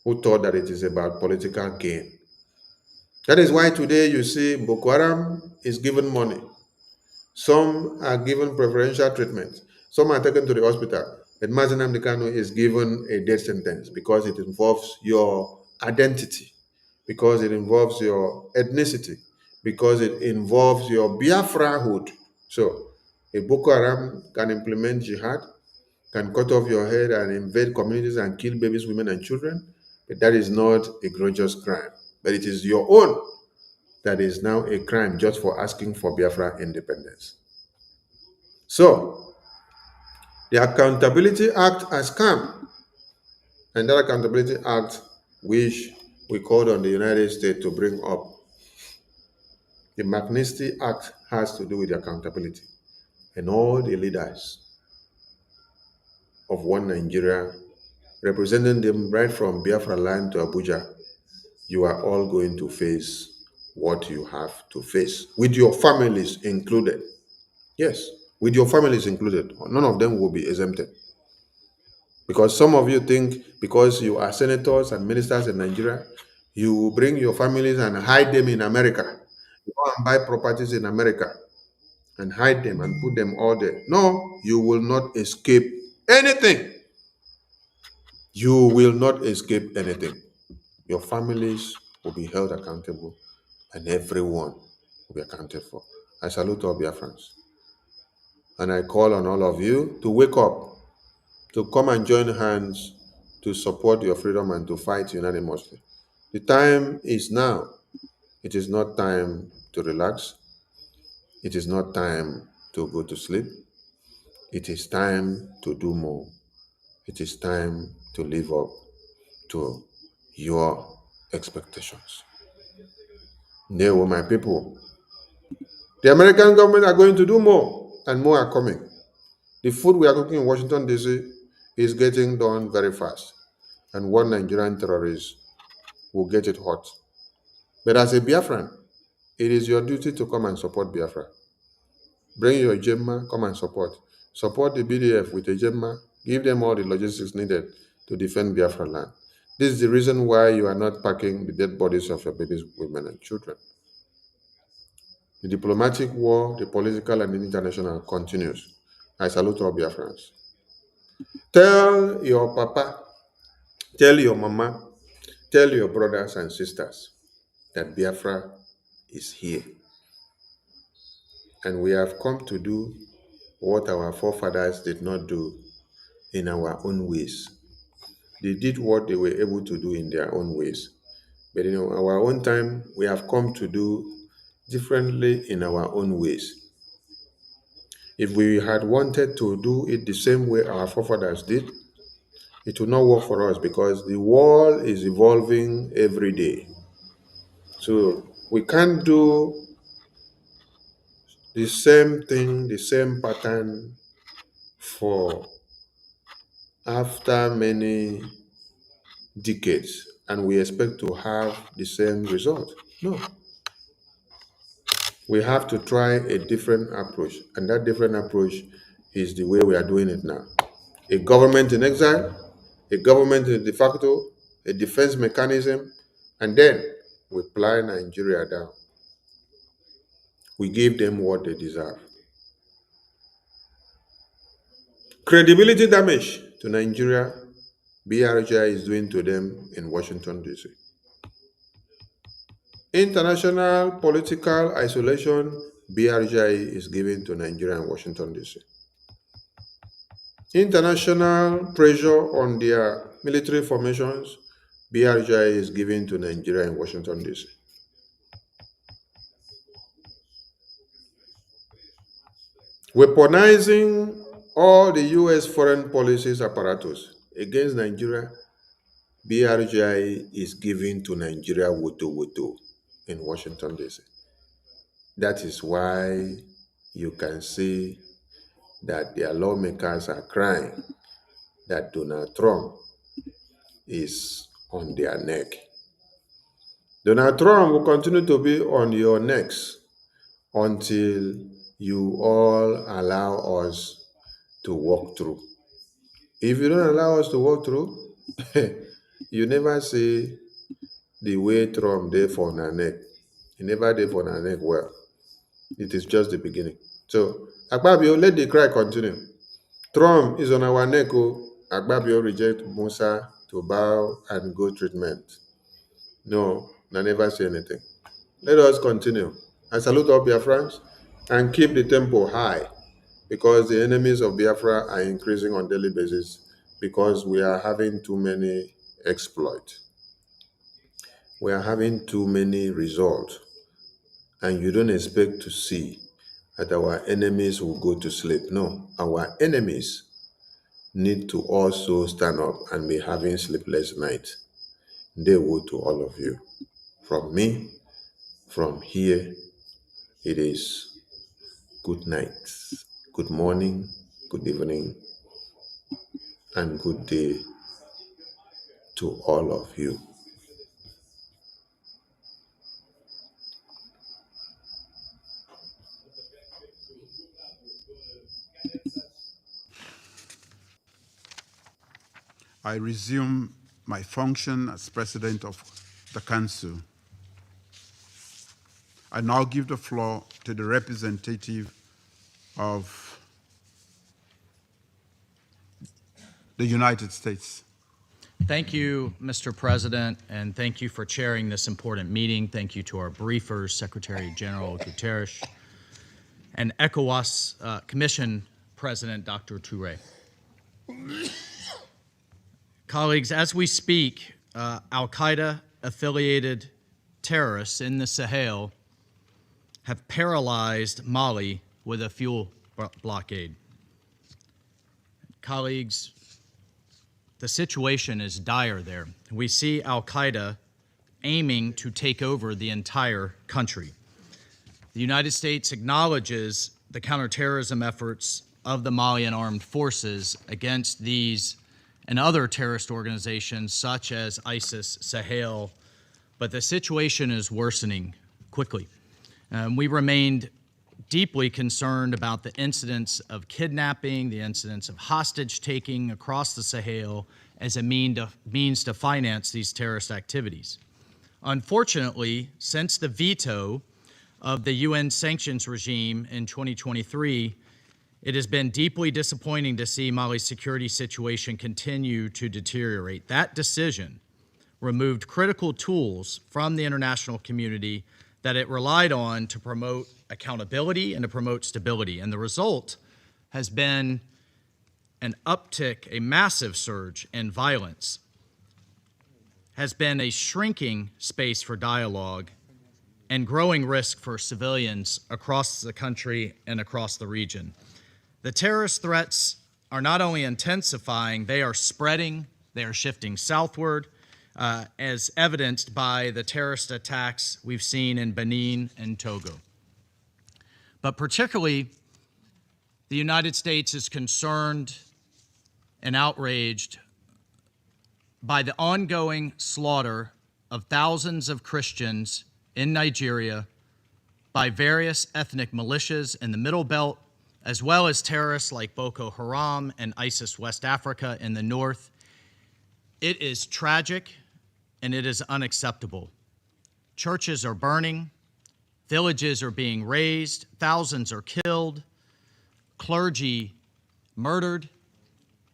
who thought that it is about political gain. That is why today you see Boko Haram is given money. Some are given preferential treatment. Some are taken to the hospital. And Mazi Nnamdi Kanu is given a death sentence because it involves your identity, because it involves your ethnicity, because it involves your Biafrahood. So, a Boko Haram can implement jihad, can cut off your head and invade communities and kill babies, women, and children, but that is not a grievous crime. But it is your own that is now a crime just for asking for Biafra independence. So, the Accountability Act has come, and that Accountability Act, which we called on the United States to bring up, the Magnitsky Act has to do with accountability. And all the leaders of one Nigeria, representing them right from Biafra land to Abuja, you are all going to face what you have to face, with your families included. Yes, with your families included. None of them will be exempted. Because some of you think because you are senators and ministers in Nigeria, you will bring your families and hide them in America. You go and buy properties in America and hide them and put them all there. No, you will not escape anything. You will not escape anything. Your families will be held accountable and everyone will be accounted for. I salute all Biafrans. And I call on all of you to wake up, to come and join hands to support your freedom and to fight unanimously. The time is now. It is not time to relax. It is not time to go to sleep. It is time to do more. It is time to live up to your expectations. They were my people. The American government are going to do more, and more are coming. The food we are cooking in Washington, D.C. is getting done very fast, and one Nigerian terrorist will get it hot. But as a Biafran, it is your duty to come and support Biafra. Bring your Gemma, come and support. Support the BDF with a Gemma. Give them all the logistics needed to defend Biafra land. This is the reason why you are not packing the dead bodies of your babies, women, and children. The diplomatic war, the political, and the international continues. I salute all Biafrans. Tell your papa, tell your mama, tell your brothers and sisters that Biafra is here. And we have come to do what our forefathers did not do in our own ways. They did what they were able to do in their own ways. But in our own time, we have come to do differently in our own ways. If we had wanted to do it the same way our forefathers did, it will not work for us because the world is evolving every day. So we can't do the same thing, the same pattern for after many decades and we expect to have the same result. No, we have to try a different approach, and that different approach is the way we are doing it now. A government in exile, a government in de facto, a defense mechanism, and then we ply Nigeria down. We give them what they deserve. Credibility damage to Nigeria, BRGI is doing to them in Washington, D.C. International political isolation, BRGI is giving to Nigeria and Washington, D.C. International pressure on their military formations, BRGI is giving to Nigeria and Washington, D.C. Weaponizing all the U.S. foreign policies apparatus against Nigeria, BRGI is giving to Nigeria woto in Washington, D.C. That is why you can see that their lawmakers are crying that Donald Trump is on their neck. Donald Trump will continue to be on your necks until you all allow us to walk through. If you don't allow us to walk through, you never see the way Trump did for our neck. He never did for our neck well. It is just the beginning. So, Akpabio, let the cry continue. Trump is on our neck. Akpabio reject Musa to bow and go treatment. No, I never say anything. Let us continue. I salute all Biafrans and keep the tempo high because the enemies of Biafra are increasing on daily basis because we are having too many exploits. We are having too many results. And you don't expect to see that our enemies will go to sleep. No, our enemies need to also stand up and be having sleepless nights. They will to all of you. From me, from here, it is good night, good morning, good evening, and good day to all of you. I resume my function as President of the Council. I now give the floor to the representative of the United States. Thank you, Mr. President, and thank you for chairing this important meeting. Thank you to our briefers, Secretary General Guterres, and ECOWAS Commission President Dr. Touré. Colleagues, as we speak, Al-Qaeda-affiliated terrorists in the Sahel have paralyzed Mali with a fuel blockade. Colleagues, the situation is dire there. We see Al-Qaeda aiming to take over the entire country. The United States acknowledges the counterterrorism efforts of the Malian armed forces against these and other terrorist organizations such as ISIS, Sahel, but the situation is worsening quickly. We remained deeply concerned about the incidents of kidnapping, the incidents of hostage-taking across the Sahel as a means to finance these terrorist activities. Unfortunately, since the veto of the UN sanctions regime in 2023, it has been deeply disappointing to see Mali's security situation continue to deteriorate. That decision removed critical tools from the international community that it relied on to promote accountability and to promote stability. And the result has been an uptick, a massive surge in violence, has been a shrinking space for dialogue and growing risk for civilians across the country and across the region. The terrorist threats are not only intensifying, they are spreading, they are shifting southward, as evidenced by the terrorist attacks we've seen in Benin and Togo. But particularly, the United States is concerned and outraged by the ongoing slaughter of thousands of Christians in Nigeria by various ethnic militias in the Middle Belt, as well as terrorists like Boko Haram and ISIS West Africa in the north. It is tragic and it is unacceptable. Churches are burning, villages are being razed, thousands are killed, clergy murdered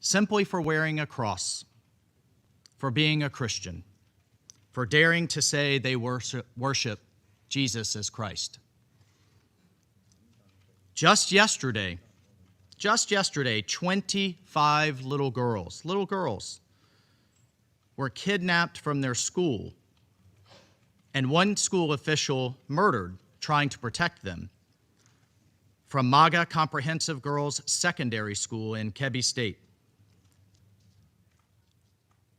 simply for wearing a cross, for being a Christian, for daring to say they worship Jesus as Christ. Just yesterday, 25 little girls were kidnapped from their school, and one school official murdered trying to protect them, from MAGA Comprehensive Girls Secondary School in Kebbi State.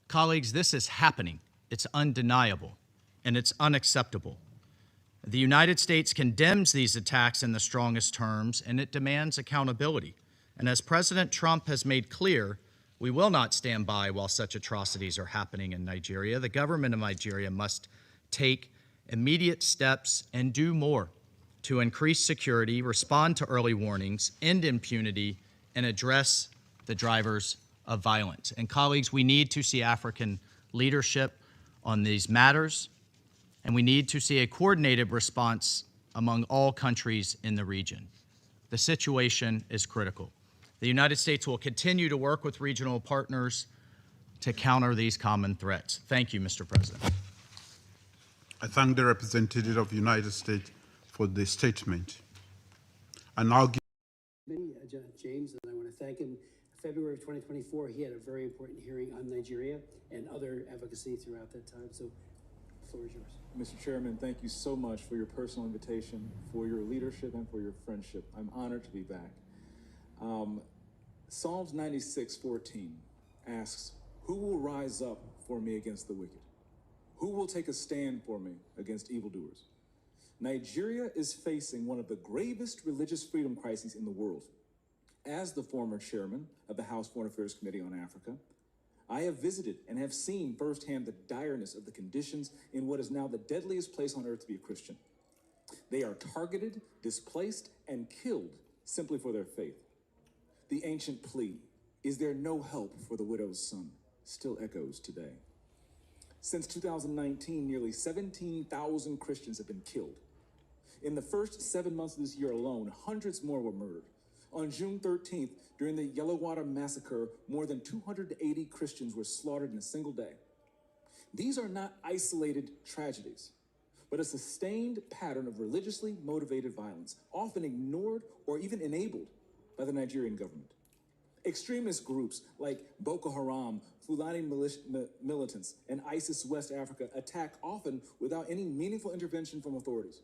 Colleagues, this is happening. It's undeniable, and it's unacceptable. The United States condemns these attacks in the strongest terms, and it demands accountability. And as President Trump has made clear, we will not stand by while such atrocities are happening in Nigeria. The government of Nigeria must take immediate steps and do more to increase security, respond to early warnings, end impunity, and address the drivers of violence. And colleagues, we need to see African leadership on these matters, and we need to see a coordinated response among all countries in the region. The situation is critical. The United States will continue to work with regional partners to counter these common threats. Thank you, Mr. President. I thank the representative of the United States for the statement. And I'll give James, and I want to thank him. February of 2024, he had a very important hearing on Nigeria and other advocacy throughout that time. So the floor is yours. Mr. Chairman, thank you so much for your personal invitation, for your leadership, and for your friendship. I'm honored to be back. Psalms 96:14 asks, "Who will rise up for me against the wicked? Who will take a stand for me against evildoers?" Nigeria is facing one of the gravest religious freedom crises in the world. As the former chairman of the House Foreign Affairs Committee on Africa, I have visited and have seen firsthand the direness of the conditions in what is now the deadliest place on earth to be a Christian. They are targeted, displaced, and killed simply for their faith. The ancient plea, "Is there no help for the widow's son?" still echoes today. Since 2019, nearly 17,000 Christians have been killed. In the first 7 months of this year alone, hundreds more were murdered. On June 13th, during the Yellowwater Massacre, more than 280 Christians were slaughtered in a single day. These are not isolated tragedies, but a sustained pattern of religiously motivated violence, often ignored or even enabled by the Nigerian government. Extremist groups like Boko Haram, Fulani militants, and ISIS West Africa attack often without any meaningful intervention from authorities.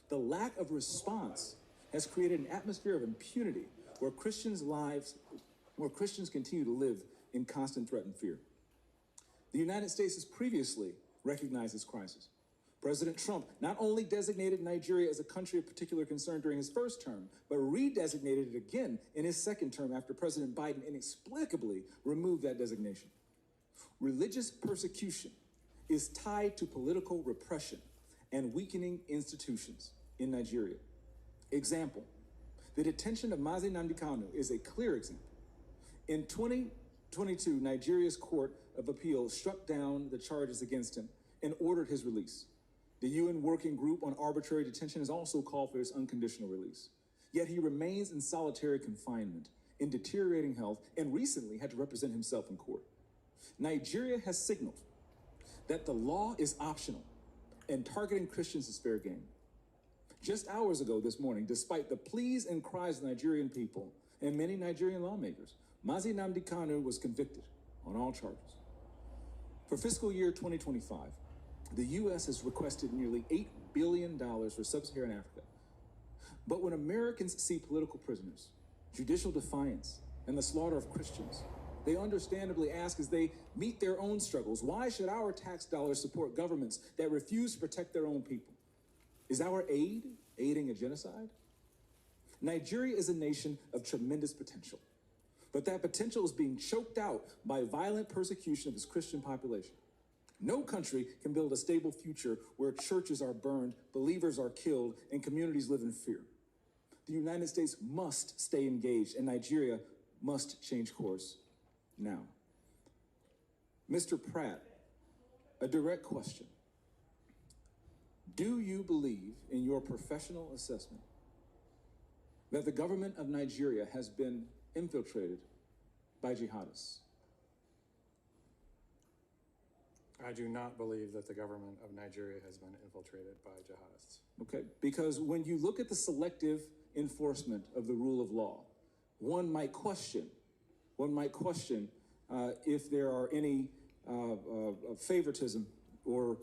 The lack of response has created an atmosphere of impunity where Christians continue to live in constant threat and fear. The United States has previously recognized this crisis. President Trump not only designated Nigeria as a country of particular concern during his first term, but redesignated it again in his second term after President Biden inexplicably removed that designation. Religious persecution is tied to political repression and weakening institutions in Nigeria. Example, the detention of Mazi Nnamdi Kanu is a clear example. In 2022, Nigeria's Court of Appeal struck down the charges against him and ordered his release. The UN Working Group on Arbitrary Detention has also called for his unconditional release. Yet he remains in solitary confinement, in deteriorating health, and recently had to represent himself in court. Nigeria has signaled that the law is optional and targeting Christians is fair game. Just hours ago this morning, despite the pleas and cries of Nigerian people and many Nigerian lawmakers, Mazi Nnamdi Kanu was convicted on all charges. For fiscal year 2025, the U.S. has requested nearly $8 billion for sub-Saharan Africa. But when Americans see political prisoners, judicial defiance, and the slaughter of Christians, they understandably ask as they meet their own struggles, why should our tax dollars support governments that refuse to protect their own people? Is our aid aiding a genocide? Nigeria is a nation of tremendous potential, but that potential is being choked out by violent persecution of its Christian population. No country can build a stable future where churches are burned, believers are killed, and communities live in fear. The United States must stay engaged, and Nigeria must change course now. Mr. Pratt, a direct question. Do you believe, in your professional assessment, that the government of Nigeria has been infiltrated by jihadists? I do not believe that the government of Nigeria has been infiltrated by jihadists. Okay, because when you look at the selective enforcement of the rule of law, one might question if there are any favoritism or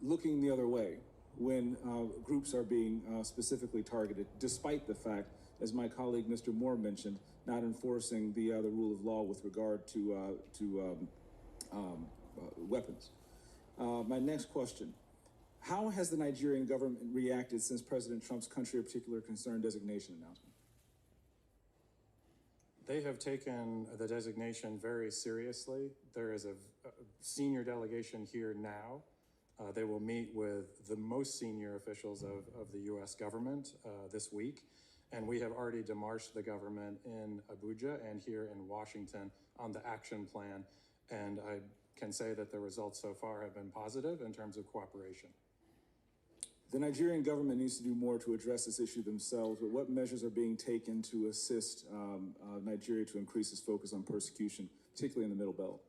looking the other way when groups are being specifically targeted, despite the fact, as my colleague Mr. Moore mentioned, not enforcing the rule of law with regard to weapons. My next question, how has the Nigerian government reacted since President Trump's country of particular concern designation announcement? They have taken the designation very seriously. There is a senior delegation here now. They will meet with the most senior officials of the U.S. government this week. And we have already demarched the government in Abuja and here in Washington on the action plan. And I can say that the results so far have been positive in terms of cooperation. The Nigerian government needs to do more to address this issue themselves, but what measures are being taken to assist Nigeria to increase its focus on persecution, particularly in the Middle Belt?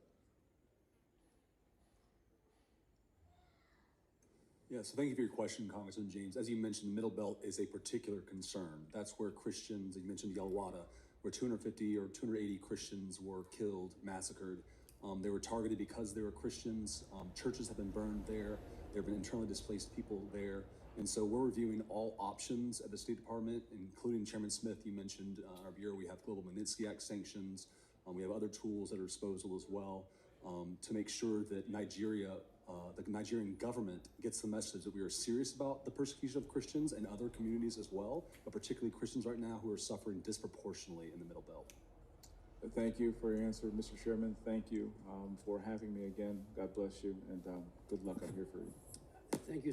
Yeah, so thank you for your question, Congressman James. As you mentioned, the Middle Belt is a particular concern. That's where Christians, you mentioned Yalwada, where 250 or 280 Christians were killed, massacred. They were targeted because they were Christians. Churches have been burned there. There have been internally displaced people there. And so we're reviewing all options at the State Department, including Chairman Smith, you mentioned our bureau, we have Global Magnitsky Act sanctions. We have other tools at our disposal as well to make sure that Nigeria, the Nigerian government gets the message that we are serious about the persecution of Christians and other communities as well, but particularly Christians right now who are suffering disproportionately in the Middle Belt. Thank you for your answer, Mr. Chairman. Thank you for having me again. God bless you, and good luck. I'm here for you. Thank you.